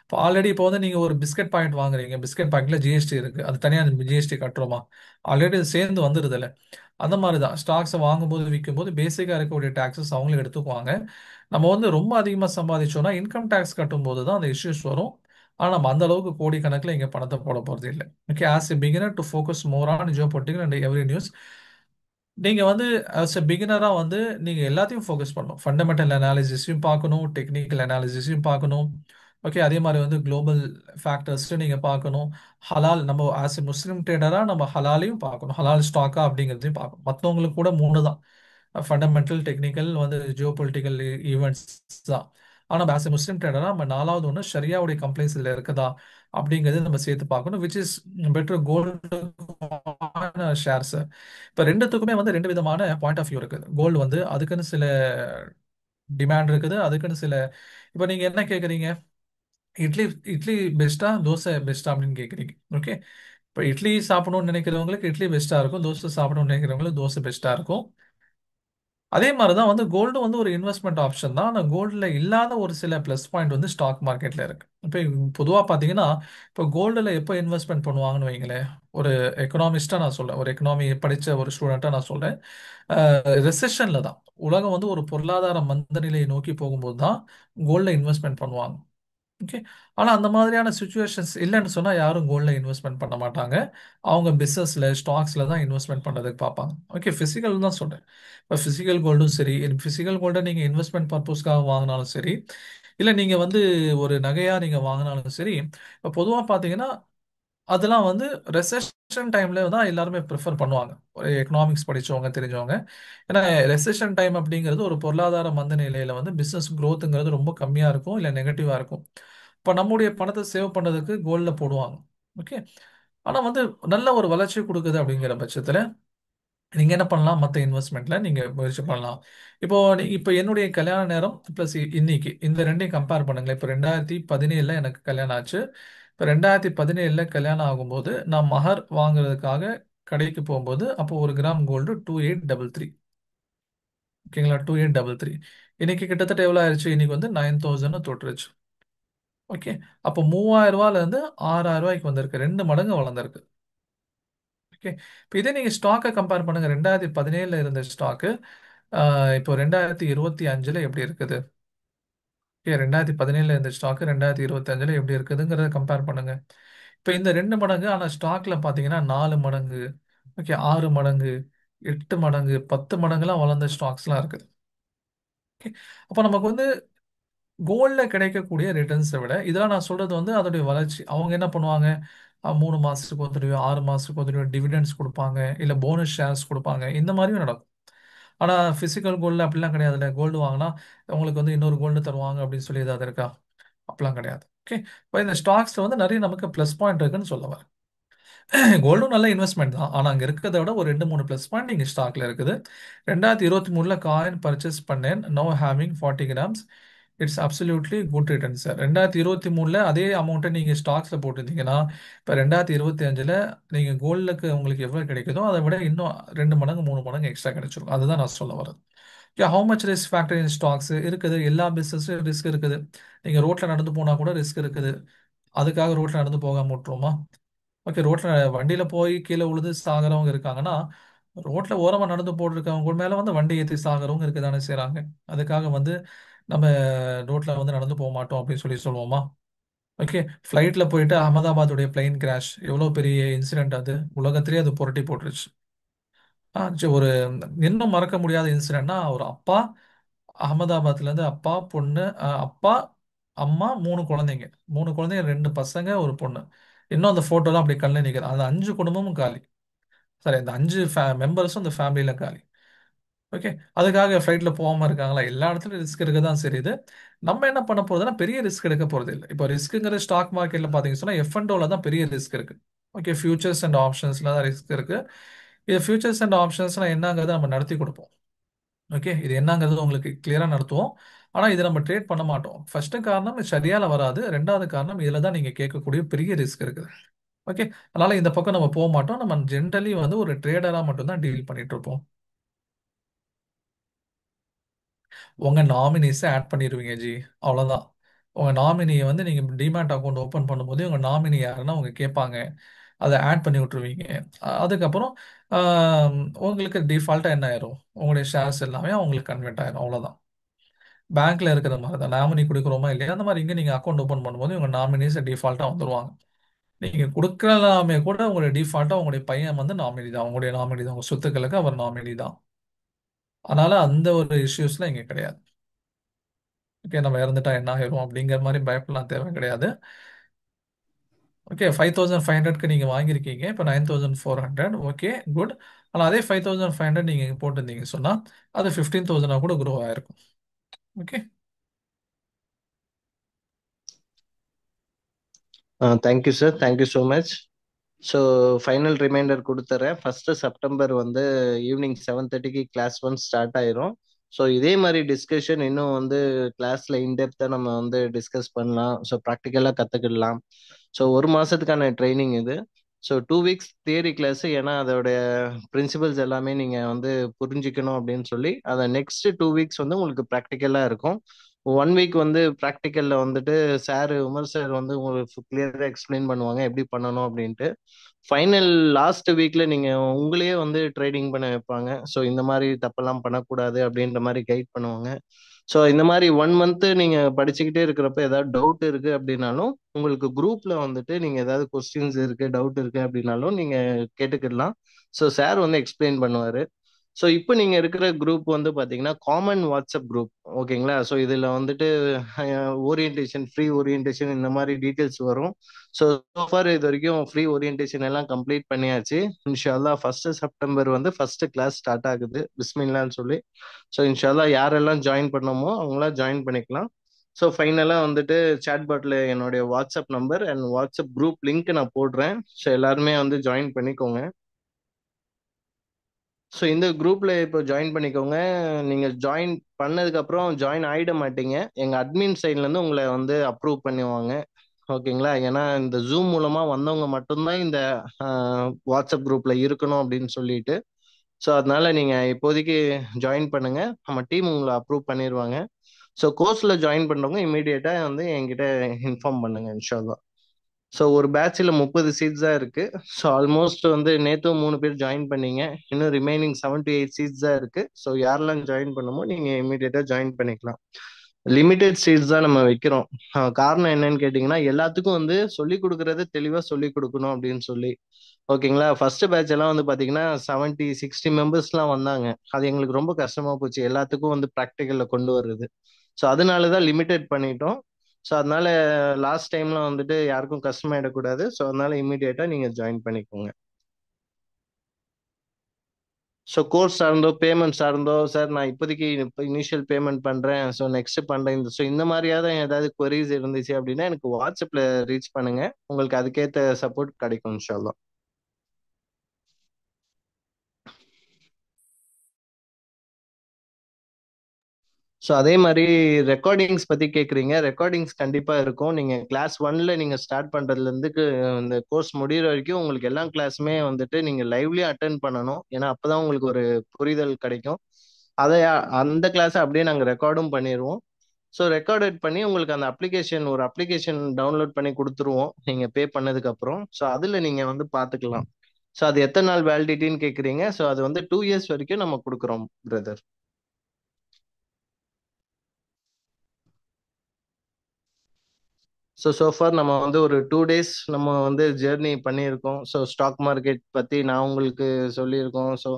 இப்போ ஆல்ரெடி இப்போ வந்து நீங்கள் ஒரு பிஸ்கட் பாக்கெட் வாங்குறீங்க, பிஸ்கட் பாக்கெட்டில் ஜிஎஸ்டி இருக்குது, அது தனியாக ஜிஎஸ்டி கட்டுறோமா? ஆல்ரெடி அது சேர்ந்து வந்துடுதுல்ல. அந்த மாதிரி தான் ஸ்டாக்ஸை வாங்கும்போது விற்கும்போது பேசிக்காக இருக்கக்கூடிய டேக்ஸஸ் அவங்களும் எடுத்துக்குவாங்க. நம்ம வந்து ரொம்ப அதிகமாக சம்பாதிச்சோம்னா இன்கம் டேக்ஸ் கட்டும்போது தான் அந்த இஷ்யூஸ் வரும். ஆனால் நம்ம அந்த அளவுக்கு கோடிக்கணக்கில் இங்கே பணத்தை போட போகிறது இல்லை. Okay, as a beginner to focus more on Jio political and every news, நீங்க வந்து ஆஸ் எ பிகினரா வந்து நீங்க எல்லாத்தையும் ஃபோக்கஸ் பண்ணணும். ஃபண்டமெண்டல் அனாலிசிஸையும் பார்க்கணும், டெக்னிக்கல் அனாலிசிஸையும் பார்க்கணும். ஓகே, அதே மாதிரி வந்து குளோபல் ஃபேக்டர்ஸையும் நீங்க பார்க்கணும். ஹலால், நம்ம ஆஸ் எ முஸ்லீம் ட்ரேடரா நம்ம ஹலாலையும் பார்க்கணும், ஹலால் ஸ்டாக்கா அப்படிங்கிறதையும் பார்க்கணும். மற்றவங்களுக்கு கூட மூணு தான், ஃபண்டமெண்டல், டெக்னிக்கல் வந்து ஜியோ பொலிட்டிக்கல் ஈவெண்ட்ஸ் தான். ஆனால் ஆஸ் எ முஸ்லீம் ட்ரேடரா நம்ம நாலாவது ஒன்று ஷரியாவுடைய கம்ப்ளைண்ட்ஸ் இதில் இருக்குதா அப்படிங்கிறது நம்ம சேர்த்து பார்க்கணும். Which is better gold shares. இப்போ ரெண்டுத்துக்குமே வந்து ரெண்டு விதமான பாயிண்ட் ஆஃப் வியூ இருக்குது. கோல்டு வந்து அதுக்குன்னு சில டிமாண்ட் இருக்குது, அதுக்குன்னு சில, இப்போ நீங்க என்ன கேட்குறீங்க, இட்லி இட்லி பெஸ்ட்டா தோசை பெஸ்ட்டா அப்படின்னு கேட்குறீங்க. ஓகே, இப்போ இட்லி சாப்பிடணும்னு நினைக்கிறவங்களுக்கு இட்லி பெஸ்ட்டாக இருக்கும், தோசை சாப்பிடணும்னு நினைக்கிறவங்களுக்கு தோசை பெஸ்ட்டாக இருக்கும். அதே மாதிரி தான் வந்து கோல்டு வந்து ஒரு இன்வெஸ்ட்மெண்ட் ஆப்ஷன் தான். ஆனால் கோல்டில் இல்லாத ஒரு சில ப்ளஸ் பாயிண்ட் வந்து ஸ்டாக் மார்க்கெட்டில் இருக்கு. இப்போ பொதுவாக பார்த்தீங்கன்னா, இப்போ கோல்டில் எப்போ இன்வெஸ்ட்மெண்ட் பண்ணுவாங்கன்னு வைங்களேன், ஒரு எக்கனாமிஸ்ட்டாக நான் சொல்றேன், ஒரு எக்கனாமி படித்த ஒரு ஸ்டூடெண்ட்டாக நான் சொல்றேன், ரெசெஷனில் தான், உலகம் வந்து ஒரு பொருளாதார மந்த நிலையை நோக்கி போகும்போது தான் கோல்டில் இன்வெஸ்ட்மெண்ட் பண்ணுவாங்க. ஓகே, ஆனால் அந்த மாதிரியான சுச்சுவேஷன்ஸ் இல்லைன்னு சொன்னால் யாரும் கோல்டில் இன்வெஸ்ட்மெண்ட் பண்ண மாட்டாங்க. அவங்க பிஸ்னஸில் ஸ்டாக்ஸில் தான் இன்வெஸ்ட்மெண்ட் பண்ணுறதுக்கு பார்ப்பாங்க. ஓகே, ஃபிசிக்கல் தான் சொல்கிறேன். இப்போ ஃபிசிக்கல் கோல்டும் சரி, ஃபிசிக்கல் கோல்டை நீங்கள் இன்வெஸ்ட்மெண்ட் பர்பஸ்க்காக வாங்கினாலும் சரி, இல்லை நீங்கள் வந்து ஒரு நகையாக நீங்கள் வாங்கினாலும் சரி, இப்போ பொதுவாக பார்த்தீங்கன்னா அதெல்லாம் வந்து ரெசெஷன் டைம்ல தான் எல்லாருமே ப்ரிஃபர் பண்ணுவாங்க. ஒரு எக்கனாமிக்ஸ் படிச்சவங்க, தெரிஞ்சவங்க. ஏன்னா ரெசெஷன் டைம் அப்படிங்கிறது ஒரு பொருளாதார மந்த நிலையில வந்து பிசினஸ் growthங்கிறது ரொம்ப கம்மியா இருக்கும், இல்ல நெகட்டிவா இருக்கும். இப்போ நம்முடைய பணத்தை சேவ் பண்ணதுக்கு கோல்ட்ல போடுவாங்க. ஓகே. ஆனா வந்து நல்ல ஒரு வளர்ச்சி கொடுக்குது அப்படிங்கிற பட்சத்துல நீங்க என்ன பண்ணலாம்? மற்ற இன்வெஸ்ட்மெண்ட்ல நீங்க முயற்சி பண்ணலாம். இப்போ என்னுடைய கல்யாண நேரம் பிளஸ் இன்னைக்கு இந்த ரெண்டையும் கம்பேர் பண்ணுங்களேன். இப்போ 2017 எனக்கு கல்யாணம் ஆச்சு. இப்போ 2017 கல்யாணம் ஆகும்போது நான் மகர் வாங்குறதுக்காக கடைக்கு போகும்போது அப்போ ஒரு கிராம் கோல்டு 2833. ஓகேங்களா? 2833. இன்னைக்கு கிட்டத்தட்ட எவ்வளோ ஆயிடுச்சு? இன்னைக்கு வந்து 9000 தொட்டுருச்சு. ஓகே. அப்போ 3000 இருந்து 6000 வந்திருக்கு. 2 மடங்கு வளர்ந்துருக்கு. ஓகே. இப்போ இதே நீங்க ஸ்டாக்கை கம்பேர் பண்ணுங்க. 2017 இருந்த ஸ்டாக்கு இப்போ 2025 எப்படி இருக்குது? ஓகே. 2017 இருந்த ஸ்டாக்கு 2025 எப்படி இருக்குதுங்கிறத கம்பேர் பண்ணுங்க. இப்போ இந்த 2 மடங்கு, ஆனால் ஸ்டாக்ல பார்த்தீங்கன்னா 4 மடங்கு, ஓகே, 6 மடங்கு, 8 மடங்கு, 10 மடங்குலாம் வளர்ந்த ஸ்டாக்ஸ்லாம் இருக்குது. ஓகே. அப்போ நமக்கு வந்து கோல்ட்ல கிடைக்கக்கூடிய ரிட்டர்ன்ஸை விட இதெல்லாம் நான் சொல்றது வந்து அதோடைய வளர்ச்சி. அவங்க என்ன பண்ணுவாங்க? 3 மாசத்துக்கு ஒரு தடவையோ 6 மாசத்துக்கு ஒரு தடவையோ டிவிடெண்ட்ஸ் கொடுப்பாங்க, இல்லை போனஸ் ஷேர்ஸ் கொடுப்பாங்க. இந்த மாதிரியும் நடக்கும். ஆனால் ஃபிசிக்கல் கோல்டு அப்படிலாம் கிடையாதுல்ல. கோல்டு வாங்கினா உங்களுக்கு வந்து இன்னொரு கோல்டு தருவாங்க அப்படின்னு சொல்லி ஏதாவது இருக்கா? அப்படிலாம் கிடையாது. ஓகே. இப்போ இந்த ஸ்டாக்ஸ்ல வந்து நிறைய நமக்கு ப்ளஸ் பாயிண்ட் இருக்குன்னு சொல்ல வரேன். கோல்டும் நல்ல இன்வெஸ்ட்மெண்ட் தான். ஆனால் அங்கே இருக்கிறத விட ஒரு 2 3 ப்ளஸ் பாயிண்ட் இங்கே ஸ்டாக்ல இருக்குது. 2023 காயின் பர்ச்சேஸ் பண்ணேன். No having 40 grams. It's absolutely good return sir. 2023 அதே அமௌண்ட்டை நீங்கள் ஸ்டாக்ஸில் போட்டிருந்தீங்கன்னா இப்போ 2025 நீங்கள் கோல்டுக்கு உங்களுக்கு எவ்வளோ கிடைக்குதோ அதை விட இன்னும் 2 மடங்கு 3 மடங்கு எக்ஸ்ட்ரா கிடைச்சிருக்கும். அதுதான் நான் சொல்ல வரது. How much risk factor in stocks இருக்குது. எல்லா பிஸ்னஸும் ரிஸ்க் இருக்குது. நீங்கள் ரோட்டில் நடந்து போனால் கூட ரிஸ்க் இருக்குது. அதுக்காக ரோட்டில் நடந்து போகாம விட்டுருவோமா? ஓகே. ரோட்ல வண்டியில போய் கீழே விழுந்து சாகிறவங்க இருக்காங்கன்னா, ரோட்ல ஓரமா நடந்து போட்டிருக்கவங்க மேல வந்து வண்டி ஏற்றி சாகிறவங்க இருக்க தானே செய்றாங்க. அதுக்காக வந்து நம்ம ரோட்ல வந்து நடந்து போக மாட்டோம் அப்படின்னு சொல்லி சொல்லுவோமா? ஓகே. ஃப்ளைட்ல போயிட்டு அகமதாபாத்துடைய பிளைன் கிராஷ் எவ்வளோ பெரிய இன்சிடென்ட் அது. உலகத்திலேயே அது புரட்டி போட்டுருச்சு. ஒரு இன்னும் மறக்க முடியாத இன்சிடென்ட்னா ஒரு அப்பா அகமதாபாத்ல இருந்து அப்பா பொண்ணு அப்பா அம்மா 3 குழந்தைங்க. 3 குழந்தைங்க, 2 பசங்க ஒரு பொண்ணு. இன்னும் அந்த போட்டோலாம் அப்படி கண்ணில் நிற்குது. அந்த 5 குடும்பமும் காலி. சாரி, அந்த 5 மெம்பர்ஸும் அந்த ஃபேமிலியில காலி. ஓகே. அதுக்காக ஃப்ளைட்ல போகாம இருக்காங்களா? எல்லா இடத்துலயும் ரிஸ்க் இருக்க தான் சரி. இது நம்ம என்ன பண்ண போறதுன்னா பெரிய ரிஸ்க் எடுக்க போறது இல்லை. இப்போ ரிஸ்க்குங்கிற ஸ்டாக் மார்க்கெட்ல பாத்தீங்கன்னா சொன்னா F&Oல தான் பெரிய ரிஸ்க் இருக்கு. ஓகே. ஃபியூச்சர்ஸ் அண்ட் ஆப்ஷன்ஸ்ல தான் ரிஸ்க் இருக்கு. இது ஃபியூச்சர்ஸ் அண்ட் ஆப்ஷன்ஸ்லாம் என்னங்கிறத நம்ம நடத்தி கொடுப்போம். ஓகே. இது என்னங்கிறது உங்களுக்கு கிளியரா நடத்துவோம். ஆனா இதை நம்ம ட்ரேட் பண்ண மாட்டோம். ஃபர்ஸ்ட் காரணம் இது சரியால வராது. ரெண்டாவது காரணம் இதுல தான் நீங்க கேட்கக்கூடிய பெரிய ரிஸ்க் இருக்குது. ஓகே. அதனால இந்த பக்கம் நம்ம போக மாட்டோம். நம்ம ஜென்ரலி வந்து ஒரு ட்ரேடரா மட்டும் தான் டீல் பண்ணிட்டு இருப்போம். உங்க நாமினிஸை ஆட் பண்ணிடுவீங்க ஜி. அவ்வளவுதான். உங்க நாமினியை வந்து நீங்க டிமேட் அக்கௌண்ட் ஓபன் பண்ணும்போது உங்க நாமினி யாருன்னா அவங்க கேட்பாங்க. அதை ஆட் பண்ணி விட்டுருவீங்க. அதுக்கப்புறம் ஆம், உங்களுக்கு டிஃபால்ட்டா என்ன ஆயிரும்? உங்களுடைய ஷேர்ஸ் எல்லாமே அவங்களுக்கு கன்வெர்ட் ஆயிரும். அவ்வளவுதான். பேங்க்ல இருக்கிற மாதிரி தான். நாமினி கொடுக்குறோமா இல்லையா அந்த மாதிரி இங்க நீங்க அக்கௌண்ட் ஓபன் பண்ணும்போது உங்க நாமினிஸ் டிஃபால்ட்டா வந்துருவாங்க. நீங்க கொடுக்கலாமே கூட உங்களுடைய டிஃபால்ட்டா உங்களுடைய பையன் வந்து நாமினி தான். உங்களுடைய நாமினி தான். உங்க சொத்துக்களுக்கு அவர் நாமினி தான். அதனால அந்த ஒரு இஷ்யூஸ்ல இங்க கிடையாது. ஓகே. நம்ம இறந்துட்டா என்ன ஆயிரும் அப்படிங்கிற மாதிரி பயப்படலாம் தேவை கிடையாது. ஓகே. 5500க்கு நீங்க வாங்கியிருக்கீங்க. இப்போ 9400. Okay, good. ஆனால் அதே 5500 நீங்க இங்க போட்டிருந்தீங்க சொன்னா அது 15000 கூட குரோ ஆயிருக்கும். Okay. Thank you sir, thank you so much. So final reminder கொடுத்துறேன். ஃபஸ்ட்டு செப்டம்பர் வந்து ஈவினிங் 7:30க்கு கிளாஸ் 1 ஸ்டார்ட் ஆயிரும். ஸோ இதே மாதிரி டிஸ்கஷன் இன்னும் வந்து கிளாஸில் இன்டெப்த்தாக நம்ம வந்து டிஸ்கஸ் பண்ணலாம். ஸோ ப்ராக்டிக்கலாக கற்றுக்கிடலாம். ஸோ 1 மாதத்துக்கான ட்ரைனிங் இது. So 2 weeks theory class. ஏன்னா அதோடைய பிரின்சிபல்ஸ் எல்லாமே நீங்கள் வந்து புரிஞ்சிக்கணும் அப்படின்னு சொல்லி அதை நெக்ஸ்ட் 2 வீக்ஸ் வந்து உங்களுக்கு ப்ராக்டிக்கலாக இருக்கும். 1 வீக் வந்து ப்ராக்டிக்கலில் வந்துட்டு உமர் சார் வந்து உங்களுக்கு கிளியராக எக்ஸ்பிளைன் பண்ணுவாங்க எப்படி பண்ணணும் அப்படின்ட்டு. ஃபைனல் லாஸ்ட் வீக்ல நீங்கள் உங்களையே வந்து ட்ரேடிங் பண்ண வைப்பாங்க. ஸோ இந்த மாதிரி தப்பெல்லாம் பண்ணக்கூடாது அப்படின்ற மாதிரி கைட் பண்ணுவாங்க. ஸோ இந்த மாதிரி 1 மந்த் நீங்கள் படிச்சுக்கிட்டே இருக்கிறப்ப ஏதாவது டவுட் இருக்கு அப்படின்னாலும் உங்களுக்கு குரூப்ல வந்துட்டு நீங்கள் ஏதாவது கொஸ்டின்ஸ் இருக்கு, டவுட் இருக்கு அப்படின்னாலும் நீங்கள் கேட்டுக்கிடலாம். ஸோ சார் வந்து எக்ஸ்பிளைன் பண்ணுவார். ஸோ இப்போ நீங்கள் இருக்கிற குரூப் வந்து பார்த்தீங்கன்னா காமன் வாட்ஸ்அப் குரூப். ஓகேங்களா? ஸோ இதில் வந்துட்டு ஓரியன்டேஷன், ஃப்ரீ ஓரியன்டேஷன் இந்த மாதிரி டீட்டெயில்ஸ் வரும். ஸோ ஃபார் இது வரைக்கும் ஃப்ரீ ஓரியன்டேஷன் எல்லாம் கம்ப்ளீட் பண்ணியாச்சு. இன்ஷால்லா 1 செப்டம்பர் வந்து ஃபர்ஸ்ட் கிளாஸ் ஸ்டார்ட் ஆகுது பிஸ்மில்லான்னு சொல்லி. ஸோ இன்ஷால்லா யாரெல்லாம் ஜாயின் பண்ணமோ அவங்களாம் ஜாயின் பண்ணிக்கலாம். ஸோ ஃபைனலாக வந்துட்டு சேட்பாட்டில் என்னுடைய WhatsApp number and WhatsApp group link நான் போடுறேன். ஸோ எல்லாருமே வந்து ஜாயின் பண்ணிக்கோங்க. ஸோ இந்த குரூப்ல இப்போ ஜாயின் பண்ணிக்கோங்க. நீங்க ஜாயின் பண்ணதுக்கு அப்புறம் ஜாயின் ஆயிட மாட்டீங்க. எங்க அட்மின் சைட்ல இருந்து உங்களை வந்து அப்ரூவ் பண்ணுவாங்க. ஓகேங்களா? ஏன்னா இந்த ஜூம் மூலமா வந்தவங்க மட்டும்தான் இந்த வாட்ஸ்அப் குரூப்ல இருக்கணும் அப்படின்னு சொல்லிட்டு. ஸோ அதனால நீங்க இப்போதைக்கு ஜாயின் பண்ணுங்க. நம்ம டீம் உங்களை அப்ரூவ் பண்ணிடுவாங்க. ஸோ கோர்ஸ்ல ஜாயின் பண்றவங்க இமீடியட்டா வந்து என்கிட்ட இன்ஃபார்ம் பண்ணுங்க இன்ஷால்லா. ஸோ ஒரு பேட்ச்ல 30 சீட்ஸ் தான் இருக்கு. ஸோ ஆல்மோஸ்ட் வந்து நேத்தும் 3 பேர் ஜாயின் பண்ணீங்க. இன்னும் ரிமைனிங் 7 to 8 சீட்ஸ் தான் இருக்கு. ஸோ யாரெல்லாம் ஜாயின் பண்ணுமோ நீங்க இமீடியட்டா ஜாயின் பண்ணிக்கலாம். லிமிடெட் சீட்ஸ் தான் நம்ம வைக்கிறோம். காரணம் என்னன்னு கேட்டிங்கன்னா எல்லாத்துக்கும் வந்து சொல்லி கொடுக்கறது தெளிவா சொல்லி கொடுக்கணும் அப்படின்னு சொல்லி. ஓகேங்களா? ஃபர்ஸ்ட் பேட்ச் எல்லாம் வந்து பாத்தீங்கன்னா 70 60 மெம்பர்ஸ்லாம் வந்தாங்க. அது எங்களுக்கு ரொம்ப கஷ்டமா போச்சு எல்லாத்துக்கும் வந்து ப்ராக்டிக்கல்ல கொண்டு வர்றது. ஸோ அதனால தான் லிமிடெட் பண்ணிட்டோம். ஸோ அதனால லாஸ்ட் டைம்ல வந்துட்டு யாருக்கும் கஷ்டமாயிடக்கூடாது. ஸோ அதனால இமீடியட்டா நீங்க ஜாயின் பண்ணிக்கோங்க. ஸோ கோர்ஸ் சார்ந்தோ பேமெண்ட் சார்ந்தோ சார் நான் இப்போதைக்கு இப்போ இனிஷியல் பேமெண்ட் பண்றேன், ஸோ நெக்ஸ்ட் பண்றேன், இந்த மாதிரியாவது ஏதாவது queries இருந்துச்சு அப்படின்னா எனக்கு வாட்ஸ்அப்ல ரீச் பண்ணுங்க. உங்களுக்கு அதுக்கேற்ற சப்போர்ட் கிடைக்கும் இன்ஷால்லா. ஸோ அதே மாதிரி ரெக்கார்டிங்ஸ் பத்தி கேட்குறீங்க. ரெக்கார்டிங்ஸ் கண்டிப்பா இருக்கும். நீங்க கிளாஸ் 1ல நீங்க ஸ்டார்ட் பண்றதுல இருந்து இந்த கோர்ஸ் முடியிற வரைக்கும் உங்களுக்கு எல்லா கிளாஸுமே வந்துட்டு நீங்க லைவ்லயே அட்டன் பண்ணணும். ஏன்னா அப்பதான் உங்களுக்கு ஒரு புரிதல் கிடைக்கும். அதை அந்த கிளாஸை அப்படியே நாங்கள் ரெக்கார்டும் பண்ணிடுவோம். ஸோ ரெக்கார்டட் பண்ணி உங்களுக்கு அந்த ஒரு அப்ளிகேஷன் டவுன்லோட் பண்ணி கொடுத்துருவோம் நீங்க பே பண்ணதுக்கு அப்புறம். ஸோ அதுல நீங்க வந்து பார்த்துக்கலாம். ஸோ அது எத்தனை நாள் வேலிடிட்டின்னு கேட்குறீங்க. ஸோ அது வந்து 2 இயர்ஸ் வரைக்கும் நம்ம கொடுக்குறோம் பிரதர். ஸோ சோஃபார் நம்ம வந்து ஒரு 2 டேஸ் நம்ம வந்து ஜேர்னி பண்ணியிருக்கோம். ஸோ ஸ்டாக் மார்க்கெட் பற்றி நான் உங்களுக்கு சொல்லியிருக்கோம். ஸோ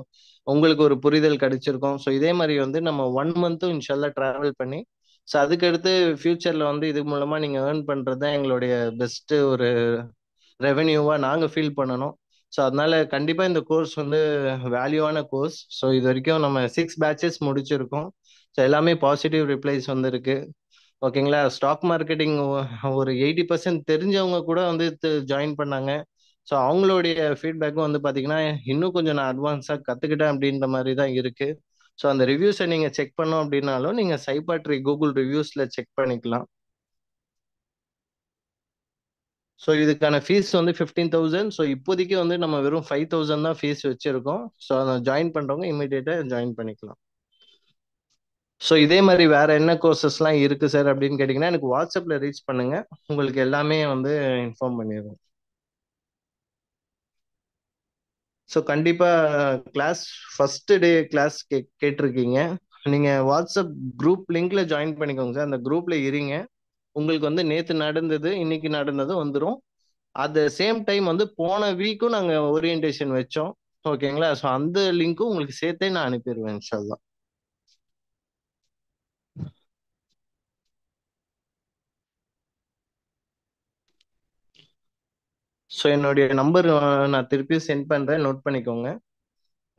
உங்களுக்கு ஒரு புரிதல் கிடைச்சிருக்கும். ஸோ இதே மாதிரி வந்து நம்ம 1 மந்த்தும் இன்ஷால்லா ட்ராவல் பண்ணி ஸோ அதுக்கடுத்து ஃபியூச்சரில் வந்து இது மூலமாக நீங்கள் ஏர்ன் பண்ணுறது தான் எங்களுடைய பெஸ்ட்டு ஒரு ரெவென்யூவாக நாங்கள் ஃபீல் பண்ணணும். ஸோ அதனால கண்டிப்பாக இந்த கோர்ஸ் வந்து வேல்யூவான கோர்ஸ். ஸோ இது வரைக்கும் நம்ம 6 பேட்சஸ் முடிச்சிருக்கோம். ஸோ எல்லாமே பாசிட்டிவ் ரிப்ளைஸ் வந்திருக்கு. ஓகேங்களா? ஸ்டாக் மார்க்கெட்டிங் ஒரு 80% தெரிஞ்சவங்க கூட வந்து ஜாயின் பண்ணாங்க. ஸோ அவங்களுடைய ஃபீட்பேக்கும் வந்து பார்த்தீங்கன்னா இன்னும் கொஞ்சம் நான் அட்வான்ஸாக கற்றுக்கிட்டேன் அப்படின்ற மாதிரி தான் இருக்கு. ஸோ அந்த ரிவ்யூஸை நீங்கள் செக் பண்ணோம் அப்படின்னாலும் நீங்கள் சைபாட்ரி கூகுள் ரிவ்யூஸில் செக் பண்ணிக்கலாம். ஸோ இதுக்கான ஃபீஸ் வந்து 15,000. ஸோ இப்போதைக்கு வந்து நம்ம வெறும் 5,000 தான் ஃபீஸ் வச்சிருக்கோம். ஸோ அதை ஜாயின் பண்ணுறவங்க இமீடியட்டாக ஜாயின் பண்ணிக்கலாம். ஸோ இதே மாதிரி வேற என்ன கோர்சஸ்லாம் இருக்கு சார் அப்படின்னு கேட்டிங்கன்னா எனக்கு வாட்ஸ்அப்ல ரீச் பண்ணுங்க. உங்களுக்கு எல்லாமே வந்து இன்ஃபார்ம் பண்ணிடுவோம். ஸோ கண்டிப்பா கிளாஸ் ஃபர்ஸ்ட் டே கிளாஸ் கேட்டிருக்கீங்க. நீங்க வாட்ஸ்அப் குரூப் லிங்க்ல ஜாயின் பண்ணிக்கோங்க சார். அந்த குரூப்ல இருங்க. உங்களுக்கு வந்து நேத்து நடந்தது இன்னைக்கு நடந்தது வந்துடும். அட் த சேம் டைம் வந்து போன வீக்கும் நாங்க ஓரியன்டேஷன் வச்சோம். ஓகேங்களா? ஸோ அந்த லிங்க்கும் உங்களுக்கு சேர்த்தே நான் அனுப்பிடுவேன் இன்ஷால்லா. ஸோ என்னுடைய நம்பர் நான் திருப்பி சென்ட் பண்றேன், நோட் பண்ணிக்கோங்க.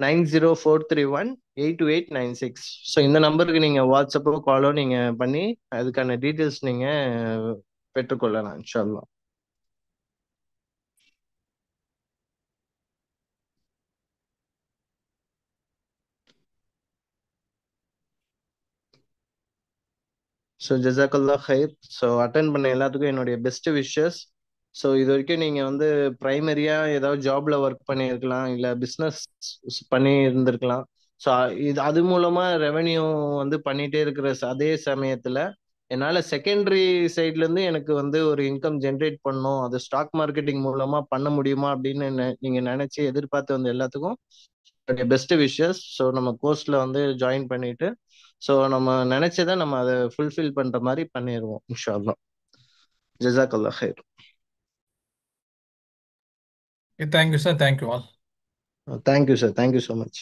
9043182896. ஸோ இந்த நம்பருக்கு நீங்க வாட்ஸ்அப்போ காலோ நீங்க பண்ணி அதுக்கான டீட்டெயில்ஸ் நீங்க பெற்றுக்கொள்ளலாம் இன்ஷால்லா. ஸோ ஜஸாக்கல்லா ஹைர். ஸோ அட்டன் பண்ண எல்லாத்துக்கும் என்னுடைய பெஸ்ட் விஷஸ். ஸோ இது வரைக்கும் நீங்க வந்து பிரைமரியா ஏதாவது ஜாப்ல ஒர்க் பண்ணியிருக்கலாம், இல்ல பிஸ்னஸ் பண்ணி இருந்திருக்கலாம். ஸோ இது அது மூலமா ரெவென்யூ வந்து பண்ணிட்டே இருக்கிற அதே சமயத்துல என்னால செகண்டரி சைட்ல இருந்து எனக்கு வந்து ஒரு இன்கம் ஜென்ரேட் பண்ணணும், அது ஸ்டாக் மார்க்கெட்டிங் மூலமா பண்ண முடியுமா அப்படின்னு நீங்க நினைச்சு எதிர்பார்த்து வந்த எல்லாத்துக்கும் பெஸ்ட் விஷஸ். ஸோ நம்ம கோர்ஸ்ல வந்து ஜாயின் பண்ணிட்டு ஸோ நம்ம நினைச்சதை நம்ம அதை ஃபுல்ஃபில் பண்ற மாதிரி பண்ணிடுவோம் இன்ஷா அல்லாஹ். ஜஸாக்கல்லா ஹைர். Thank you sir. Thank you all. Thank you sir. Thank you so much.